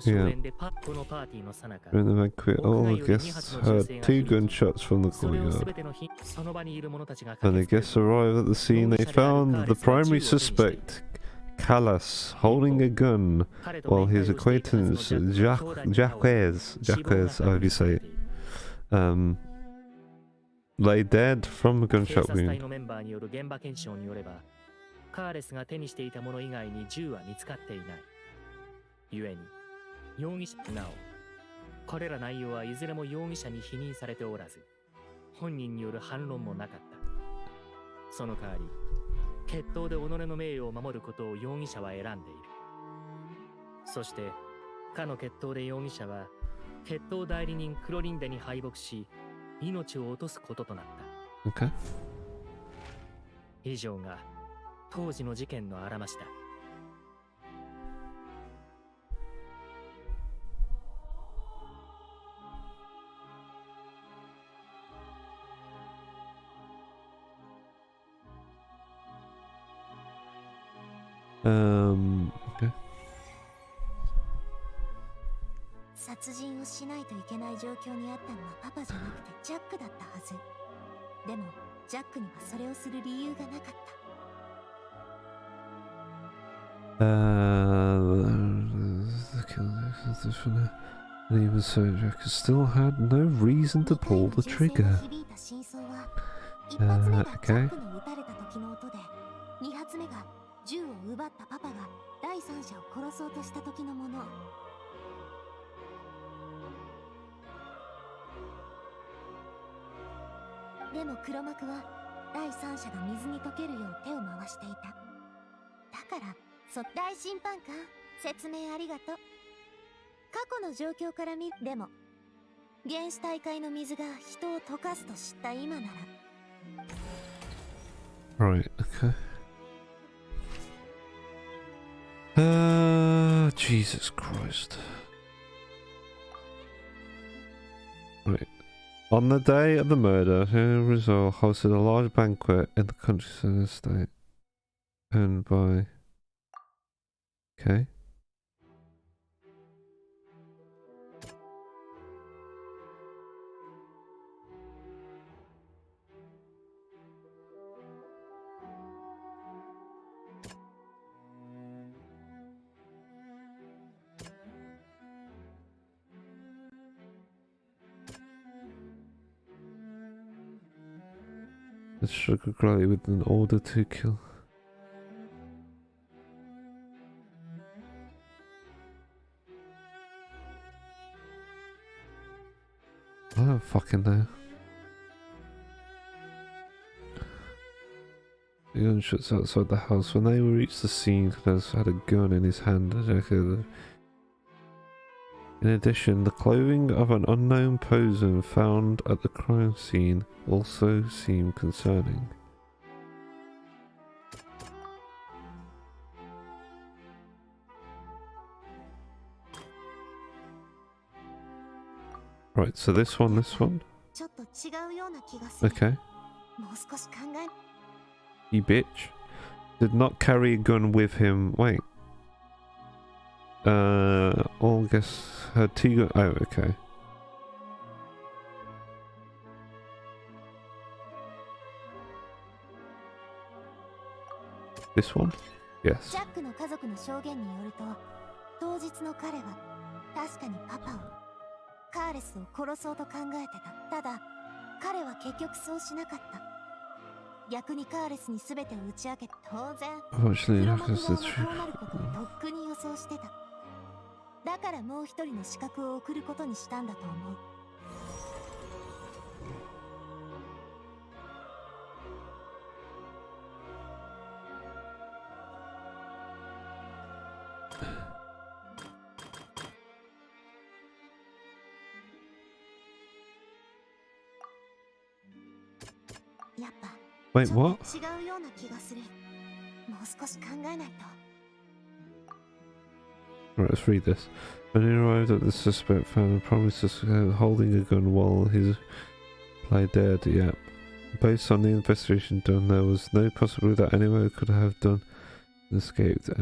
Yeah. During the banquet, all the guests heard 2 gunshots from the courtyard. When the guests arrived at the scene, they found the primary suspect, Callas, holding a gun, while his acquaintance, Jacques, however you say it, lay dead from a gunshot wound. カーレスが手にしていたもの以外に銃は見つかっていない。故に容疑者なお、これら内容はいずれも容疑者に否認されておらず、本人による反論もなかった。その代わり決闘で己の名誉を守ることを容疑者は選んでいる。そしてかの決闘で容疑者は決闘代理人クロリンデに敗北し、命を落とすこととなった。Okay. 以上が当時の事件のあらましだ。Okay. 殺人をしないといけない状況にあったのはパパじゃなくてジャックだったはず。でもジャックにはそれをする理由がなかった。And even so, Jack still had no reason to pull the trigger. Okay. 2発目が銃を奪ったパパが第三者を殺そうとした時のもの。でも黒幕は第三者が水に溶けるよう手を回していた。だから大審判官、説明ありがとう。過去の状況から見でも原始大会の水が人を溶かすと知った今なら Right, okay. Jesus Christ. Right. On the day of the murder, Rizal hosted a large banquet in the countryside estate owned by... Okay. The sugar granny with an order to kill. I don't fucking know. The gunshots outside the house. When they reached the scene, Knez had a gun in his hand. In addition, the clothing of an unknown person found at the crime scene also seemed concerning. Right, so this one. Okay. You bitch. Did not carry a gun with him. Wait. All guess had two guns. Oh, okay. This one? Yes. ジャックの家族の証言によると、当日の彼は確かにパパを、カーレスを殺そうと考えてた。ただ、彼は結局そうしなかった。逆にカーレスに全てを打ち明け、当然、黒幕側はこうなることをとっくに予想してた。だからもう一人の資格を送ることにしたんだと思う。やっぱ Wait, what? 違うような気がする。もう少し考えないと。Right, let's read this. When he arrived at the suspect found the promised suspect holding a gun while he lay dead. Yep. Based on the investigation done, there was no possibility that anyone could have done escaped. I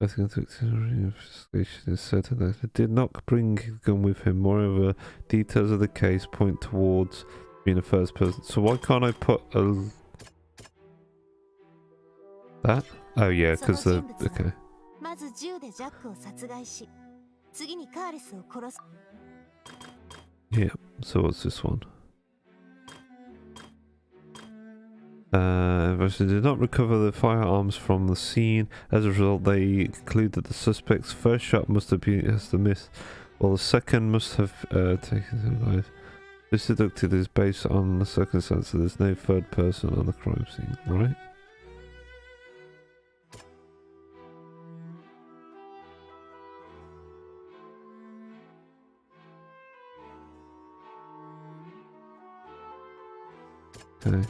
think the investigation is certain that he did not bring his gun with him. Moreover, details of the case point towards being a first person. So why can't I put a... that? Oh yeah, because the... okay. Yeah, so what's this one? Investigation did not recover the firearms from the scene. As a result, they conclude that the suspect's first shot must have been the miss, while the second must have taken his life. This deducted is based on the circumstances. There's no third person on the crime scene, right? Okay.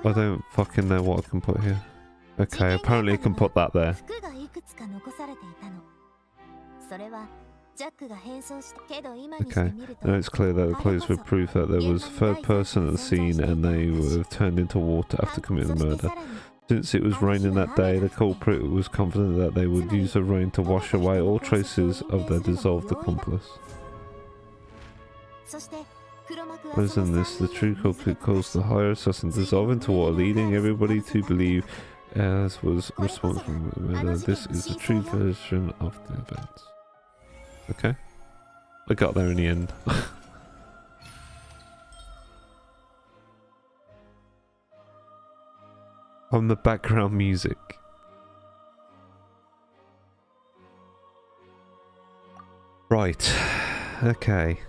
I don't fucking know what I can put here. Okay, apparently I can put that there. Okay, now it's clear that the police would prove that there was a third person at the scene and they would have turned into water after committing the murder. Since it was raining that day, the culprit was confident that they would use the rain to wash away all traces of their dissolved accomplice. Other than this, the true culprit caused the higher assassin dissolve into water, leading everybody to believe as was responsible for the murder. This is the true version of the events. Okay. I got there in the end. On the background music. Right. Okay.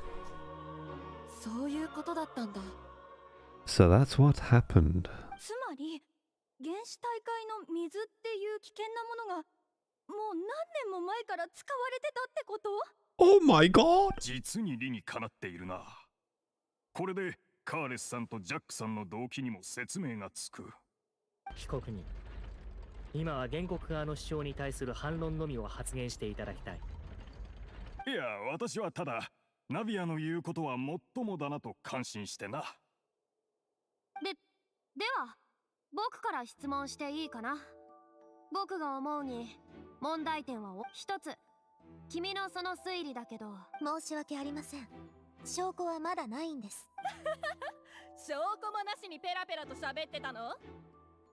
So that's what happened. つまり原子大会の水っていう危険なものがもう何年も前から使われてたってこと？ Oh my god! 実に理にかなっているな。これでカーレスさんとジャックさんの動機にも説明がつく。被告人、今は原告側の主張に対する反論のみを発言していただきたい。いや、私はただナビアの言うことはもっともだなと感心してな。では僕から質問していいかな。僕が思うに問題点は一つ。君のその推理だけど。申し訳ありません。証拠はまだないんです。証拠もなしにペラペラと喋ってたの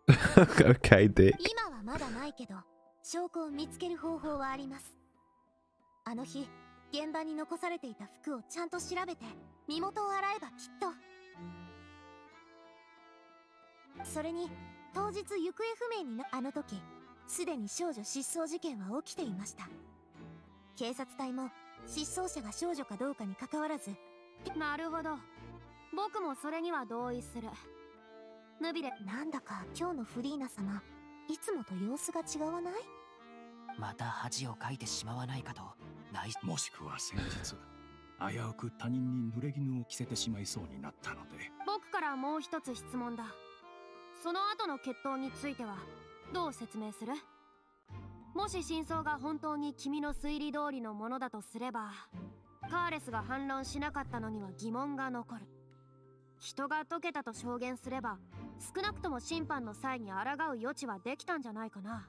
？Okay, Dick. 今はまだないけど、証拠を見つける方法はあります。あの日、現場に残されていた服をちゃんと調べて、身元を洗えばきっと。それに、当日行方不明になあの時、すでに少女失踪事件は起きていました。警察隊も失踪者が少女かどうかに関わらず。なるほど。僕もそれには同意する。ヌビレ、なんだか今日のフリーナ様、いつもと様子が違わない？また恥をかいてしまわないかと。もしくは先日危うく他人に濡れ衣を着せてしまいそうになったので。僕からもう一つ質問だ。その後の決闘についてはどう説明する？もし真相が本当に君の推理通りのものだとすれば、カーレスが反論しなかったのには疑問が残る。人が解けたと証言すれば、少なくとも審判の際に抗う余地はできたんじゃないかな。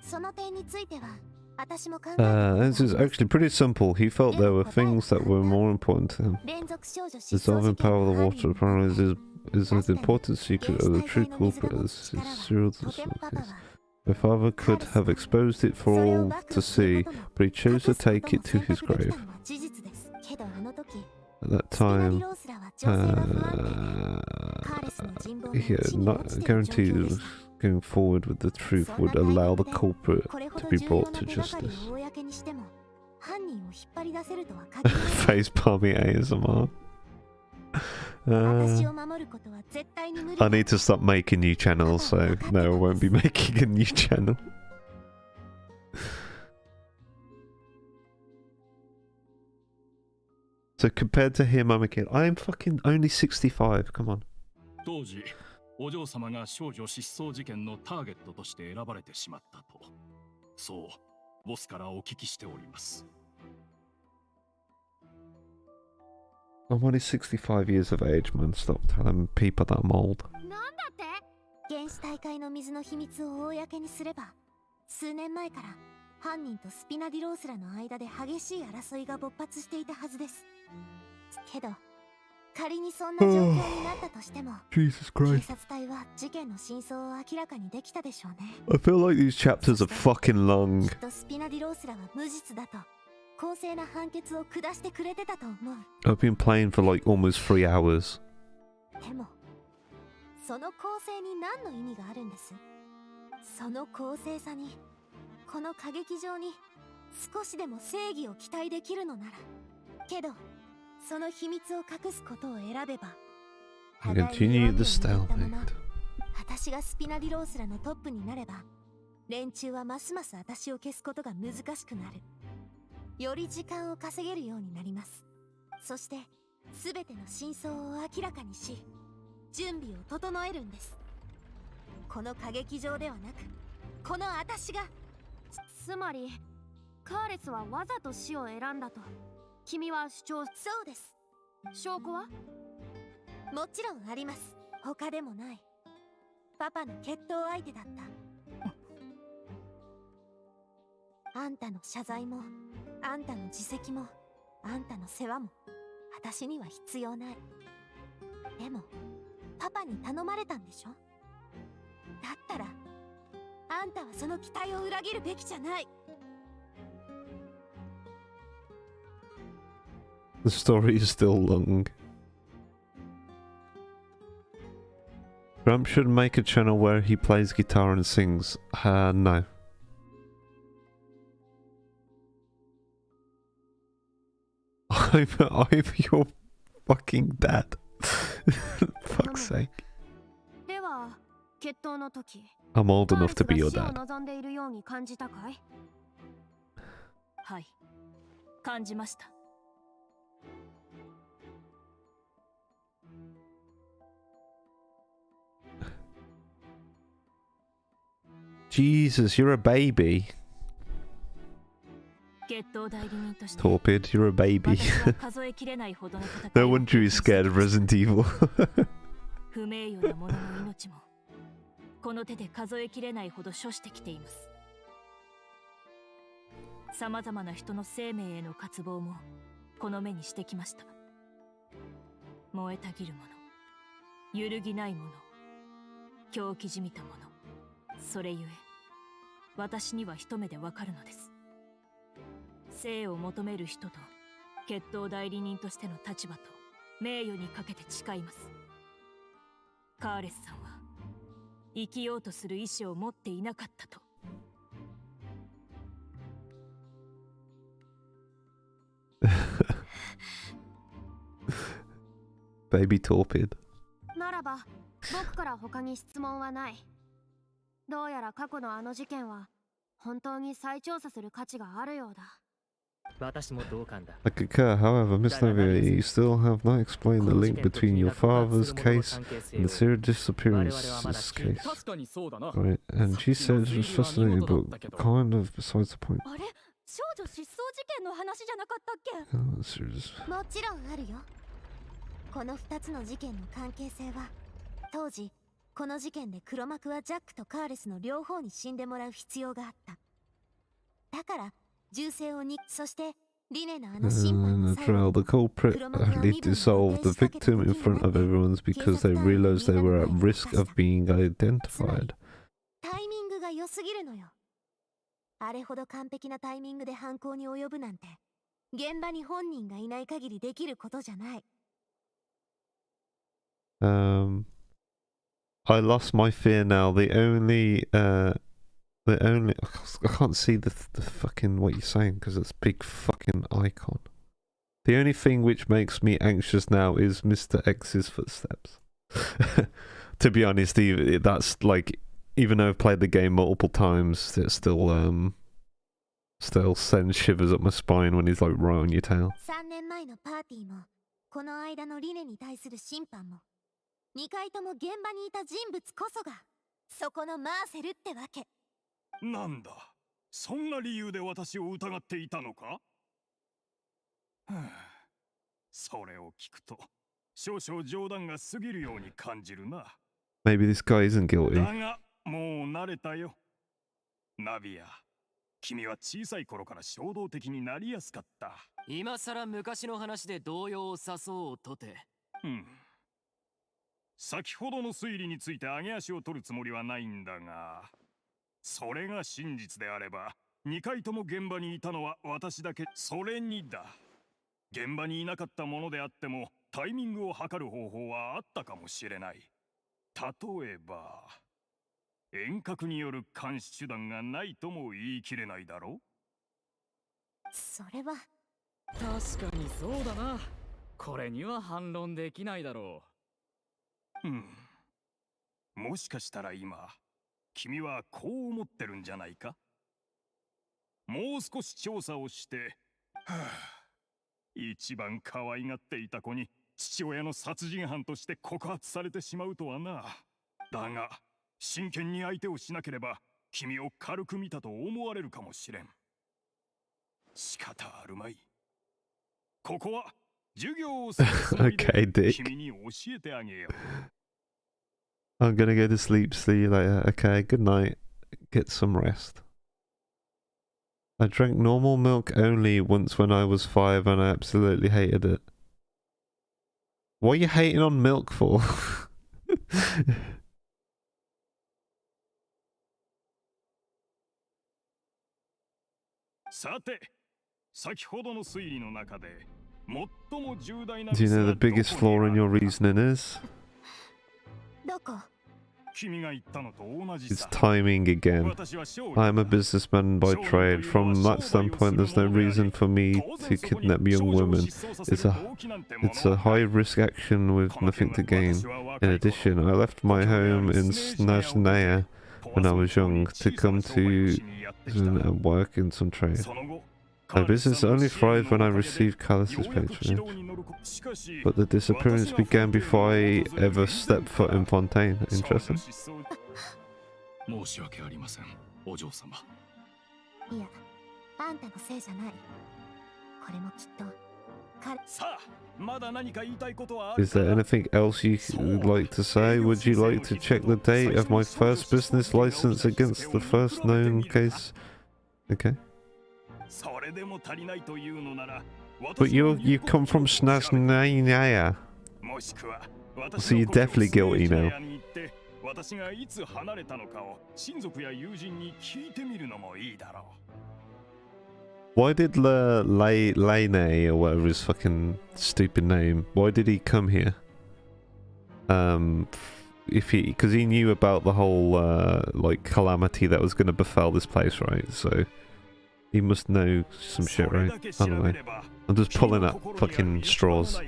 その点については私も考えて。This is actually pretty simple. He felt there were things that were more important to him. 連続少女失踪 Dissolving 事件 power の of the 犯 water 人 apparently is an important secret of the true culprit as his serial とてもパパは My father could have exposed it for all to see, but he chose to take it to his grave. 事実です。けどあの時 At that スピナディ time, ロースラは女性が不安定で、カーレスの人望 he が had 地に not 落ちている状況 guaranteed でした。 going forward with the truth そん would なタイミン allow グ the で culprit これほ to ど be 重要 brought な to 手がかり justice. を公にしても犯人を引っ張り出せるとは限りません。 Facepalme ASMR. 私を守ることは絶対に無理 I need to stop making new channels, so no, I won't be making a new channel. So compared to him, I'm a kid. I am fucking only 65. Come on. 当時お嬢様が少女失踪事件のターゲットとして選ばれてしまったと、そうボスからお聞きしております。 I'm only 65 years of age, man. Stop telling people that I'm old. なんだって？原始大会の水の秘密を公にすれば、数年前から犯人とスピナディロースらの間で激しい争いが勃発していたはずです。けど、仮にそんな状況になったとしても、 Jesus 警 Christ. 察隊は事件の真相を明らかにできたでしょうね。 I feel like these chapters are fucking き long. っとスピナディロースらは無実だと、公正な判決を下してくれてたと思う。 I've been playing for like almost 3 hours. でも、その公正に何の意味があるんです？その公正さに、この歌劇場に少しでも正義を期待できるのなら。けど、その秘密を隠すことを選べば、 Continue the stalemate. 私がスピナディロースらのトップになれば、連中はますます私を消すことが難しくなる。より時間を稼げるようになります。そして、すべての真相を明らかにし、準備を整えるんです。この歌劇場ではなく、この私が。つまりカーレスはわざと死を選んだと君は主張。そうです。証拠は？もちろんあります。他でもない。パパの決闘相手だった。あんたの謝罪も、あんたの自責も、あんたの世話も、私には必要ない。でも、パパに頼まれたんでしょ？だったら、あんたはその期待を裏切るべきじゃない。The story is still long. Trump should make a channel where he plays guitar and sings. No. I'm your fucking dad. Fuck's sake. では決闘の時 I'm old enough to be your 死を dad. 望んでいるように感じたかい？はい、感じました。Jesus, you're a baby. 決闘代理人として Torpid, you're a baby. 私は数えきれないほどの戦い No を wonder he's scared of Resident Evil. 不名誉な者の命もこの手で数えきれないほど処してきています。さまざまな人の生命への渇望もこの目にしてきました。燃えたぎるもの、揺るぎないもの、狂気じみたもの、それゆえ私には一目でわかるのです。生を求める人と決闘代理人としての立場と名誉にかけて誓います。カーレスさんは生きようとする意志を持っていなかったと。Baby Torpid. ならば僕から他に質問はない。どうやら過去のあの事件は本当に再調査する価値があるようだ。私も同感だ。 I concur, however, Miss Navia, you still have not explained the link between your father's case and the serious disappearances case. 確かにそうだな。 Right, and she said it was fascinating, but kind of besides the point. あれ、少女失踪事件の話じゃなかったっけ？ Oh, that's serious. もちろんあるよ。この2つの事件の関係性は、当時この事件で黒幕はジャックとカーレスの両方に死んでもらう必要があった。だから銃声をそしてリネのあの審判 In の the 最後 trial, the culprit had dissolved the victim in front of everyone because they realized they were at risk of being identified. タイミングが良すぎるのよ。あれほど完璧なタイミングで犯行に及ぶなんて、現場に本人がいない限りできることじゃない。I lost my fear now. The only I can't see the fucking what you're saying because it's big fucking icon. The only thing which makes me anxious now is Mr. X's footsteps. To be honest, that's like, even though I've played the game multiple times, it still sends shivers up my spine when he's like right on your tail. 3年前のパーティーも、この間のリネに対する審判も、2回とも現場にいた人物こそが、そこのマーセルってわけ。なんだ、そんな理由で私を疑っていたのか？はあ、それを聞くと少々冗談が過ぎるように感じるな。Maybe this guy isn't guilty. だがもう慣れたよ。ナビア、君は小さい頃から衝動的になりやすかった。今さら昔の話で動揺を誘おうとて。先ほどの推理について上げ足を取るつもりはないんだが、それが真実であれば2回とも現場にいたのは私だけ。それにだ、現場にいなかったものであってもタイミングを測る方法はあったかもしれない。例えば遠隔による監視手段がないとも言い切れないだろう。それは確かにそうだな。これには反論できないだろう。もしかしたら今君はこう思ってるんじゃないか。もう少し調査をして、一番可愛がっていた子に父親の殺人犯として告発されてしまうとはな。だが真剣に相手をしなければ君を軽く見たと思われるかもしれん。仕方あるまい。ここは授業をするつもりで君に教えてあげよう。I'm gonna go to sleep, see you later. Okay, good night. Get some rest. I drank normal milk only once when I was 5 and I absolutely hated it. What are you hating on milk for? さて、先ほどの推理の中で最も重大な Do you know the biggest flaw in your reasoning is? どこ？ It's timing again. I'm a businessman by trade. From that standpoint, there's no reason for me to kidnap young women. It's a high-risk action with nothing to gain. In addition, I left my home in Snezhnaya when I was young to come to work in some trade. My business only thrived when I received Callus's patronage. But the disappearance began before I ever stepped foot in Fontaine. Interesting. 申し訳ありません、お嬢様。いや、あんたのせいじゃない。これもきっと。Is there anything else you would like to say? Would you like to check the date of my first business license against the first known case? Okay. But you come from Snezhnaya, so you're definitely guilty now. Why did Lane, or whatever his fucking stupid name, why did he come here? Because he knew about the whole like calamity that was going to befell this place, right? So he must know some shit, right? I don't know. I'm just pulling up fucking straws.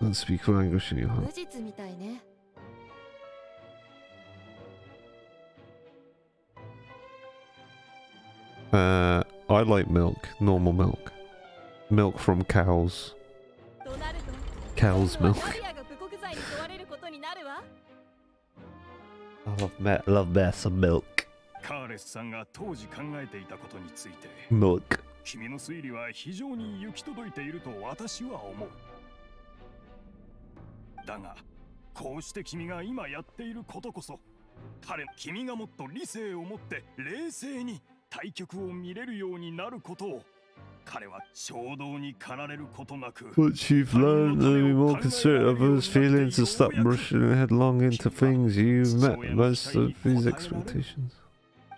Let's speak language in your heart. I like milk, normal milk. Milk from cows. Cow's milk. I love me some milk. Milk. 君の推理は非常に行き届いていると私は思う。だが、こうして君が今やっていることこそ、君がもっと理性を持って冷静に対局を見れるようになることを、彼は衝動に駆られることなく。What you've learned to be more considerate of others' feelings and stop rushing headlong into things. You've met most of these expectations.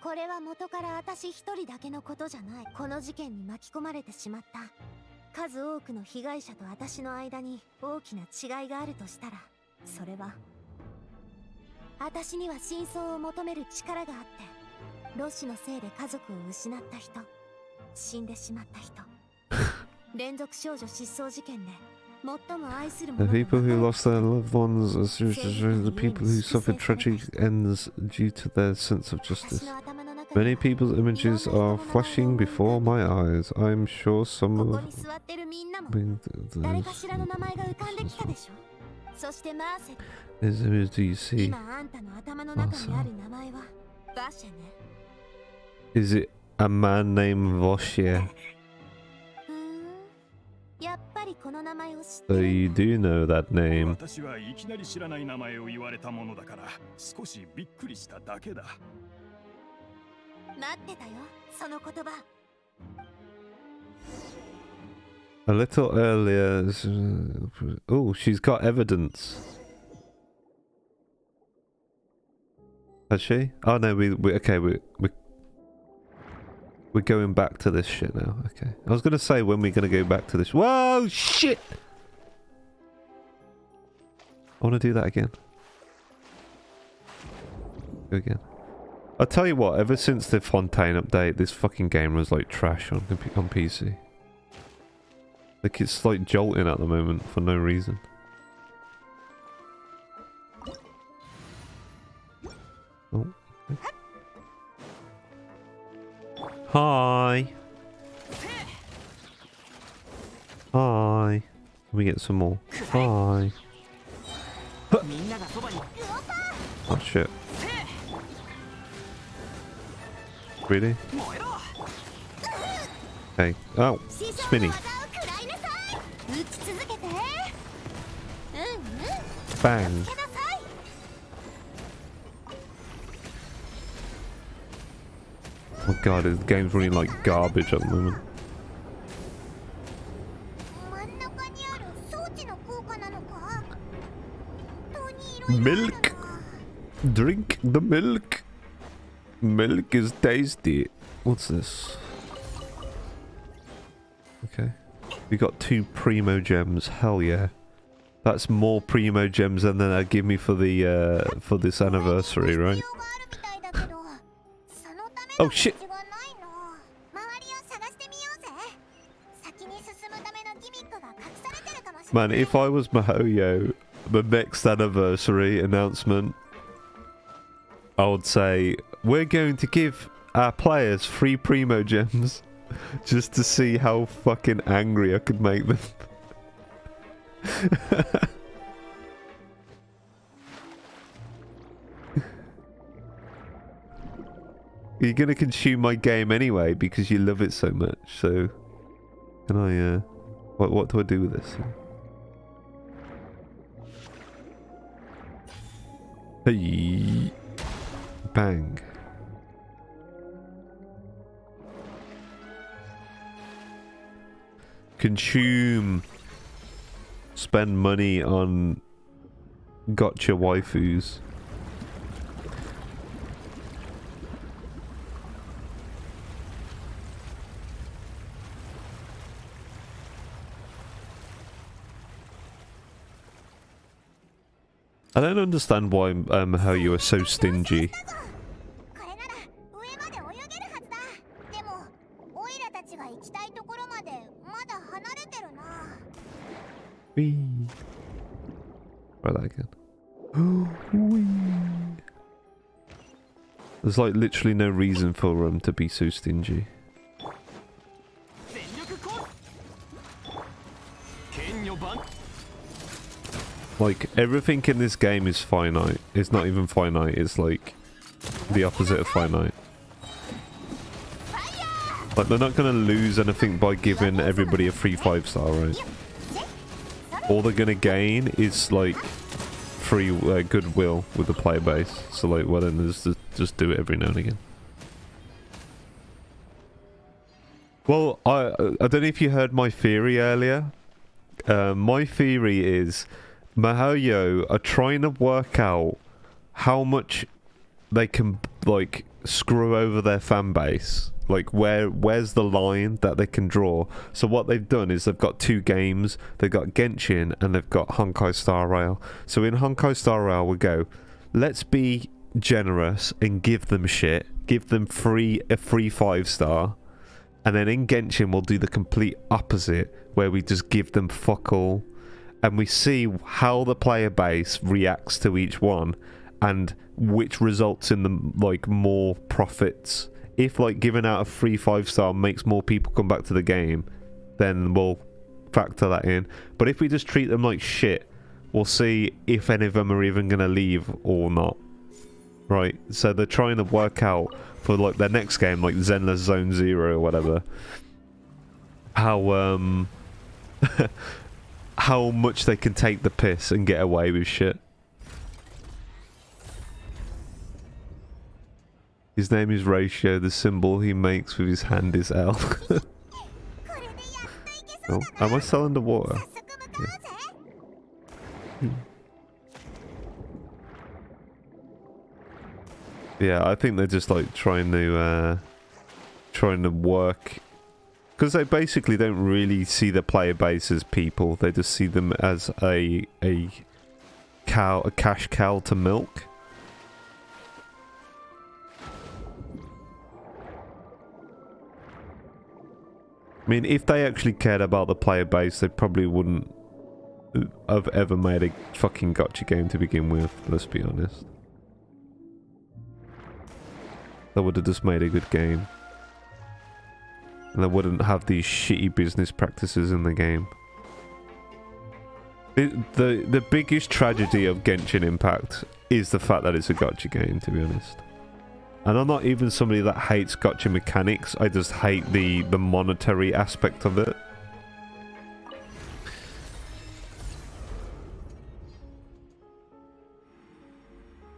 これは元から私一人だけのことじゃない。この事件に巻き込まれてしまった数多くの被害者と私の間に大きな違いがあるとしたら、それは私には真相を求める力があって、ロシのせいで家族を失った人、死んでしまった人、連続少女失踪事件で The people who lost their loved ones, the people who suffered tragic ends due to their sense of justice. Many people's images are flashing before my eyes. I'm sure some of His image do you see? Is it a man named Voshier? So you do know that name. A little earlier. Oh, she's got evidence. Has she? Oh no, we're going back to this shit now. Okay. I was gonna say when we're gonna go back to this. Whoa, shit! I wanna do that again. Go again. I'll tell you what, ever since the Fontaine update, this fucking game was like trash on PC. Like it's like jolting at the moment for no reason. Oh. Okay. Hi. Hi. Can we get some more? Hi. Oh shit. Really? Okay. Oh, spinning. Bang. Oh god, this game's running like garbage at the moment. Milk! Drink the milk! Milk is tasty. What's this? Okay. We got 2 primo gems. Hell yeah. That's more primo gems than they'll give me for this anniversary, right? Oh shit! Man, if I was Mihoyo, the next anniversary announcement, I would say we're going to give our players free primo gems just to see how fucking angry I could make them. You're gonna consume my game anyway because you love it so much, so can I what do I do with this? Hey. Bang. Consume. Spend money on gotcha waifus. I don't understand why how you are so stingy. Whee. Try that again. There's like literally no reason for them to be so stingy. Like, everything in this game is finite. It's not even finite, it's like the opposite of finite. Like, they're not gonna lose anything by giving everybody a free 5-star, right? All they're gonna gain is, like, free goodwill with the player base. So, like, well then, just do it every now and again. Well, I don't know if you heard my theory earlier. My theory is Mihoyo are trying to work out how much they can, like, screw over their fan base. Like, where's the line that they can draw? So what they've done is they've got 2 games. They've got Genshin and they've got Honkai Star Rail. So in Honkai Star Rail we go, let's be generous and give them shit. Give them a free 5-star. And then in Genshin we'll do the complete opposite, where we just give them fuck all. And we see how the player base reacts to each one, and which results in them, like, more profits. If, like, giving out a free 5-star makes more people come back to the game, then we'll factor that in. But if we just treat them like shit, we'll see if any of them are even going to leave or not. Right? So they're trying to work out for, like, their next game, like Zenless Zone Zero or whatever, how how much they can take the piss and get away with shit. His name is Ratio. The symbol he makes with his hand is L. Oh, am I still underwater? Yeah. Yeah, I think they're just, like, trying to work, because they basically don't really see the player base as people. They just see them as a cash cow to milk. I mean, if they actually cared about the player base, they probably wouldn't have ever made a fucking gacha game to begin with, let's be honest. They would have just made a good game. And they wouldn't have these shitty business practices in the game. The biggest tragedy of Genshin Impact is the fact that it's a gacha game, to be honest. And I'm not even somebody that hates gacha mechanics, I just hate the monetary aspect of it.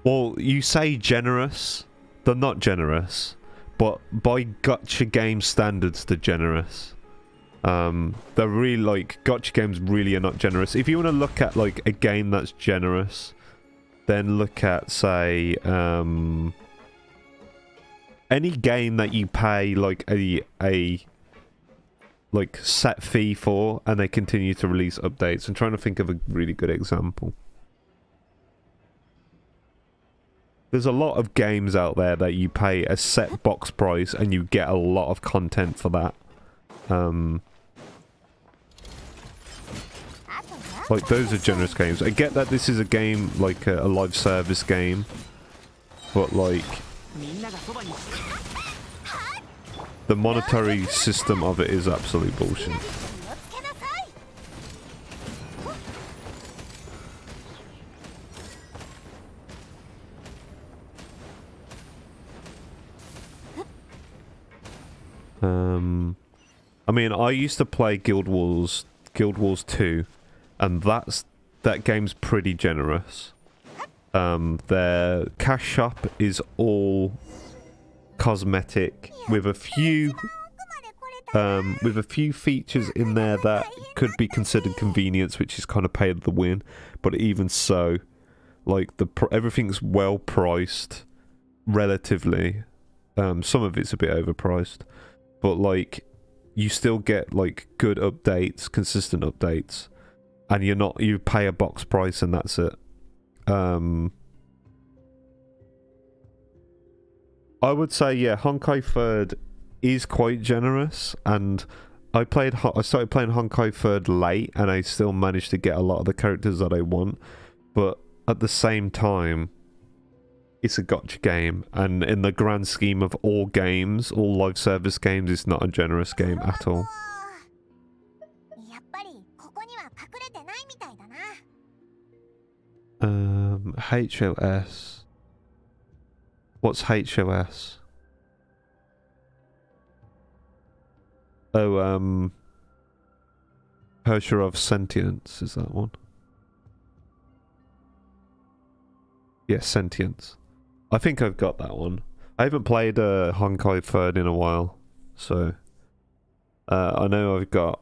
Well, you say generous, they're not generous, but by gacha game standards they're generous. They're really, like, gacha games really are not generous. If you want to look at, like, a game that's generous, then look at, say, any game that you pay, like, a like set fee for, and they continue to release updates. I'm trying to think of a really good example. There's a lot of games out there that you pay a set box price and you get a lot of content for that. Like, those are generous games. I get that this is a game, like a live service game, but like, the monetary system of it is absolute bullshit. I mean, I used to play Guild Wars 2, and that game's pretty generous. Their cash shop is all cosmetic with a few features in there that could be considered convenience, which is kind of pay the win. But even so, like, everything's well priced relatively. Some of it's a bit overpriced, but like, you still get like good updates, consistent updates, and you pay a box price and that's it. I would say, yeah, Honkai Third is quite generous, and I started playing Honkai Third late, and I still managed to get a lot of the characters that I want, but at the same time, it's a gotcha game, and in the grand scheme of all games, all live service games, it's not a generous game at all. HOS. What's HOS? Oh, Hersher Sentience, is that one? Yeah, Sentience. I think I've got that one. I haven't played Honkai Third in a while, so I know I've got...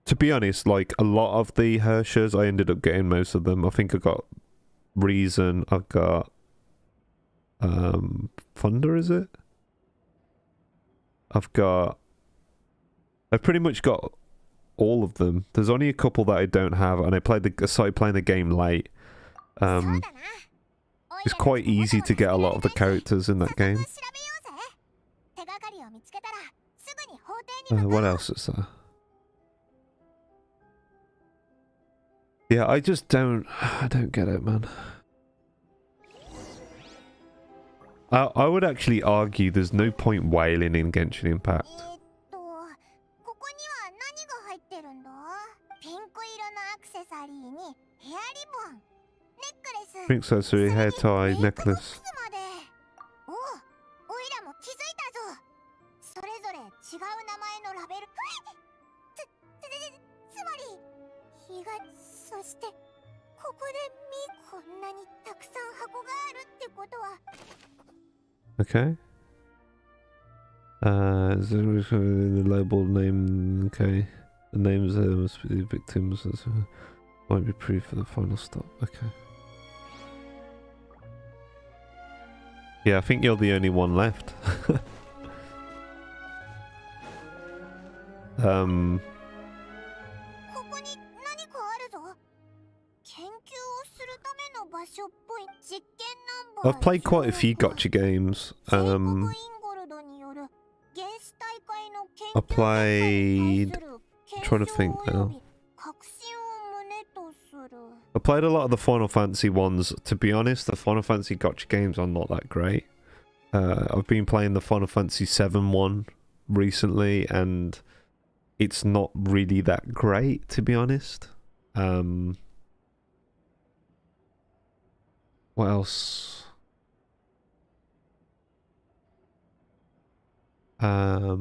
To be honest, like, a lot of the Hershers, I ended up getting most of them. I think I got Reason, I've got Thunder, is it? I've pretty much got all of them. There's only a couple that I don't have, and I started playing the game late. It's quite easy to get a lot of the characters in that game. What else is there? Yeah, I don't get it, man. I would actually argue there's no point wailing in Genshin Impact. Pink accessory, hair tie, necklace. Okay. Is there the label name? Okay. The names there must be the victims. Might be proof for the final stop. Okay. Yeah, I think you're the only one left. I've played quite a few gotcha games. I played... I'm trying to think now. I played a lot of the Final Fantasy ones. To be honest, the Final Fantasy gotcha games are not that great. I've been playing the Final Fantasy 7 one recently, and it's not really that great, to be honest. What else? I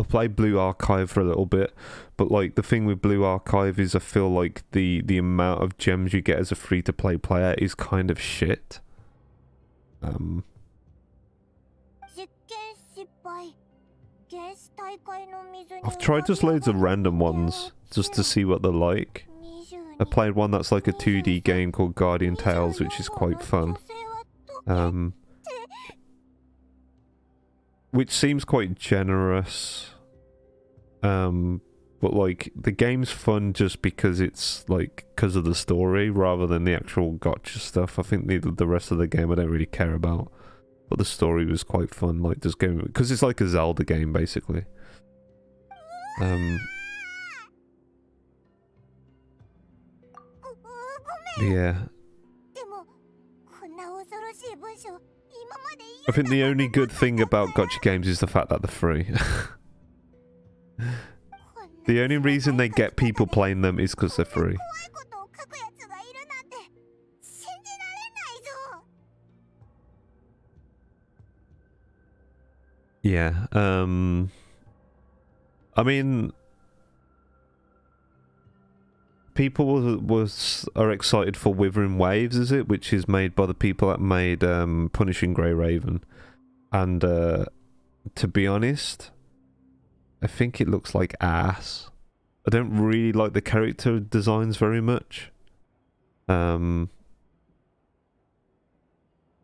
played Blue Archive for a little bit, but like the thing with Blue Archive is I feel like the amount of gems you get as a free-to-play player is kind of shit. I've tried just loads of random ones just to see what they're like. I played one that's like a 2D game called Guardian Tales, which is quite fun. which seems quite generous. But like the game's fun just because it's like because of the story rather than the actual gotcha stuff. I think the rest of the game I don't really care about, but the story was quite fun. Like just going because it's like a Zelda game basically. Yeah. I think the only good thing about gotcha games is the fact that they're free. The only reason they get people playing them is because they're free. Yeah, I mean, people are excited for Withering Waves, is it? Which is made by the people that made Punishing Grey Raven. And to be honest, I think it looks like ass. I don't really like the character designs very much.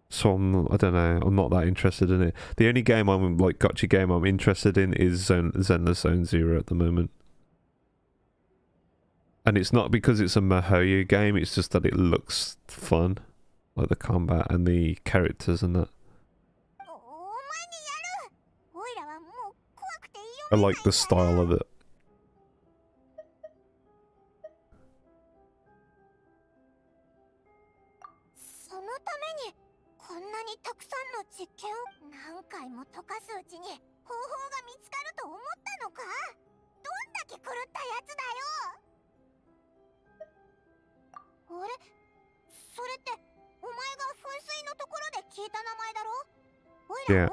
So I don't know, I'm not that interested in it. The only game I'm like gotcha game I'm interested in is Zenless Zone Zero at the moment. And it's not because it's a MiHoYo game, it's just that it looks fun. Like the combat and the characters and that. I like the style of it. Yeah.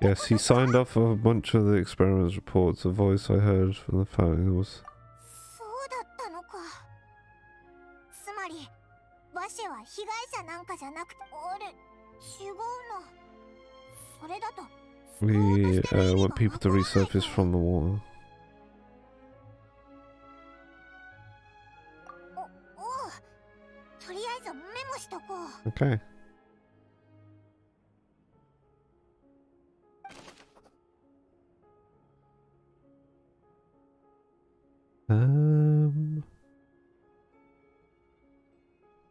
Yes, he signed off a bunch of the experiments reports. The voice I heard from the family was... We want people to resurface from the water. Okay.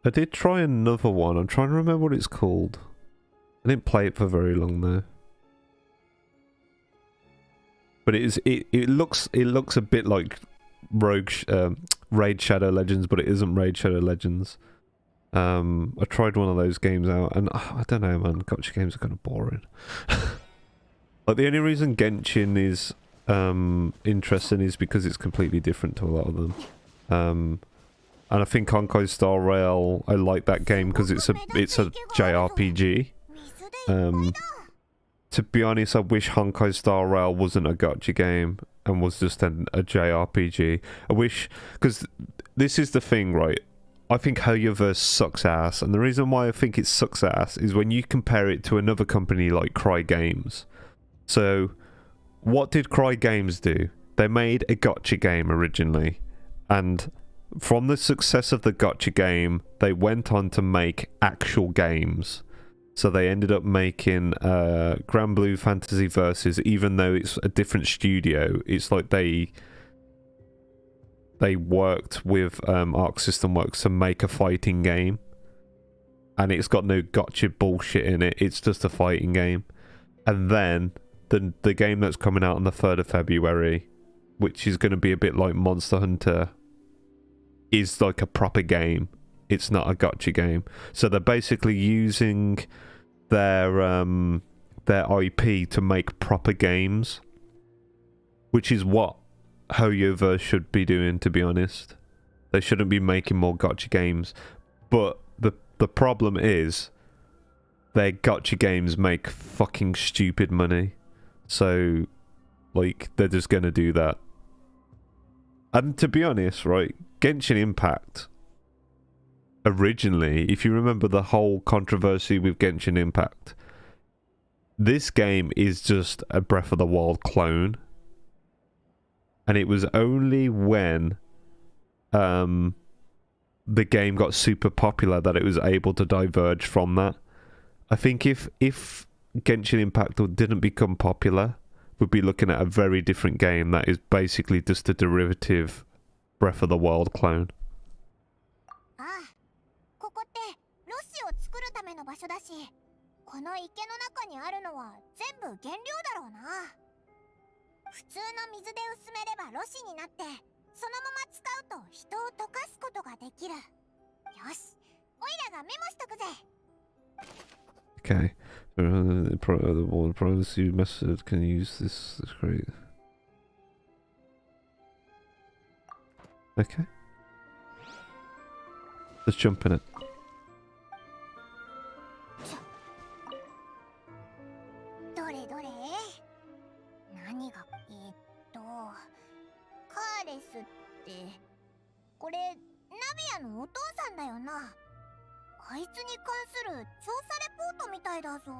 I did try another one. I'm trying to remember what it's called. I didn't play it for very long though. But it looks a bit like Raid Shadow Legends, but it isn't Raid Shadow Legends. I tried one of those games out, and I don't know, man. Gotcha games are kind of boring. Like the only reason Genshin is interesting is because it's completely different to a lot of them. And I think Honkai Star Rail, I like that game because it's a JRPG. To be honest, I wish Honkai Star Rail wasn't a gacha game and was just a JRPG. I wish, because this is the thing, right? I think Hoyoverse sucks ass, and the reason why I think it sucks ass is when you compare it to another company like Cry Games. So, what did Cry Games do? They made a gacha game originally, and from the success of the gacha game, they went on to make actual games. So they ended up making Grand Blue Fantasy Versus, even though it's a different studio. It's like they worked with Arc System Works to make a fighting game. And it's got no gotcha bullshit in it. It's just a fighting game. And then the game that's coming out on the 3rd of February, which is going to be a bit like Monster Hunter, is like a proper game. It's not a gotcha game. So they're basically using their IP to make proper games, which is what Hoyoverse should be doing, to be honest. They shouldn't be making more gotcha games. But the problem is their gotcha games make fucking stupid money. So like they're just gonna do that. And to be honest, right, Genshin Impact originally, if you remember the whole controversy with Genshin Impact, this game is just a Breath of the Wild clone. And it was only when the game got super popular that it was able to diverge from that. I think if Genshin Impact didn't become popular, we'd be looking at a very different game that is basically just a derivative Breath of the Wild clone. ああ、ここってロッシを作るための場所だし、この池の中にあるのは全部原料だろうな。普通の水で薄めればロシになって、そのまま使うと人を溶かすことができる。よし、オイラがメモしとくぜ。Okay. The water privacy method can use this. That's great. Okay. Let's jump in it. どれどれ、何がカーレスってこれナビアのお父さんだよな。あいつに関する調査レポートみたいだぞ。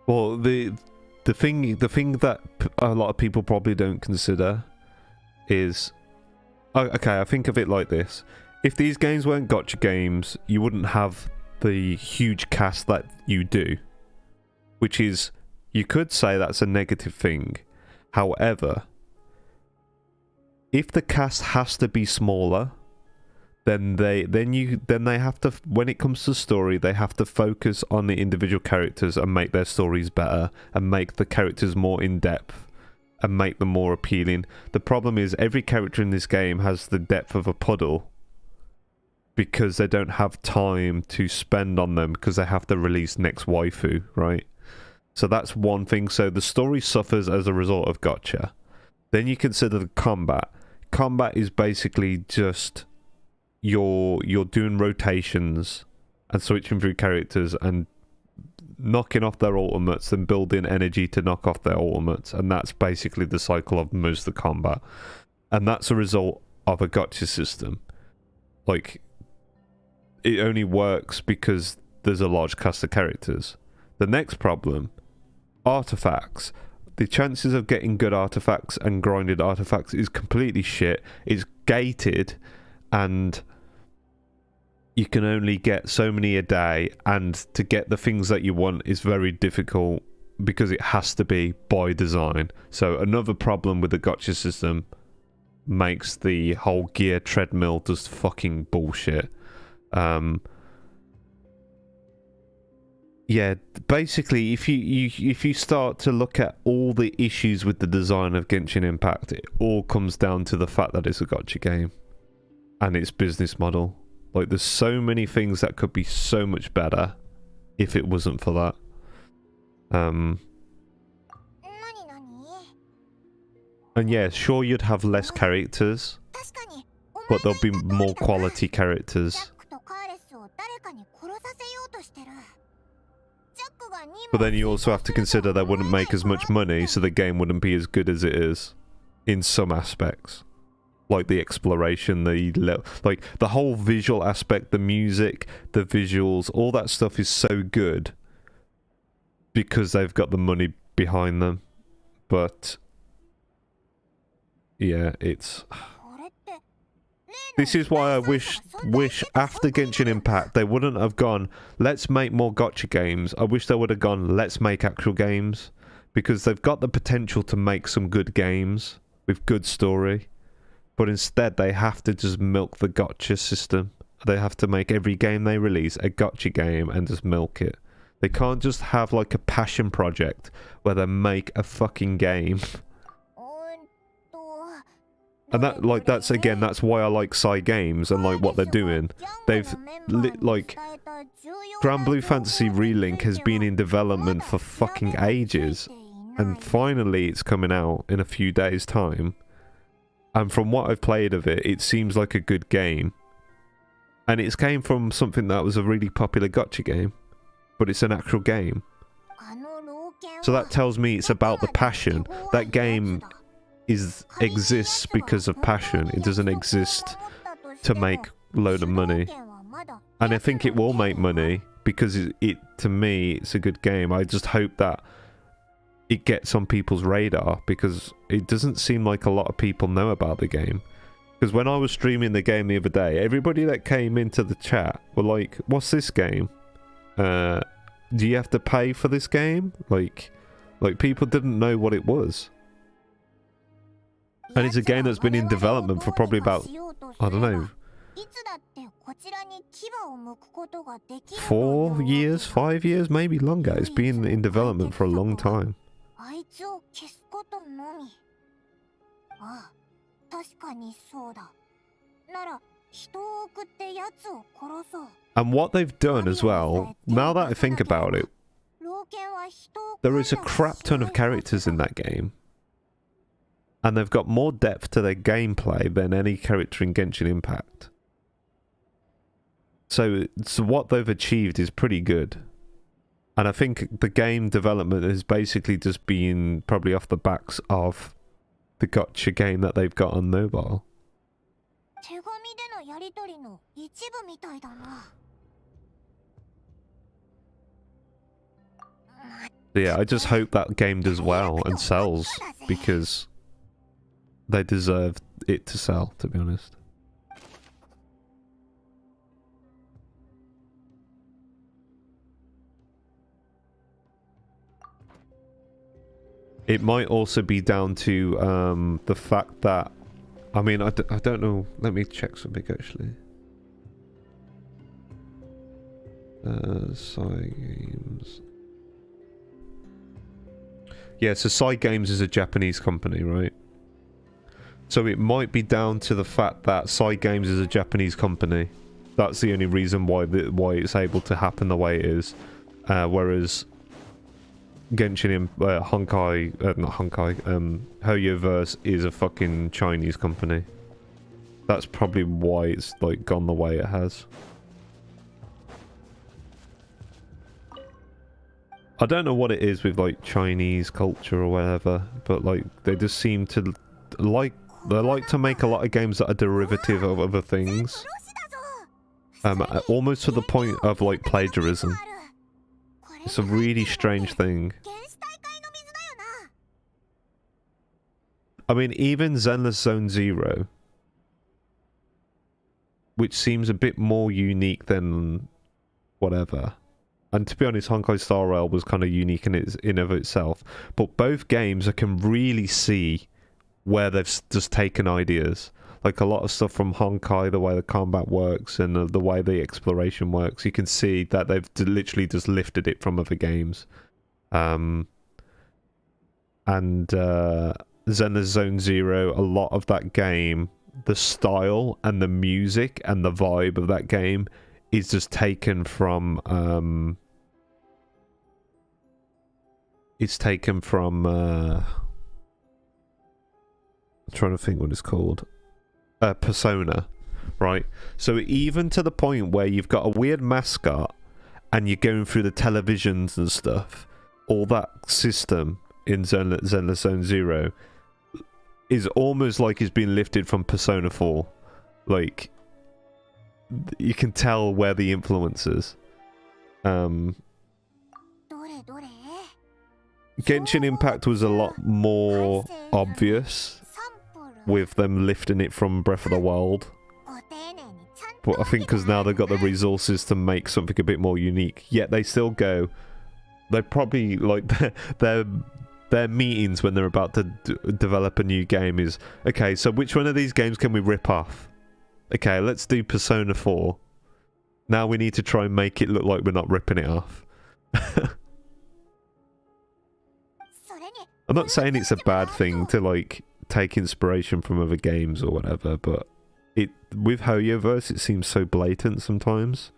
Well, the thing that a lot of people probably don't consider is, okay, I think of it like this: if these games weren't gacha games, you wouldn't have the huge cast that you do, which is, you could say that's a negative thing. However, if the cast has to be smaller, then they have to, when it comes to story, they have to focus on the individual characters and make their stories better and make the characters more in depth and make them more appealing. The problem is every character in this game has the depth of a puddle because they don't have time to spend on them because they have to release next waifu, right? So that's one thing. So the story suffers as a result of gacha. Then you consider the combat. Combat is basically just you're doing rotations and switching through characters and knocking off their ultimates and building energy to knock off their ultimates, and that's basically the cycle of most of the combat, and that's a result of a gacha system. Like, it only works because there's a large cast of characters. The next problem, artifacts. The chances of getting good artifacts and grinded artifacts is completely shit. It's gated, and you can only get so many a day, and to get the things that you want is very difficult because it has to be by design. So another problem with the gacha system makes the whole gear treadmill just fucking bullshit. Yeah, basically, if you start to look at all the issues with the design of Genshin Impact, it all comes down to the fact that it's a gacha game and its business model. Like, there's so many things that could be so much better if it wasn't for that. And yeah, sure, you'd have less characters, but there'll be more quality characters. But then you also have to consider they wouldn't make as much money, so the game wouldn't be as good as it is in some aspects. Like the exploration, like the whole visual aspect, the music, the visuals, all that stuff is so good because they've got the money behind them. But yeah, it's... This is why I wish after Genshin Impact they wouldn't have gone, let's make more gacha games. I wish they would have gone, let's make actual games, because they've got the potential to make some good games with good story. But instead they have to just milk the gacha system. They have to make every game they release a gacha game and just milk it. They can't just have like a passion project where they make a fucking game. And that's again, that's why I like Psy Games and like what they're doing. They've like Grand Blue Fantasy Relink has been in development for fucking ages, and finally it's coming out in a few days' time. And from what I've played of it, it seems like a good game. And it's came from something that was a really popular gacha game, but it's an actual game. So that tells me it's about the passion. That game exists because of passion. It doesn't exist to make a load of money. And I think it will make money because it to me, it's a good game. I just hope that it gets on people's radar, because it doesn't seem like a lot of people know about the game. Because when I was streaming the game the other day, everybody that came into the chat were like, what's this game? Do you have to pay for this game? Like people didn't know what it was. And it's a game that's been in development for probably about, I don't know, 4 years, 5 years, maybe longer. It's been in development for a long time. And what they've done as well, now that I think about it, there is a crap ton of characters in that game. And they've got more depth to their gameplay than any character in Genshin Impact. So what they've achieved is pretty good. And I think the game development has basically just been probably off the backs of the gacha game that they've got on mobile. So yeah, I just hope that game does well and sells, because they deserve it to sell, to be honest. It might also be down to the fact that, I mean, I don't know. Let me check something actually. Cygames. Yeah, so Cygames is a Japanese company, right? So it might be down to the fact that Cygames is a Japanese company. That's the only reason why it's able to happen the way it is. Whereas Genshin Honkai, not Honkai, Hoyoverse is a fucking Chinese company. That's probably why it's like gone the way it has. I don't know what it is with like Chinese culture or whatever, but like they just seem to like to make a lot of games that are derivative of other things. Almost to the point of like plagiarism. It's a really strange thing. I mean, even Zenless Zone Zero, which seems a bit more unique than whatever. And to be honest, Honkai Star Rail was kind of unique in of itself. But both games, I can really see where they've just taken ideas. Like a lot of stuff from Honkai, the way the combat works and the way the exploration works. You can see that they've literally just lifted it from other games. And Zenless Zone Zero, a lot of that game, the style and the music and the vibe of that game is just taken from it's taken from I'm trying to think what it's called. Persona, right? So even to the point where you've got a weird mascot and you're going through the televisions and stuff, all that system in Zenless Zone Zero is almost like it's been lifted from Persona 4. Like, you can tell where the influence is. Genshin Impact was a lot more obvious with them lifting it from Breath of the Wild. But I think because now they've got the resources to make something a bit more unique. Yet they still go... They probably, like, their meetings when they're about to develop a new game is, okay, so which one of these games can we rip off? Okay, let's do Persona 4. Now we need to try and make it look like we're not ripping it off. I'm not saying it's a bad thing to, like, take inspiration from other games or whatever, but with Hoyoverse it seems so blatant sometimes.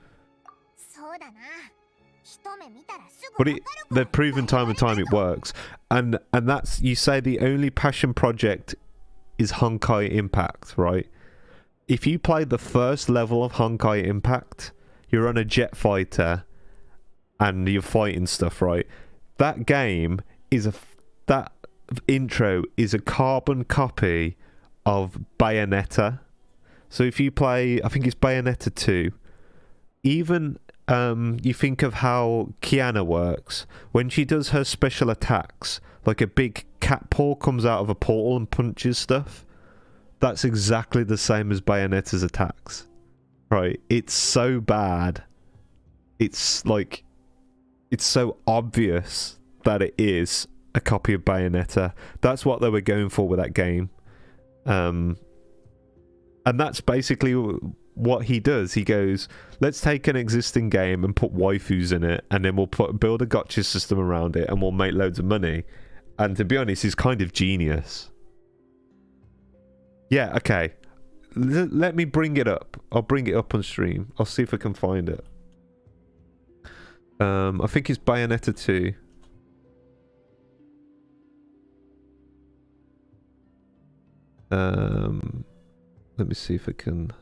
But they've proven time and time it works. And that's, you say the only passion project is Honkai Impact, right? If you play the first level of Honkai Impact, you're on a jet fighter and you're fighting stuff, right? That game is that intro is a carbon copy of Bayonetta. So if you play, I think it's Bayonetta 2, even you think of how Kiana works. When she does her special attacks, like a big cat paw comes out of a portal and punches stuff. That's exactly the same as Bayonetta's attacks. Right? It's so bad. It's like... It's so obvious that it is a copy of Bayonetta. That's what they were going for with that game. And that's basically what he does. He goes, let's take an existing game and put waifus in it, and then we'll build a gotcha system around it, and we'll make loads of money. And to be honest, he's kind of genius. Yeah, okay. Let me bring it up. I'll bring it up on stream. I'll see if I can find it. I think it's Bayonetta 2. Let me see if I can...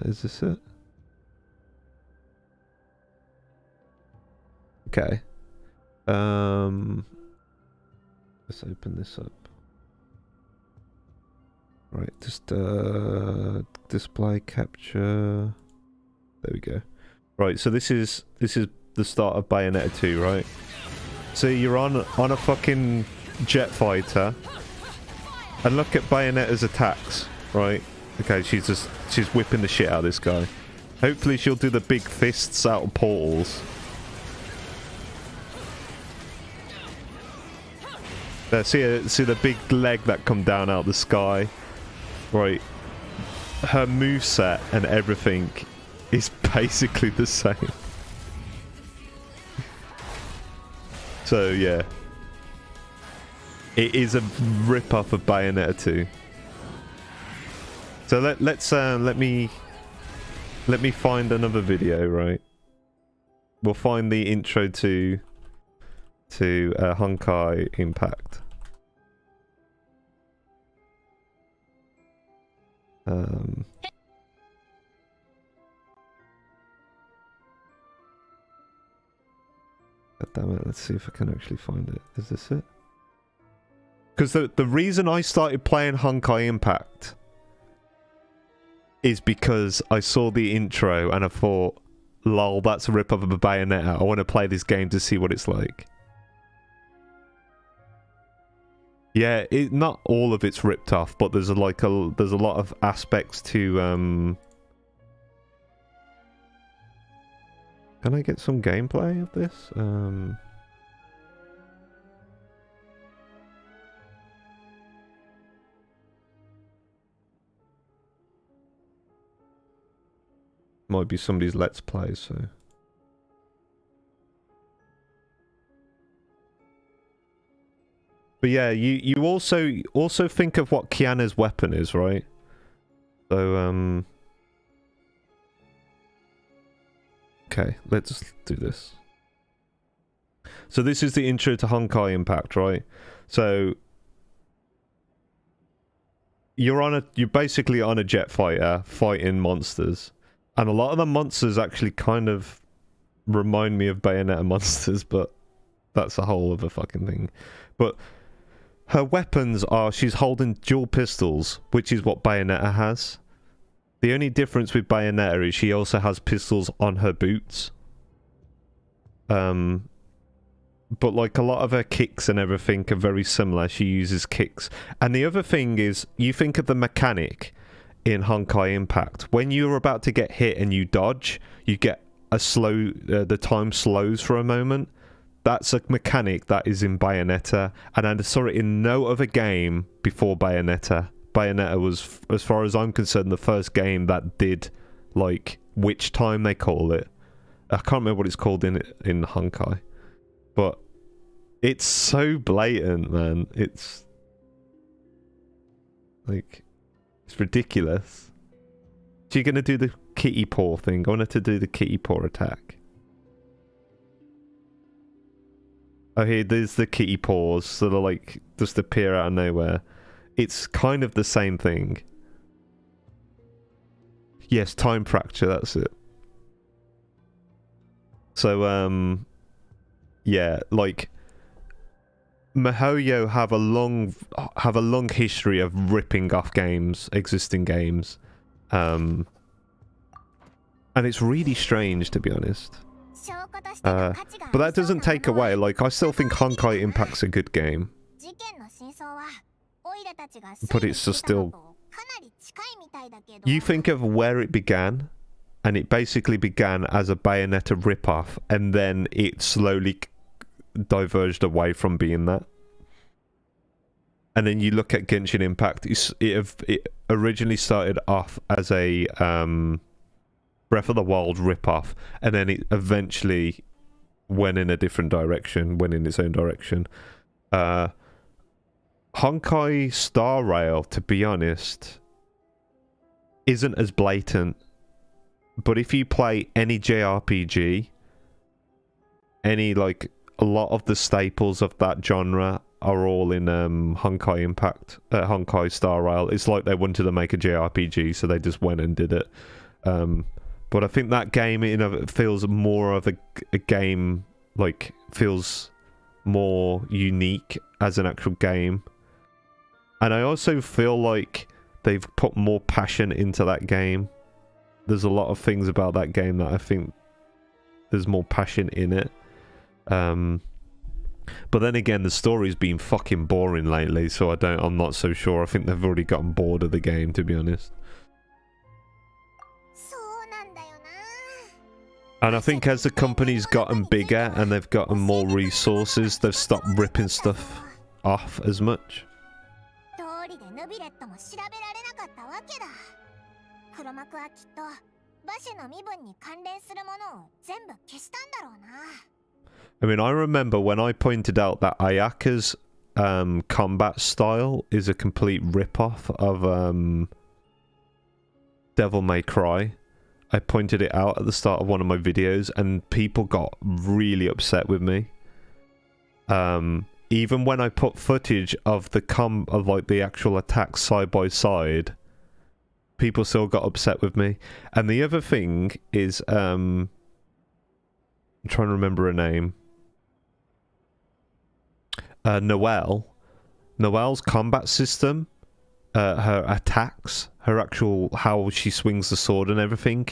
is this it? Okay. Let's open this up. Right, just display capture. There we go. Right, so this is the start of Bayonetta 2, right? So you're on a fucking jet fighter, and look at Bayonetta's attacks, right? Okay, she's whipping the shit out of this guy. Hopefully she'll do the big fists out of portals. See the big leg that come down out the sky. Right. Her moveset and everything is basically the same. So yeah. It is a rip-off of Bayonetta 2. So let me find another video, right? We'll find the intro to Honkai Impact. God damn it, let's see if I can actually find it. Is this it? Because the reason I started playing Honkai Impact is because I saw the intro and I thought, lol, that's a rip-off of a Bayonetta. I want to play this game to see what it's like. Yeah, not all of it's ripped off, but there's a lot of aspects to Can I get some gameplay of this? Might be somebody's Let's Play, so... But yeah, you also think of what Kiana's weapon is, right? So, okay, let's do this. So this is the intro to Honkai Impact, right? So... You're basically on a jet fighter fighting monsters. And a lot of the monsters actually kind of remind me of Bayonetta monsters, but that's a whole other fucking thing. But her weapons are, she's holding dual pistols, which is what Bayonetta has. The only difference with Bayonetta is she also has pistols on her boots. But like a lot of her kicks and everything are very similar. She uses kicks. And the other thing is, you think of the mechanic in Honkai Impact. When you're about to get hit and you dodge, you get a slow, the time slows for a moment. That's a mechanic that is in Bayonetta, and I saw it in no other game before Bayonetta. Bayonetta was, as far as I'm concerned, the first game that did, like, witch time they call it. I can't remember what it's called in Honkai. But it's so blatant, man. It's like, it's ridiculous. She's gonna do the kitty paw thing. I want her to do the kitty paw attack. Oh, here, there's the kitty paws, so they're like, just appear out of nowhere. It's kind of the same thing. Yes, time fracture, that's it. So, yeah, like, MiHoYo have a long history of ripping off existing games, and it's really strange, to be honest. But that doesn't take away, like, I still think Honkai Impact's a good game, but it's just still. You think of where it began, and it basically began as a Bayonetta ripoff, and then it slowly diverged away from being that. And then you look at Genshin Impact, it originally started off as a Breath of the Wild ripoff, and then it eventually went in a different direction, went in its own direction. Honkai Star Rail, to be honest, isn't as blatant, but if you play any JRPG, any, like, a lot of the staples of that genre are all in Honkai Impact, Honkai Star Rail. It's like they wanted to make a JRPG, so they just went and did it. But I think that game, you know, it feels more of a game, like, feels more unique as an actual game. And I also feel like they've put more passion into that game. There's a lot of things about that game that I think there's more passion in it. But then again, the story's been fucking boring lately, so I'm not so sure. I think they've already gotten bored of the game, to be honest. And I think as the company's gotten bigger and they've gotten more resources, they've stopped ripping stuff off as much. I mean, I remember when I pointed out that Ayaka's combat style is a complete rip-off of Devil May Cry. I pointed it out at the start of one of my videos, and people got really upset with me. Even when I put footage of the actual attacks side by side, people still got upset with me. And the other thing is, I'm trying to remember her name. Noelle's combat system, her attacks, her actual how she swings the sword and everything,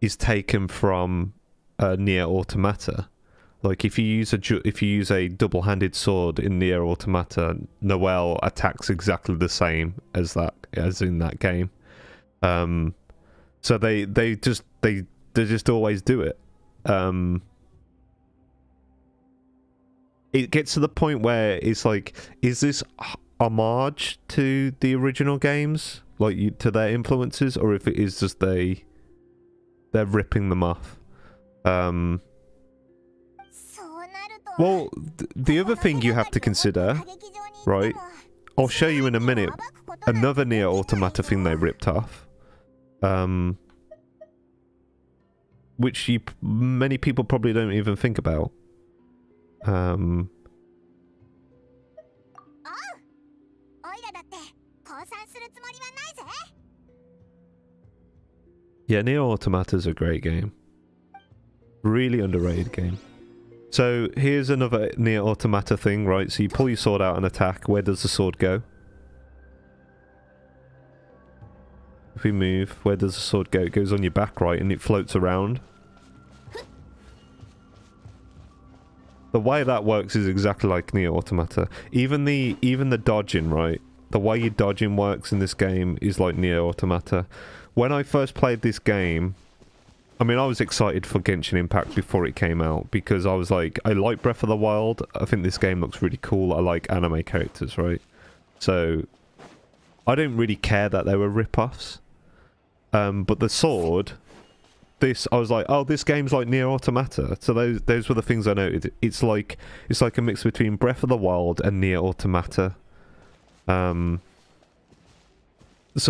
is taken from Nier Automata. Like if you use a double-handed sword in Nier Automata, Noelle attacks exactly the same as in that game. So they just always do it. It gets to the point where it's like, is this homage to the original games, like to their influences, or if it is just they're ripping them off? Well, the other thing you have to consider, right? I'll show you in a minute another Nier Automata thing they ripped off, which many people probably don't even think about. Yeah, Nier Automata's a great game. Really underrated game. So here's another Nier Automata thing, right? So you pull your sword out and attack. Where does the sword go? If we move, where does the sword go? It goes on your back, right? And it floats around. The way that works is exactly like Nier Automata. Even the dodging, right? The way your dodging works in this game is like Nier Automata. When I first played this game, I mean, I was excited for Genshin Impact before it came out, because I was like, I like Breath of the Wild. I think this game looks really cool. I like anime characters, right? So I didn't really care that they were rip-offs. But the sword, I was like, oh, this game's like Nier Automata. So those were the things I noted. It's like a mix between Breath of the Wild and Nier Automata. So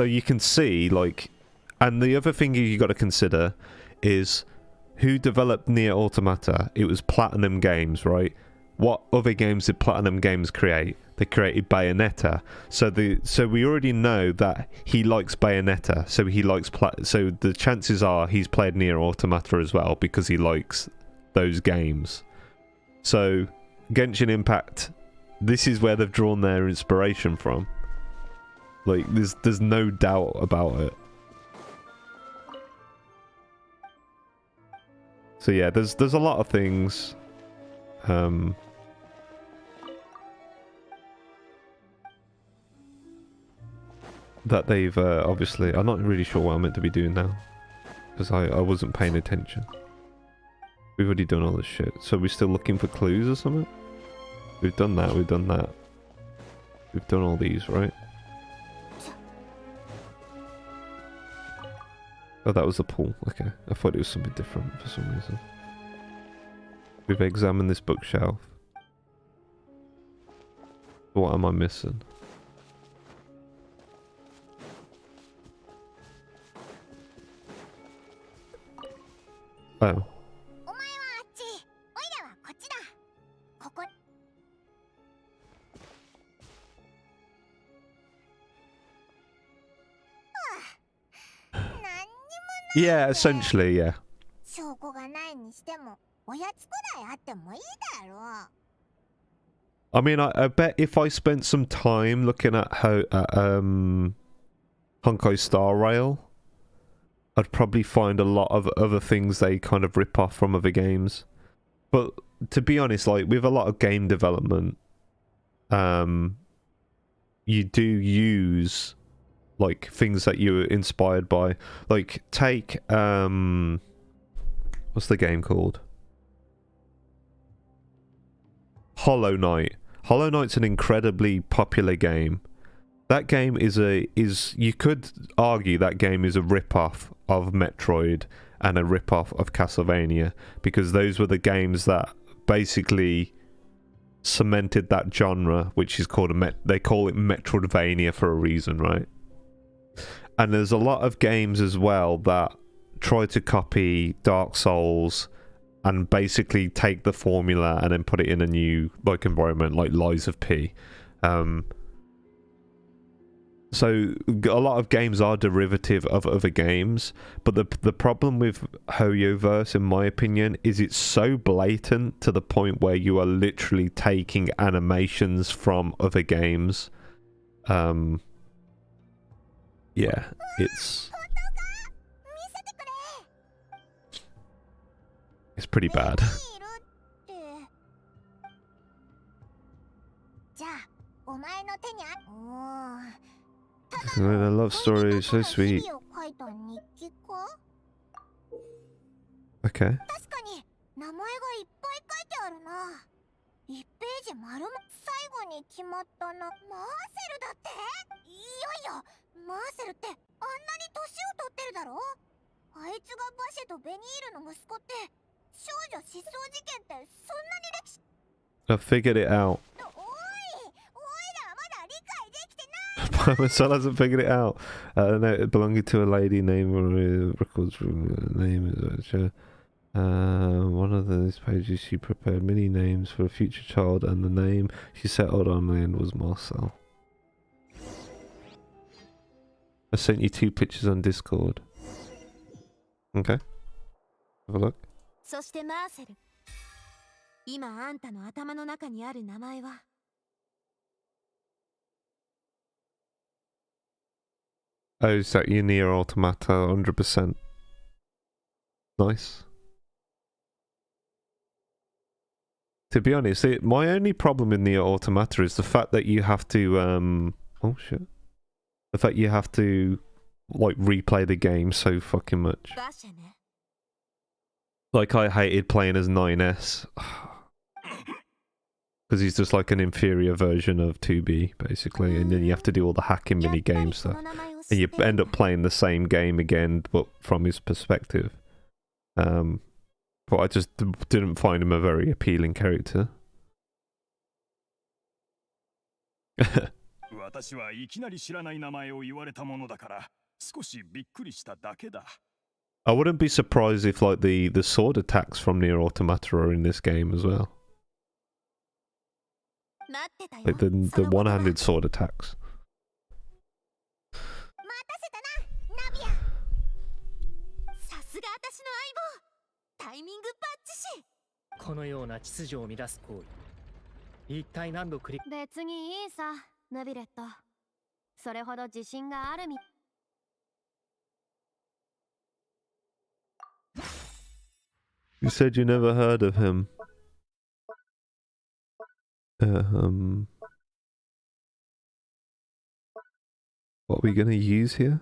you can see, like, and the other thing you got to consider is who developed Nier Automata. It was Platinum Games, right? What other games did Platinum Games create? They created Bayonetta. So we already know that he likes Bayonetta. So he likes so the chances are he's played Nier Automata as well, because he likes those games. So Genshin Impact this is where they've drawn their inspiration from. Like, there's no doubt about it. So yeah, there's a lot of things. That they've obviously... I'm not really sure what I'm meant to be doing now. Because I wasn't paying attention. We've already done all this shit. So we're still looking for clues or something? We've done that, we've done that. We've done all these, right? Oh, that was the pool. Okay. I thought it was something different for some reason. We've examined this bookshelf. What am I missing? Oh. Yeah, essentially, yeah. I mean, I bet if I spent some time looking at how Honkai Star Rail, I'd probably find a lot of other things they kind of rip off from other games. But to be honest, like with a lot of game development, you do use like things that you were inspired by. Like take what's the game called? Hollow Knight. Hollow Knight's an incredibly popular game. That game is you could argue that game is a rip-off of Metroid and a rip-off of Castlevania, because those were the games that basically cemented that genre, which is called they call it Metroidvania for a reason, right? And there's a lot of games as well that try to copy Dark Souls and basically take the formula and then put it in a new like environment, like Lies of P. So a lot of games are derivative of other games, but the problem with Hoyoverse, in my opinion, is it's so blatant to the point where you are literally taking animations from other games. Yeah, it's pretty bad. The love story is so sweet. Okay. I figured it out. My son hasn't figured it out. No, belonging to a lady named records name is one of these pages she prepared many names for a future child, and the name she settled on the end was Marcel. I sent you 2 pictures on Discord. Okay. Have a look. Oh, is that your Nier Automata 100%? Nice. To be honest, my only problem in Nier Automata is the fact that you have to, oh shit. The fact you have to, like, replay the game so fucking much. Like, I hated playing as 9S. Because he's just like an inferior version of 2B, basically. And then you have to do all the hacking mini-game stuff. And you end up playing the same game again, but from his perspective. But I just didn't find him a very appealing character. I wouldn't be surprised if like the sword attacks from Nier Automata are in this game as well. Like the one-handed sword attacks. このような秩序を乱す行為、一体何度繰り別にいいさ、ヌビレット。それほど自信があるみ。You said you never heard of him. What are we gonna use here?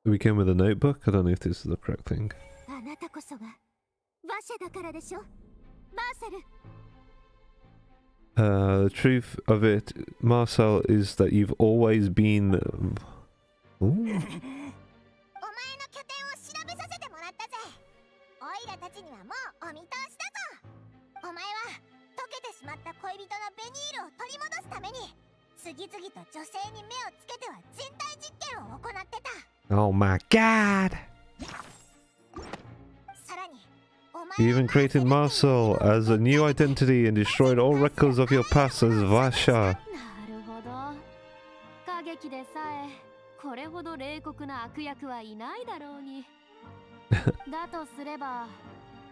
We came with a notebook? I don't know if this is the correct thing. あなたこそが馬車だからでしょ、マーセル。The truth of it, Marcel, is that you've always been. Ooh. お前の拠点を調べさせてもらったぜ。オイラたちにはもうお見通しだぞ。お前は溶けてしまった恋人のベニールを取り戻すために次々と女性に目をつけては人体実験を行ってた。 Oh my god! さらに You even created Marcel as a new identity and destroyed all records of your past as Vasha. なるほど。歌劇でさえこれほど冷酷な悪役はいないだろうに。だとすれば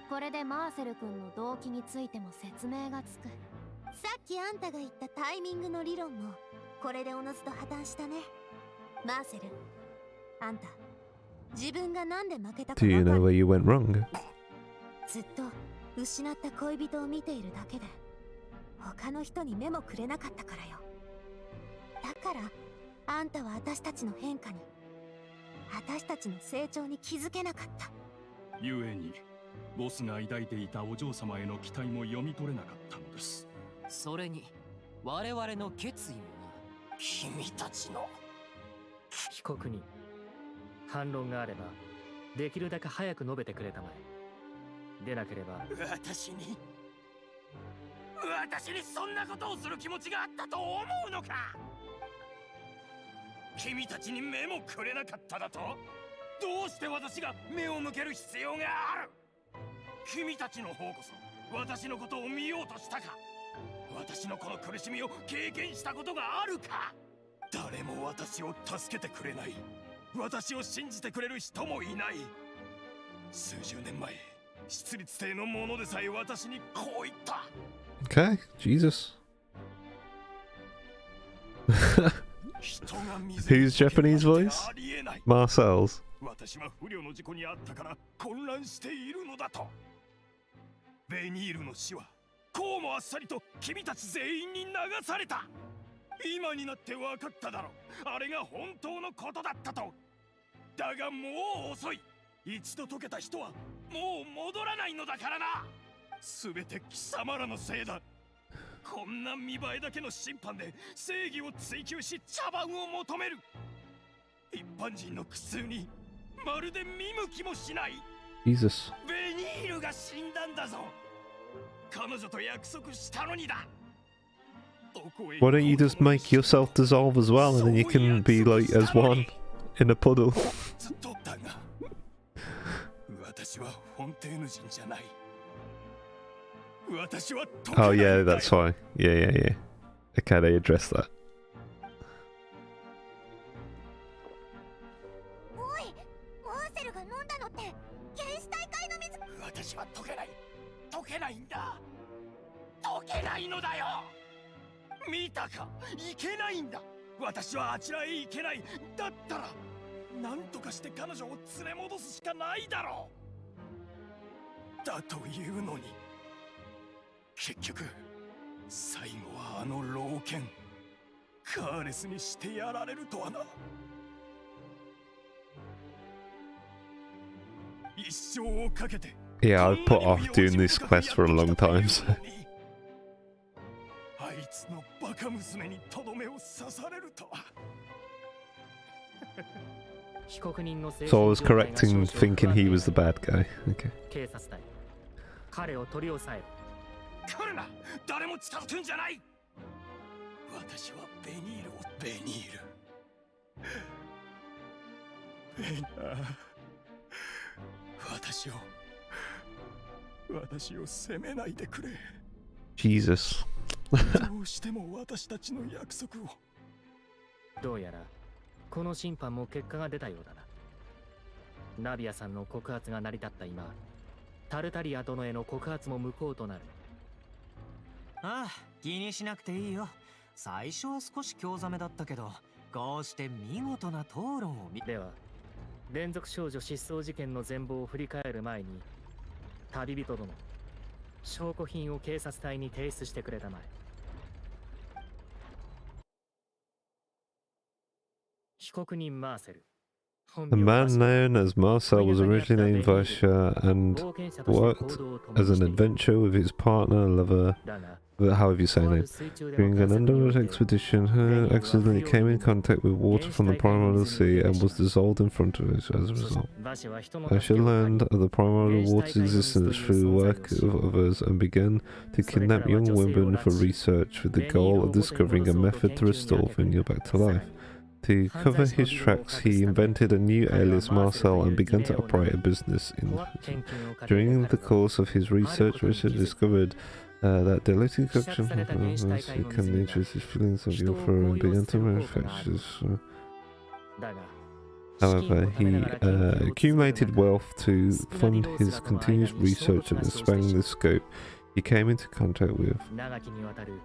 これでマーセル君の動機についても説明がつく。さっきあんたが言ったタイミングの理論もこれでおのずと破綻したね。マーセル、あんた自分がなんで負けたか Do you know where you went wrong? ずっと失った恋人を見ているだけで他の人に目もくれなかったからよ。だからあんたは私たちの変化に、私たちの成長に気づけなかった。故にボスが抱いていたお嬢様への期待も読み取れなかったのです。それに我々の決意もな。君たちの被告人、反論があればできるだけ早く述べてくれたまえ。でなければ私にそんなことをする気持ちがあったと思うのか。君たちに目もくれなかっただと。どうして私が目を向ける必要がある。君たちの方こそ私のことを見ようとしたか。私のこの苦しみを経験したことがあるか。誰も私を助けてくれない。私を信じてくれる人もいない。数十年前、出立帝の者でさえ私にこう言った。Okay, Jesus. Whose Japanese voice? Marcel's. 私は不慮の事故にあったから混乱しているのだと。ベニールの死はこうもあっさりと君たち全員に流された。今になって分かっただろう。あれが本当のことだったと。だがもう遅い。一度解けた人はもう戻らないのだからな。すべて貴様らのせいだ。こんな見栄えだけの審判で正義を追求し茶番を求める。一般人の苦痛にまるで見向きもしない。 Jesus. ベニールが死んだんだぞ。彼女と約束したのにだ。 Why don't you just make yourself dissolve as well and then you can be like as one in a puddle? だが私はフォンテーヌ人じゃない。私は Oh yeah, that's fine. Yeah. Okay, they addressed that. おい、マーセルが飲んだのって原始大会の水。私は溶けないんだ。溶けないのだよ。見たか、いけないんだ。私はあちらへ行けない。だったら何とかして彼女を連れ戻すしかないだろう。だというのに結局最後はあの老犬カーレスにしてやられるとはな。一生をかけて。 Yeah, I've put off doing this quest for a long time, so. あいつのバカ娘にとどめを刺されるとは。 So I was correcting thinking he was the bad guy. Okay. 警察隊、彼を取り押さえろ。来るな、誰も近づくんじゃない。私はベニールを。私を責めないでくれ。 Jesus. どうしても私たちの約束を。どうやらこの審判も結果が出たようだな。ナビアさんの告発が成り立った今、タルタリア殿への告発も無効となる。ああ、気にしなくていいよ。最初は少し興ざめだったけど、こうして見事な討論をでは、連続少女失踪事件の全貌を振り返る前に、旅人殿、証拠品を警察隊に提出してくれたまえ。被告人マーセル。The man known as Marcel was originally named Varsha and worked as an adventurer with his partner, lover, however you say name. During an underwater expedition, he accidentally came in contact with water from the primordial sea and was dissolved in front of it as a result. Varsha learned of the primordial water's existence through the work of others and began to kidnap young women for research with the goal of discovering a method to restore Vigneault back to life. To cover his tracks, he invented a new alias Marcel and began to operate a business in the prison. During the course of his research, Richard discovered that diluting coction can interest his feelings of your fur and began to manufacture. However, he accumulated wealth to fund his continuous research and expanding the scope he came into contact with.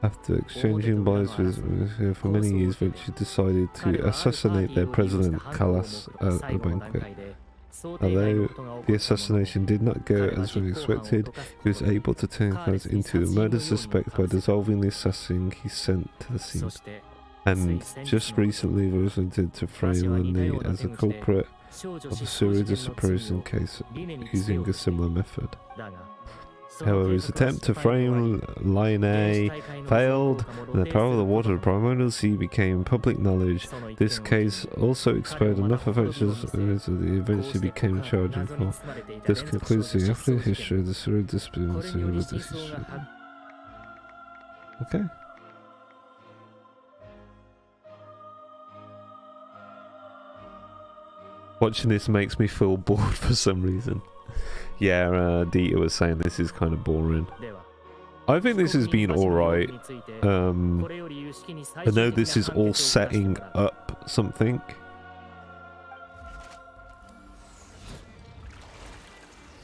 After exchanging blows with for many years, Vinci decided to assassinate their president, Callas, at a banquet. Although the assassination did not go as was expected, he was able to turn Callas into a murder suspect by dissolving the assassin he sent to the scene. And just recently resulted to frame Lindy as a culprit of a serial disappearance case using a similar method. However, his attempt to frame Line failed, and the power of the water of the primordial sea became public knowledge. This case also exposed enough offences that he eventually became charged in court. This concludes the after history of the serial disappearance with this history. Okay. Watching this makes me feel bored for some reason. Yeah, Dita was saying this is kind of boring. I think this has been alright. I know this is all setting up something.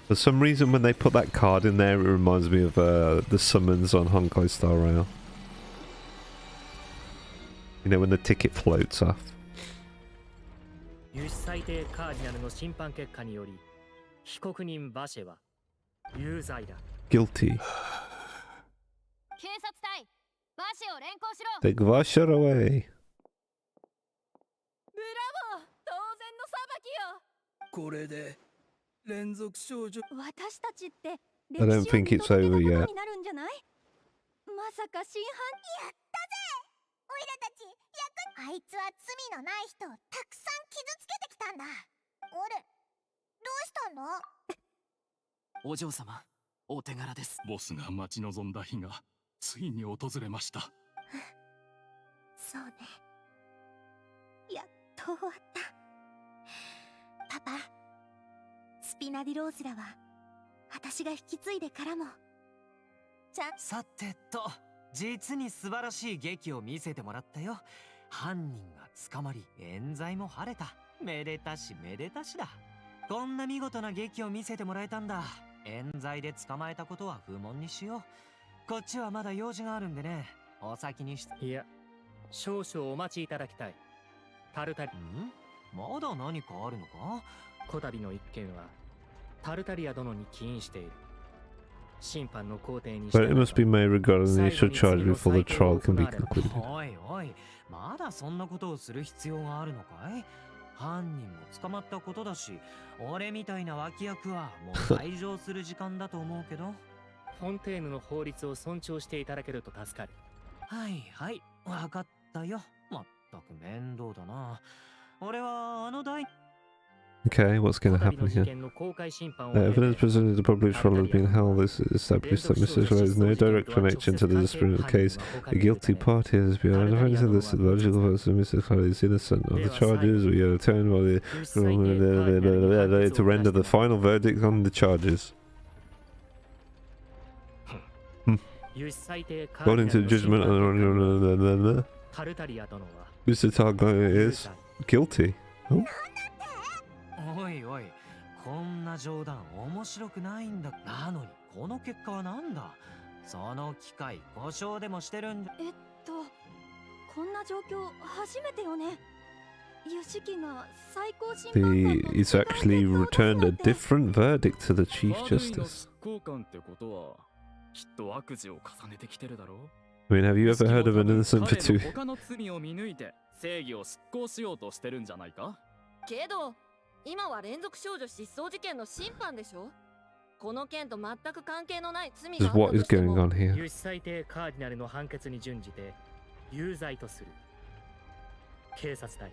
For some reason when they put that card in there, it reminds me of the summons on Honkai Star Rail. You know, when the ticket floats off. Guilty. Take Varsha away. これで連続少女私たちって I don't think it's over yet. になるんじゃない？まさか真犯人やったぜ。オイラたちあいつは罪のない人をたくさん傷つけてきたんだ。あれ、どうしたんだ？お嬢様、お手柄です。ボスが待ち望んだ日がついに訪れました。そうね。やっと終わった。パパ、スピナディローズラは私が引き継いでからもさてと、実に素晴らしい劇を見せてもらったよ。犯人が捕まり、冤罪も晴れた。めでたしめでたしだ。こんな見事な劇を見せてもらえたんだ。冤罪で捕まえたことは不問にしよう。こっちはまだ用事があるんでね。お先にいや、少々お待ちいただきたい。タルタリまだ何かあるのか？こたびの一件はタルタリア殿に起因している。審判の工程にして But it must be made regarding the initial charge before the trial can be concluded. おいおい、まだそんなことをする必要があるのかい？犯人も捕まったことだし、俺みたいな脇役はもう退場する時間だと思うけど。フォンテーヌの法律を尊重していただけると助かる。はいはい、わかったよ。まったく面倒だな。俺はあの大 Okay, what's going to happen here? Evidence presented at the public trial has been held. This established that Mr. Schiller has no direct connection to the disciplinary case. The guilty party has been identified. This logical person, Mr. Schiller, is innocent of the charges. We are returned to render the final verdict on the charges. According to the judgment, Mr. Targler is guilty. Oh? おいおい、こんな冗談面白くないんだ。なのにこの結果はなんだ。その機械故障でもしてるんじゃ。こんな状況初めてよね。ユシキが最高審判官の He's actually returned a different verdict to the Chief 悪いの Justice. 執行官ってことはきっと悪事を重ねてきてるだろう。 I mean, have you ever heard of an innocent for 彼の two? 他の罪を見抜いて正義を執行しようとしてるんじゃないか。けど今は連続少女失踪事件の審判でしょ。この件と全く関係のない罪があった What と is して going も on here? 有死裁定カーディナルの判決に準じて有罪とする。警察隊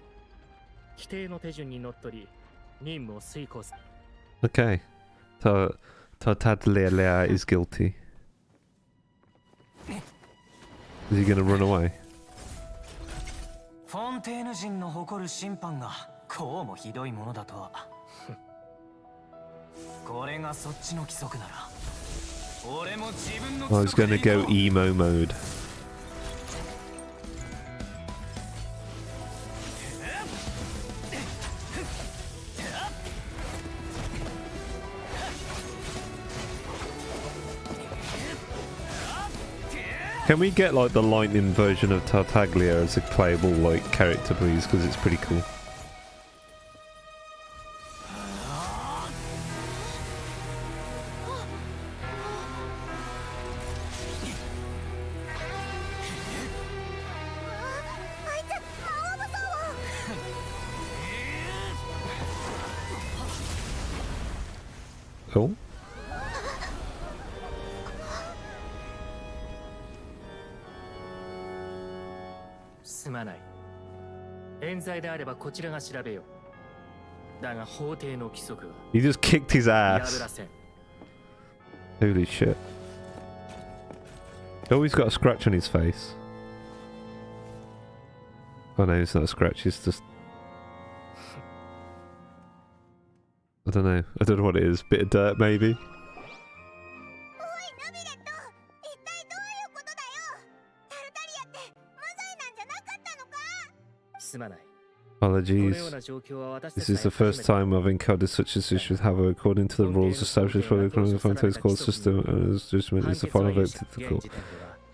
規定の手順にのっとり任務を遂行する。 Okay. Tartaglia is guilty. Is he gonna run away? フォンテーヌ人の誇る審判がこうもひどいものだとは。これがそっちの規則なら俺も自分の I was gonna go emo mode. Can we get like the lightning version of Tartaglia as a playable like character, please? Because it's pretty cool. Oh. すまない。冤罪であればこちらが調べよう。だが法廷の規則は He just kicked his 破 ass. らせん。 Holy shit. Oh, he's got a scratch on his face. Oh no, it's not a scratch, it's just... I don't know. I don't know what it is. Bit of dirt, maybe? すまない。 Apologies. This is the first time I've encountered such a situation. However, according to the rules established for the Fontaine court system, as judgment is the final verdict of the court.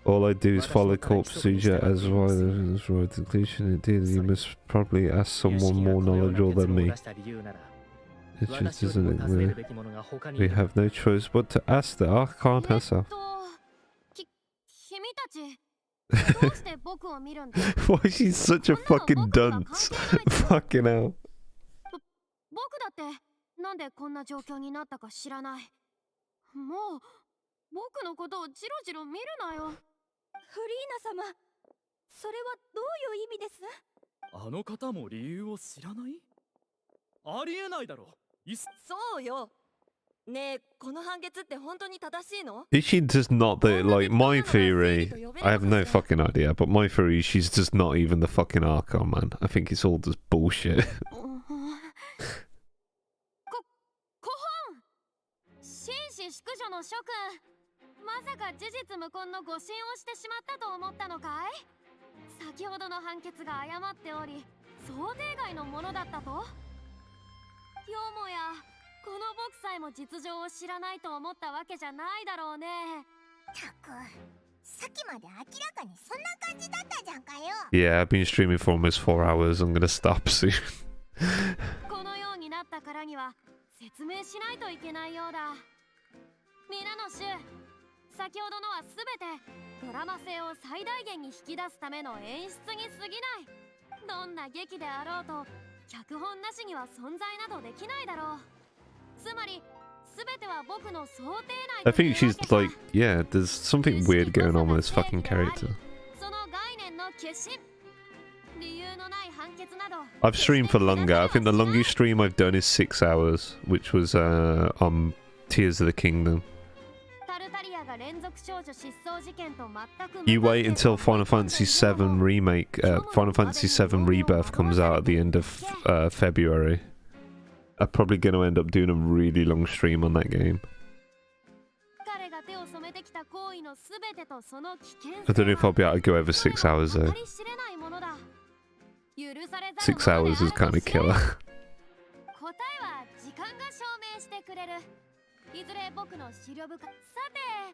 All I do is follow court procedure as well as for completion. Indeed, you must probably ask someone more knowledgeable than me. It just isn't it? We have no choice but to ask the Archon herself. 君たちどうして僕を見るんだ Why is she such a fucking dunce? Fucking hell. 僕だってなんでこんな状況になったか知らない。もう僕のことをジロジロ見るなよ。フリーナ様、それはどういう意味です？あの方も理由を知らない？ありえないだろ。そうよ。ねえ、この判決って本当に正しいの？ Is she just not the, like, my theory, I have no fucking idea, but my theory, she's just not even the fucking Archon, man. I think it's all just bullshit. 紳士淑女の諸君、まさか事実無根の誤審をしてしまったと思ったのかい？先ほどの判決が誤っており、想定外のものだったと？よもやこの僕さえも実情を知らないと思ったわけじゃないだろうね。たく、さっきまで明らかにそんな感じだったじゃんかよ。Yeah, I've been streaming for almost 4 hours. I'm gonna stop soon. このようになったからには説明しないといけないようだ。皆の衆、先ほどのはすべてドラマ性を最大限に引き出すための演出に過ぎない。どんな劇であろうと脚本なしには存在などできないだろう。つまりすべては僕の想定内。 I think she's like, yeah, there's something weird going on with this fucking character. その概念の決心。理由のない判決など。 I've streamed for longer. I think the longest stream I've done is 6 hours, which was on Tears of the Kingdom. You wait until Final Fantasy VII Remake, Final Fantasy VII Rebirth comes out at the end of February. I'm probably going to end up doing a really long stream on that game. I don't know if I'll be able to go over 6 hours though. 6 hours is kind of killer. 答えは時間が証明してくれる。いずれ僕の資料深さ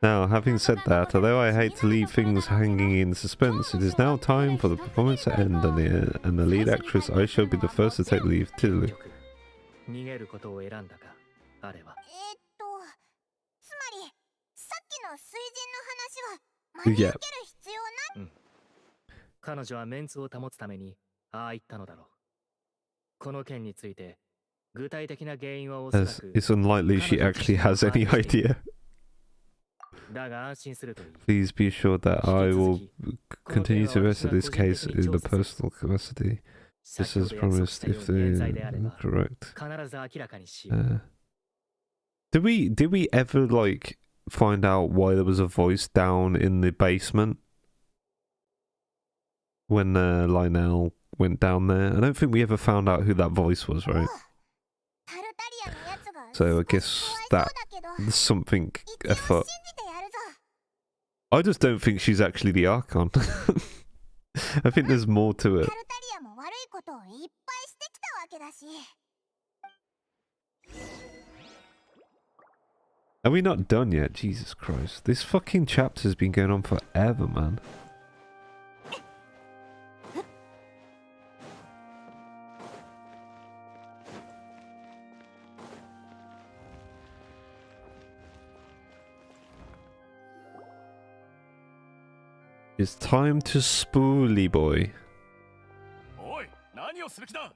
て Now, having said that, although I hate to leave things hanging in suspense, it is now time for the performance to end, and the lead actress, I shall be the first to take leave too. 逃げることを選んだか、あれは。つまりさっきの水神の話は真に受ける必要ない。彼女はメンツを保つためにああ言ったのだろう。この件について具体的な原因はおそら As く it's unlikely she actually has any idea. だが安心するといい。 Please be assured that I will continue to investigate this case in a personal capacity, just as promised if correct. 必ず明らかにしよう。Did we ever like find out why there was a voice down in the basement when Lionel went down there? I don't think we ever found out who that voice was, right? So I guess that's something afoot. I just don't think she's actually the Archon. I think there's more to it. Are we not done yet? Jesus Christ. This fucking chapter's been going on forever, man. It's time to spoolie boy. おい、何をする気だ。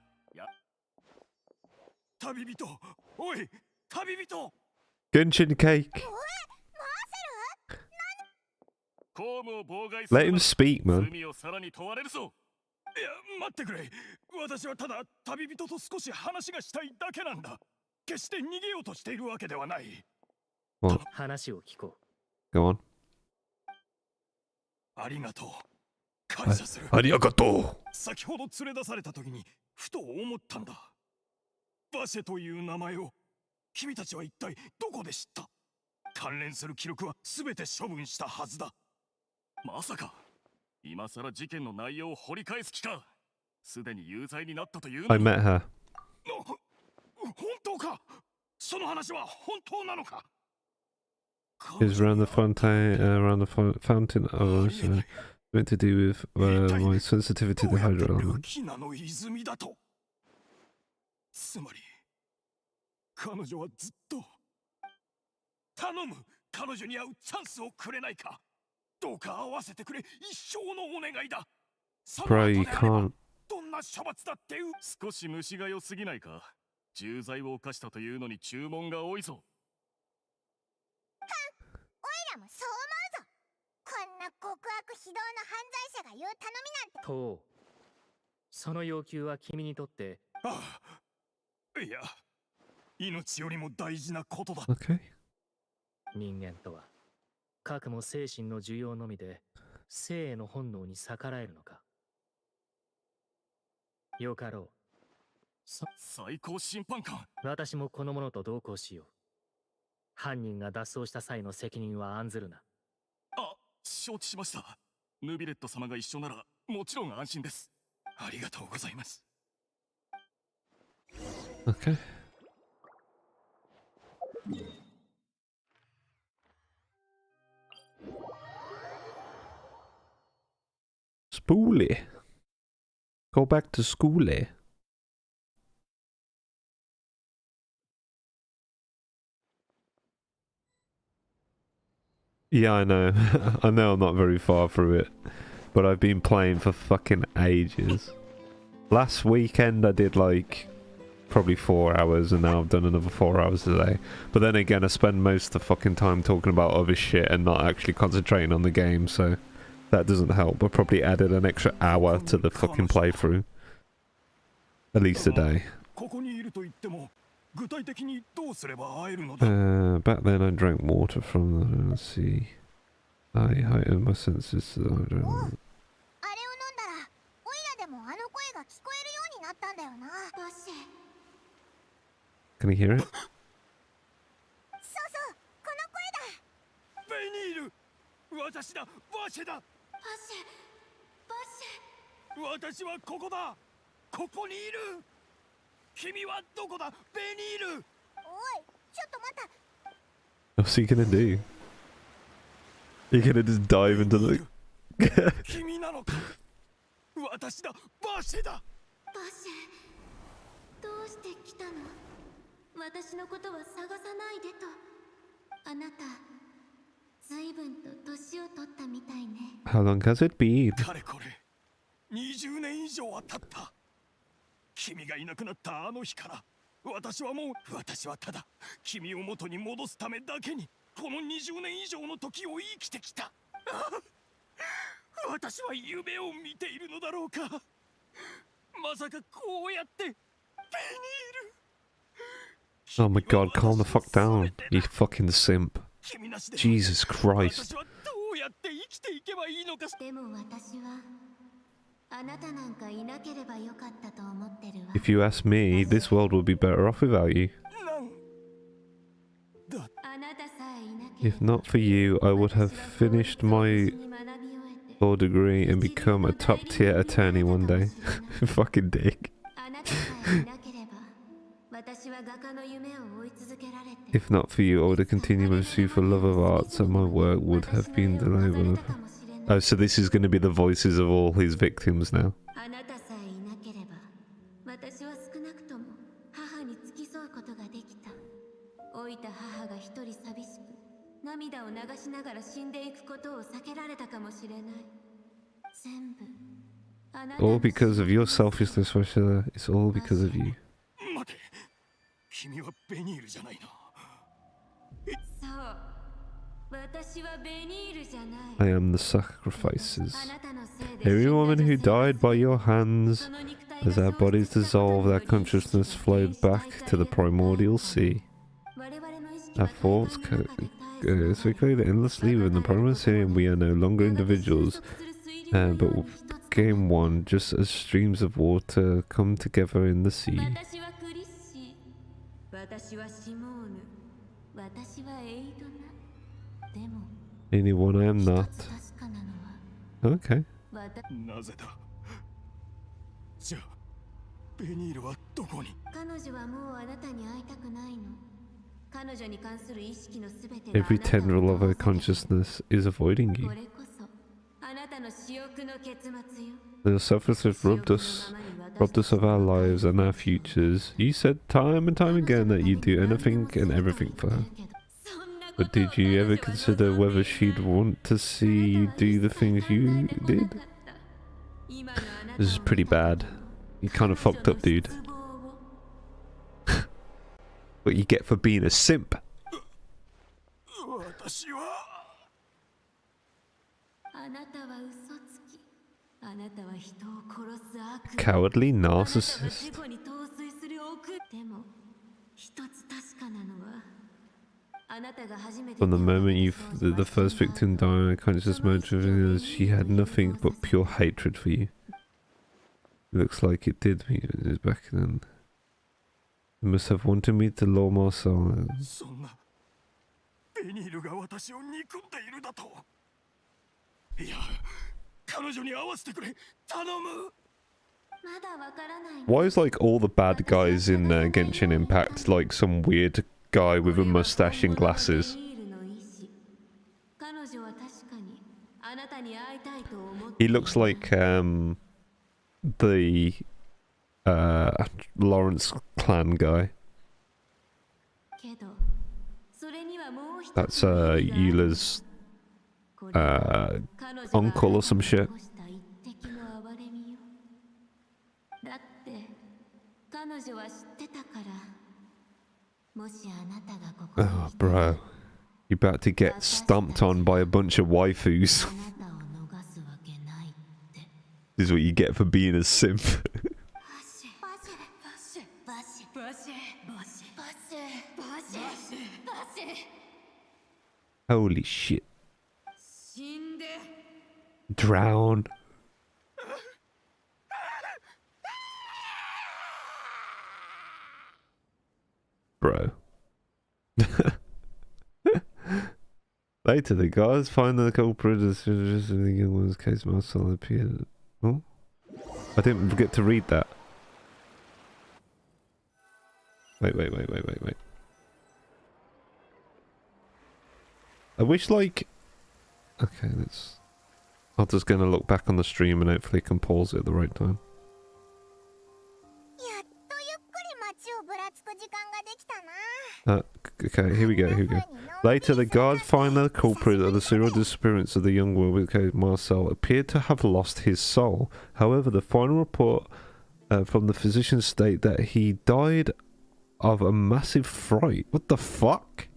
旅人、おい、旅人。Genshin cake. Let him speak, man. いや、待ってくれ。私はただ旅人と少し話がしたいだけなんだ。決して逃げようとしているわけではない。What? 話を聞こう。Go on. ありがとう。感謝する。ありがとう。先ほど連れ出された時にふと思ったんだ。バシェという名前を君たちは一体どこで知った？関連する記録は全て処分したはずだ。まさか今さら事件の内容を掘り返す気か？すでに有罪になったというの？ I met her. 本当か？その話は本当なのか？Is around the Fontaine, fountain of meant to do with my sensitivity to hydro element. つまり彼女はずっと頼む、彼女に会うチャンスをくれないか？どうか会わせてくれ、一生のお願いだ。 Bro, you can't. どんな処罰だって少し虫が良すぎないか？重罪を犯したというのに注文が多いぞ。おいらもそう思うぞ。こんな極悪非道な犯罪者が言う頼みなんて。と、その要求は君にとって。ああ、いや、命よりも大事なことだ。Okay. 人間とは、かくも精神の需要のみで、生への本能に逆らえるのか。よかろう。最高審判官。私もこの者と同行しよう。犯人が脱走した際の責任は案ずるな。あ、承知しました。ヌビレット様が一緒ならもちろん安心です。ありがとうございます。Okay. Spoolie. Go back to schoolie. Yeah, I know. I know I'm not very far through it, but I've been playing for fucking ages. Last weekend I did like probably 4 hours, and now I've done another 4 hours today. But then again, I spend most of the fucking time talking about other shit and not actually concentrating on the game, so that doesn't help. I probably added an extra hour to the fucking playthrough. At least a day. Back then I drank water from the sea. I heightened my senses to the hydro. Can you hear it? 私だ、バシェだ。私はここだ。ここにいる。What's he gonna do? You're gonna just dive into the... 君なのか私だバシェだバシェどうして来たの私のことは探さないでとあなた随分と年を取ったみたいね How long has it been? かれこれ20年以上は経った君がいなくなったあの日から私はただ君を元に戻すためだけにこの20年以上の時を生きてきた私は夢を見ているのだろうかまさかこうやってベニール Oh my god, calm the fuck down, you fucking simp. Jesus Christ. どうやって生きていけばいいのかでも私はあなたなんかいなければよかったと思ってるわ If you ask me, this world would be better off without you. If not for you, I would have finished my law degree and become a top tier attorney one day. Fucking dick. If not for you, I would have continued my pursuit for love of arts and my work would have been delivered. Oh, so this is going to be the voices of all his victims now. あなたさえいなければ私は少なくとも母に付き添うことができた老いた母が一人寂しく涙を流しながら死んでいくことを避けられたかもしれない全部あなた All because of your selfishness, Rashida. It's all because of you. 待て君はベニールじゃないなそう私はベニールじゃない I am the sacrifices. Every woman who died by your hands, as our bodies dissolved, our consciousness flowed back to the primordial sea. Our thoughts circulated endlessly within the primordial sea, and we are no longer individuals, but became one, just as streams of water come together in the sea. Anyone I am not. Okay. なぜだじゃあベニールはどこに彼女はもうあなたに会いたくないの彼女に関する意識のすべてが Every tendril of her consciousness is avoiding you. これこそあなたの私欲の結末よ The selflessness robbed us of our lives and our futures. You said time and time again that you'd do anything and everything for her. But did you ever consider whether she'd want to see you do the things you did? This is pretty bad. You kind of fucked up, dude. What you get for being a simp. Cowardly narcissist. From the moment the first victim died, I conscious motive, she had nothing but pure hatred for you. It looks like it did me back then. You must have wanted me to lure my soul. そんなベニールが私を憎んでいるだといや彼女に会わせてくれ頼む Why is like all the bad guys in Genshin Impact like some weird guy with a mustache and glasses? He looks like the Lawrence clan guy. That's Eula's uncle or some shit. Oh, bro. You're about to get stomped on by a bunch of waifus. This is what you get for being a simp. Holy shit. Drown. Bro. Later, the guards find the culprit as in the young one's case. Marcel appeared. Oh? I didn't get to read that. Wait. I wish, like... Okay, let's... I'm just gonna look back on the stream and hopefully can pause it at the right time. Okay, here we go. Later, the guards find the culprit of the serial disappearance of the young woman, Marcel, appeared to have lost his soul. However, the final report from the physician state that he died of a massive fright. What the fuck?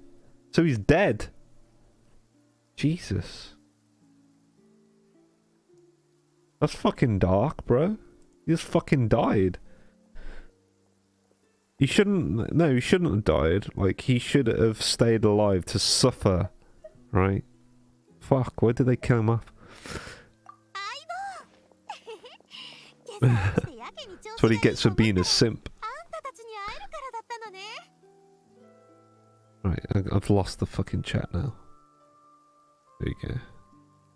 So he's dead. Jesus. That's fucking dark, bro. He just fucking died. He shouldn't... No, he shouldn't have died. Like, he should have stayed alive to suffer. Right? Fuck, why did they kill him off? That's what he gets for being a simp. Right, I've lost the fucking chat now. There you go.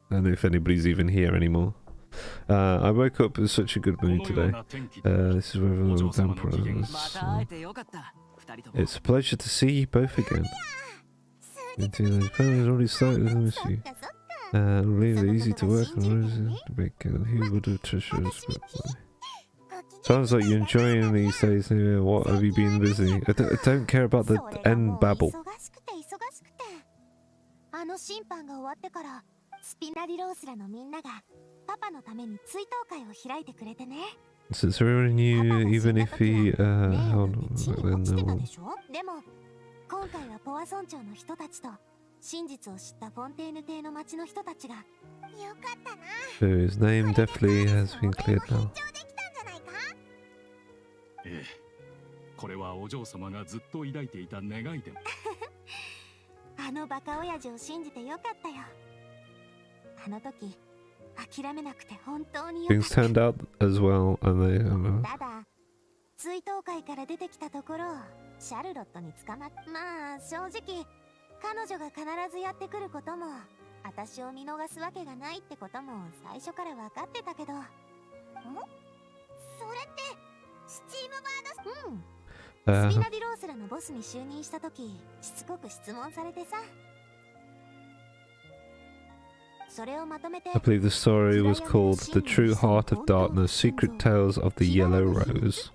I don't know if anybody's even here anymore. I woke up in such a good mood today. This is where the vampire was. It's a pleasure to see you both again. Already started, let me see. Really easy to work on. Who would have treasured? Sounds like you're enjoying these days. What have you been busy? I don't care about the end babble. Since everyone knew, even if he, hold on, so his name definitely has been cleared now. これはお嬢様がずっと抱いていた願いでも。あのバカ親父を信じてよかったよ。あの時諦めなくて本当によかった。Things turned out as well, and they. ただ追悼会から出てきたところ、シャルロットに捕まっ。まあ正直彼女が必ずやってくることも、私を見逃すわけがないってことも最初から分かってたけど。ん？それって。スチームバード、うん。スピナディロースラのボスに就任した時、しつこく質問されてさ。それをまとめて。I believe the story was called "The True Heart of Darkness: Secret Tales of the Yellow Rose."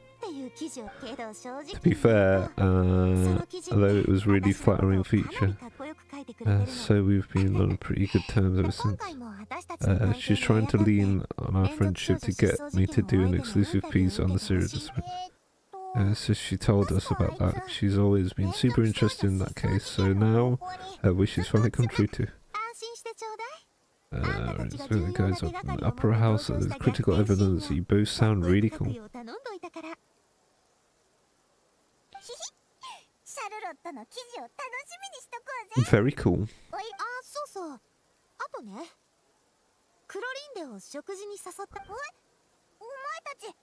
To be fair, although it was really flattering feature, so we've been on pretty good terms ever since. She's trying to lean on our friendship to get me to do an exclusive piece on the series. So she told us about that. She's always been super interested in that case, so now her wish has finally come true too. It goes up in the opera house, and there's critical evidence that you both sound really cool. Very cool. そうそう。あとね。クロリンデを食事に誘った。お前たち。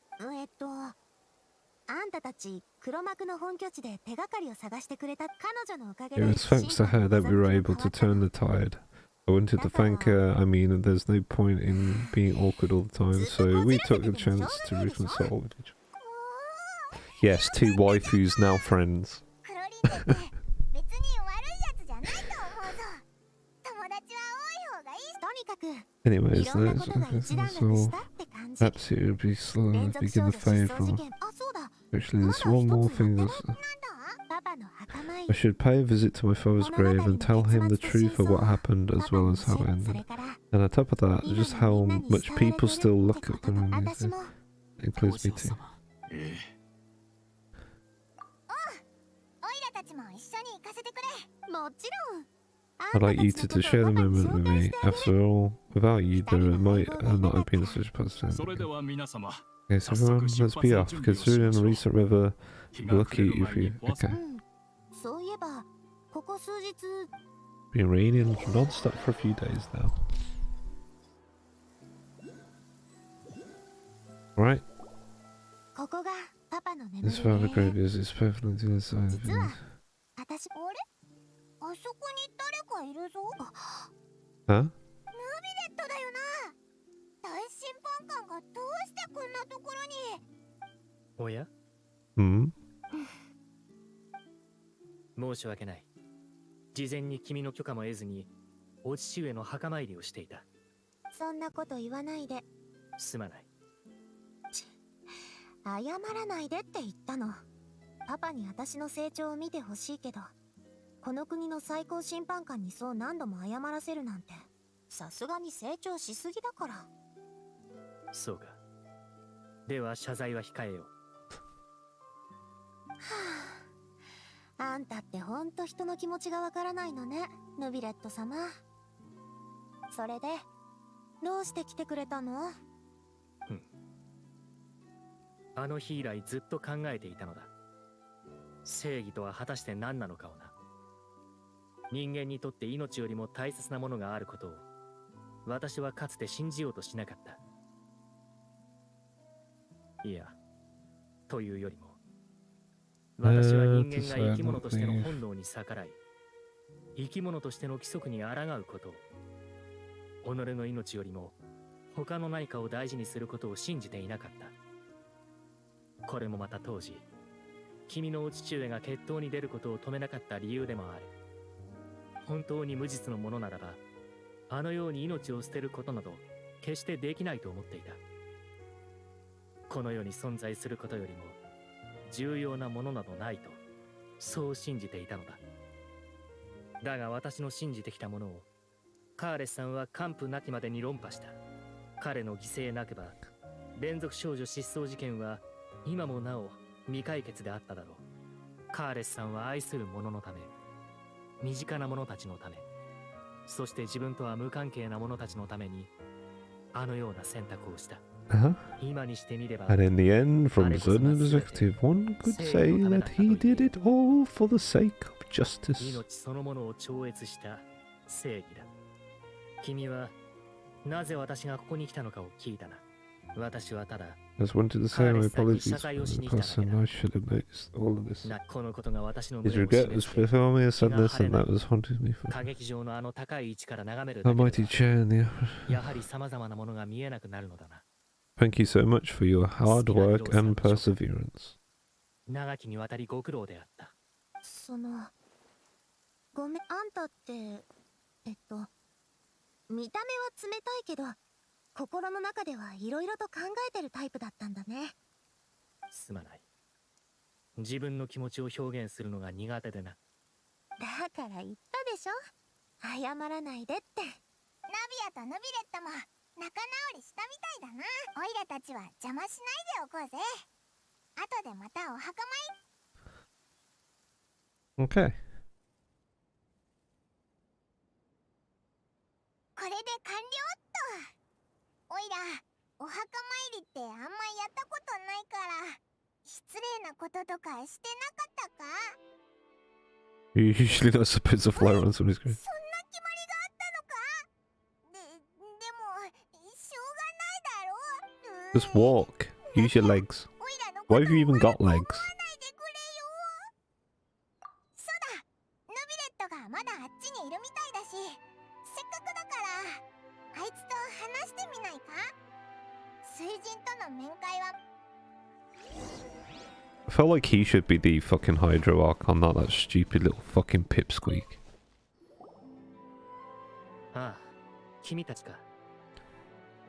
あんたたち黒幕の本拠地で手がかりを探してくれた彼女のおかげで。It was thanks to her that we were able to turn the tide. I wanted to thank her. I mean, there's no point in being awkward all the time, so we took a chance to reconcile with each other. Yes, two waifus now friends. Anyways, that's all. Perhaps it would be slow to begin the fade from. Actually, there's one more thing. I should pay a visit to my father's grave and tell him the truth of what happened as well as how it ended. And on top of that, just how much people still look at them. It includes me too. I'd like you to share the moment with me. After all, without you, there might not have been such a person. Okay, so everyone, let's be off. Considering the recent weather, lucky if you. Okay. Been raining non-stop for a few days now. Right. This father grave is perfectly to the side of it. Huh? Oh yeah? Hmm? 申し訳ない。事前に君の許可も得ずにお父上の墓参りをしていた。そんなこと言わないで。すまない。謝らないでって言ったの。パパに私の成長を見てほしいけど、この国の最高審判官にそう何度も謝らせるなんて、さすがに成長しすぎだから。そうか。では謝罪は控えよう。あんたってほんと人の気持ちがわからないのね、ヌビレット様。それで、どうして来てくれたの？あの日以来ずっと考えていたのだ。正義とは果たして何なのかをな。人間にとって命よりも大切なものがあることを私はかつて信じようとしなかった。いや、というよりも私は人間が生き物としての本能に逆らい、生き物としての規則に抗うことを、己の命よりも他の何かを大事にすることを信じていなかった。これもまた当時、君のお父上が決闘に出ることを止めなかった理由でもある。本当に無実のものならば、あのように命を捨てることなど決してできないと思っていた。この世に存在することよりも重要なものなどないと、そう信じていたのだ。だが私の信じてきたものをカーレスさんは完膚なきまでに論破した。彼の犠牲なくば連続少女失踪事件は今もなお未解決であっただろう。カーレスさんは愛する者のため、身近な者たちのため、そして自分とは無関係な者たちのためにあのような選択をした。今にしてみれば、 And in the end, from certain perspective, one could say that he did it all for the sake of justice. 命そのものを超越した正義だ。君はなぜ私がここに来たのかを聞いたな。私はただ I just wanted to say my apologies for the person. I should have noticed all of this. このことが私の His regret was before me, sadness, and that was haunting me for 歌劇場のあの高い位置から眺める a だけでは mighty chair in the opera. やはり様々なものが見えなくなるのだな。 Thank you so much for your hard work and perseverance. 長きにわたりご苦労であった。ごめん、あんたって、見た目は冷たいけど、心の中ではいろいろと考えてるタイプだったんだね。すまない。自分の気持ちを表現するのが苦手でな。だから言ったでしょ、謝らないでって。ナビアとヌビレットも仲直りしたみたいだな。オイラたちは邪魔しないでおこうぜ。後でまたお墓参り。 Okay. これで完了っと。おいら、お墓参りってあんまやったことないから、失礼なこととかしてなかったか？ Usually not supposed to fly around somebody's grave. そんな決まりがあったのか？でも、しょうがないだろ。 Just walk. Use your legs. Why have you even got legs? そうだ、ヌビレットがまだあっちにいるみたいだし、せっかくだからあいつと話してみないか？水人との面会は。 I felt like he should be the fucking Hydro Archon, not that stupid little fucking pipsqueak. ああ、君たちか。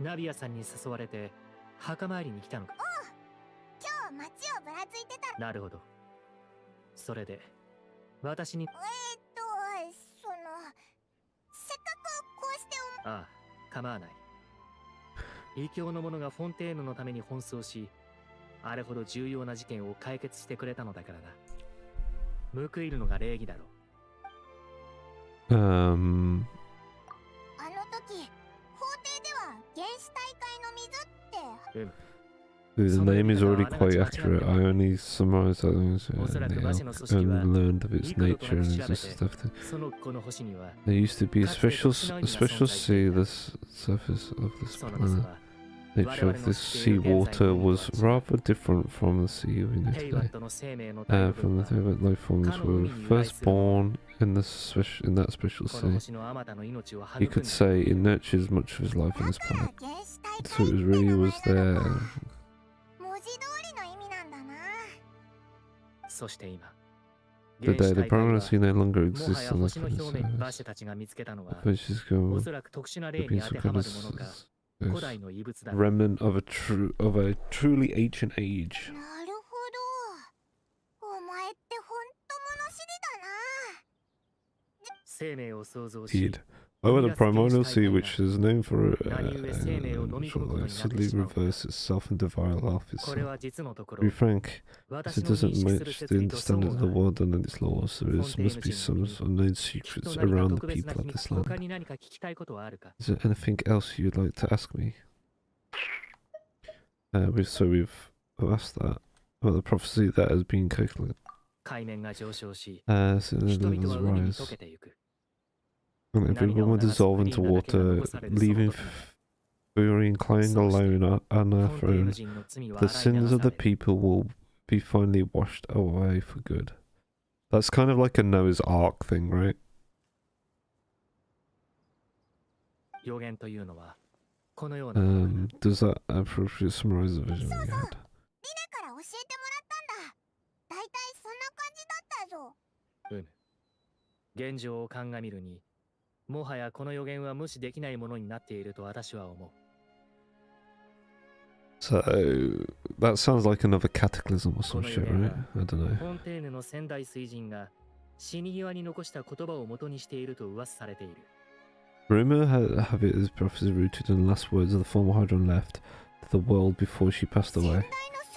ナビアさんに誘われて墓参りに来たのか。今日街をぶらついてた。なるほど。それで私にせっかくこうしてああ、構わない。異教の者がフォンテーヌのために奔走し、あれほど重要な事件を解決してくれたのだからな。報いるのが礼儀だろう。あの時、法廷では原始大会の水って。The name is already quite accurate. I only summarized that and learned of its nature and its stuff. There used to be a special sea, the surface of this planet. Nature of this sea water was rather different from the sea we know today. From the day that life forms were first born in that special sea. You could say it nurtures much of his life on this planet. So it really was there. そして今、Today, the pregnancy no longer もは exists や on 星 the の表面に馬 surface. 車たちが見つけたのは、 But she's お going そらく特殊な to 例 be に当 some ては kind ま of るものか、 yes, 古代の遺物だ。 remnant of a truly ancient age. なるほど。お前ってほんと物知りだな。生命を創造し、 Indeed. Over the 生み出す原 primordial 始 sea, 体 which is known for 何故生命を飲み込むことになって suddenly しまうのか。 reverse itself and devour life これ itself. は実のとこ To ろ、 be frank, 私 it の認 doesn't 識する match 設 the 備と相 understanding 互 of the が world and its laws. There must be some unknown きっと secrets 何か around 特 the 別な people 秘 of 密、 this 他 land. に何か聞きたいことはあるか。 Is there anything else you'd like to ask me? We've asked that about the prophecy that has been calculated. 海面が上昇し、 So the 人々 levels は海に rise. 溶けてゆく。 And everyone will dissolve into water, leaving Fury and Klein alone on our throne. The sins of the people will be finally washed away for good. That's kind of like a Noah's Ark thing, right? 予言というのはこのような。 Does that appropriately summarize the vision we had? リネから教えてもらったんだ。だいたいそんな感じだったぞ。現状を鑑みるに、もはやこの予言は無視できないものになっていると私は思う。 So that sounds like another cataclysm or some shit, right? I don't know. フォンテーヌの先代水神が死に際に残した言葉を元にしていると噂されている。 Rumor have it as prophecy rooted in the last words of the former Hydron left the world before she passed away.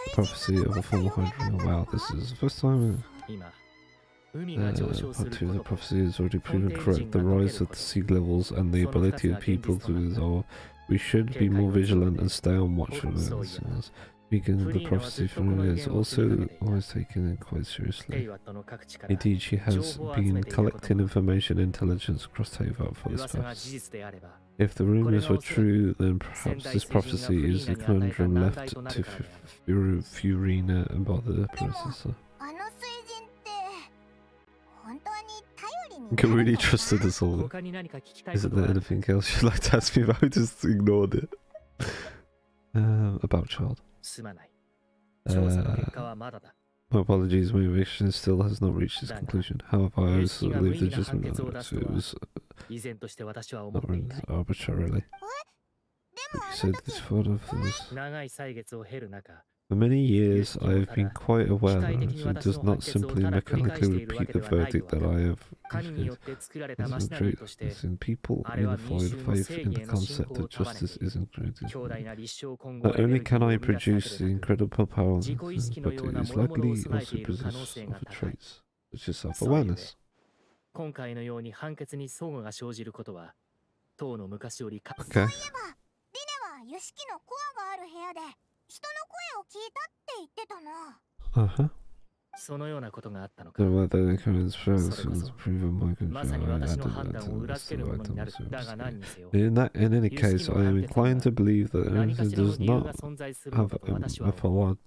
The prophecy of the former Hydron. Wow, this is the first time. Part 2 of the prophecy has already proven correct. The rise of the sea levels and the ability of people to dissolve. We should be more vigilant and stay on watch for those signals. Speaking the prophecy from is also always taken quite seriously. Indeed, she has been collecting information and intelligence across Teyvat for this purpose. If the rumors were true, then perhaps this prophecy is the conundrum left to Furina about the predecessor. You really trusted us all. Isn't there anything else you'd like to ask me about? I just ignored it. About child. My apologies, my eviction still has not reached its conclusion. However, I also believe the judgment so it was not run arbitrarily. But you said this part of this. For many years, I have been quite aware that it does not simply mechanically repeat the verdict that I have received. There's a greatness in people unified faith in the concept that justice is incredible. Not only can I produce the incredible power, but it is likely also possesses other traits, such as self-awareness. 今回のように判決に相互が生じることは、当の昔よりか。Okay. リネはユシキのコアがある部屋で人の声を聞いたって言ってたな。Uh-huh. そのようなことがあったのか。 The weather occurrence has proven my control. まさに私の判断を裏付けるものになる。だが何にせよ。 In any case, I am inclined to believe that anything does not have a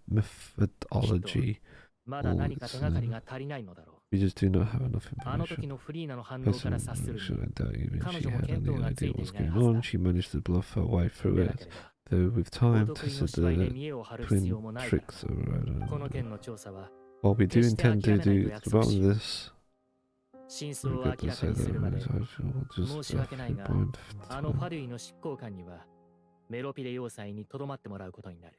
methodology. まだ何か手がかりが足りないのだろう。 We just do not have enough あの時 information. のフリーナの反応から察するに、 I doubt even 彼 she 女も had 見当 any がつ idea いて what's いない going はず on. だ。 She managed to bluff her way through でな it. ければ、 Though with お time, 得意 to の set 芝居で the 見栄を張る必要もないから tricks around. この件の調査は、 What we do 決して intend 諦 to めない do と約束 about し、 this, 真相 we're を明 good to らか say に that するまで、 I will 申 just し訳ないが、 blind あのファデュイの執行官には、メロピレ要塞に留まってもらうことになる。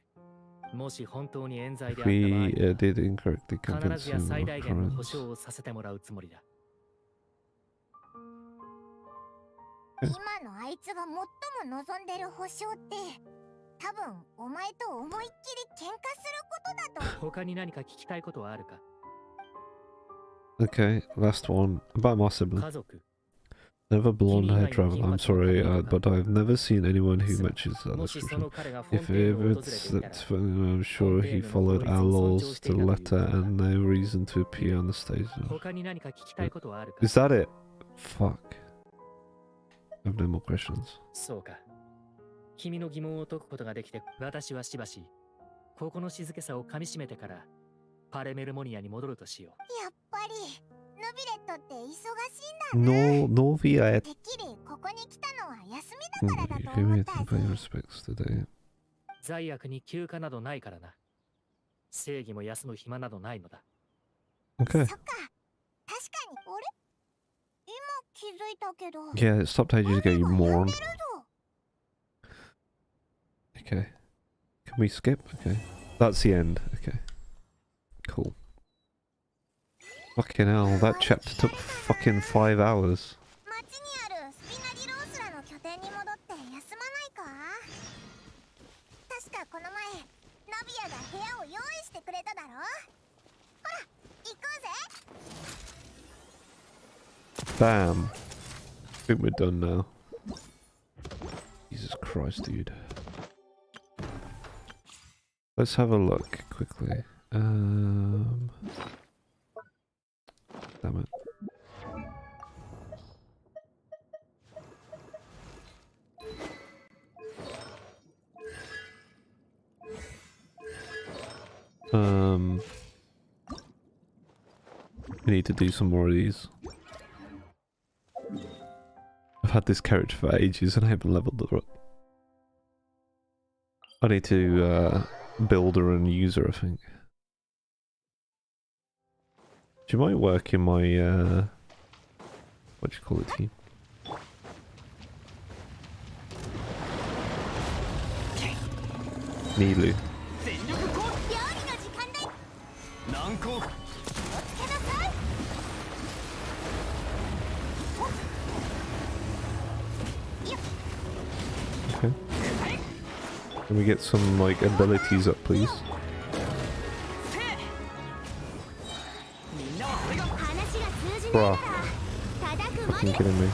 もし本当に冤罪であ If った場 we 合は、 did incorrectly 必 convince ずや him 最 of 大限の保 crimes. 証をさせてもらうつもりだ。今のあいつが最も望んでる保証って多分お前と思いっきり喧嘩することだと。他に何か聞きたいことはあるか？ Okay, last one about my sibling. 家族。 Never blonde-haired traveler. I'm sorry, but I've never seen anyone who matches that もしそ description. の彼がフォン If テーヌを ever 訪れていたら、 that's I'm sure he followed our laws to the letter and no reason to appear on the stage. 他に何か聞きたいことはあるか？ Is that it? Fuck. I have no more questions. そうか。君の疑問を解くことができて、私はしばし、ここの静けさをかみしめてから、パレメルモニアに戻るとしよう。やっぱりヌビレットって忙しいんだな。 Novia. てっきりここに来たのは休みだからだと Give 思 me った to ぜ。 pay respects today. 罪悪に休暇などないからな。正義も休む暇などないのだ。Okay. そっか。Yeah, it stopped ages ago, you moron. Okay. Can we skip? Okay. That's the end. Okay. Cool. Fucking hell, that chapter took fucking 5 hours. Bam. I think we're done now. Jesus Christ, dude. Let's have a look quickly. Damn it. We need to do some more of these. I've had this character for ages and I haven't leveled her up. I need to build her and use her, I think. She might work in my what do you call it, team? Nilu. Okay. Can we get some like abilities up, please? Bruh. Fucking kidding me.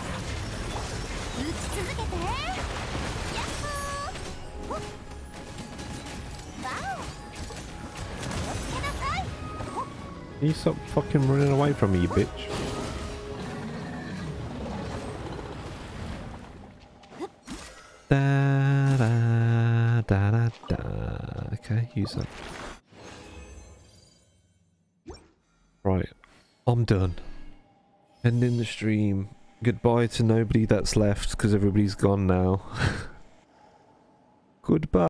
Can you stop fucking running away from me, you bitch? Da da da da da. Okay, use that. Right, I'm done. Ending the stream. Goodbye to nobody that's left because everybody's gone now. Goodbye.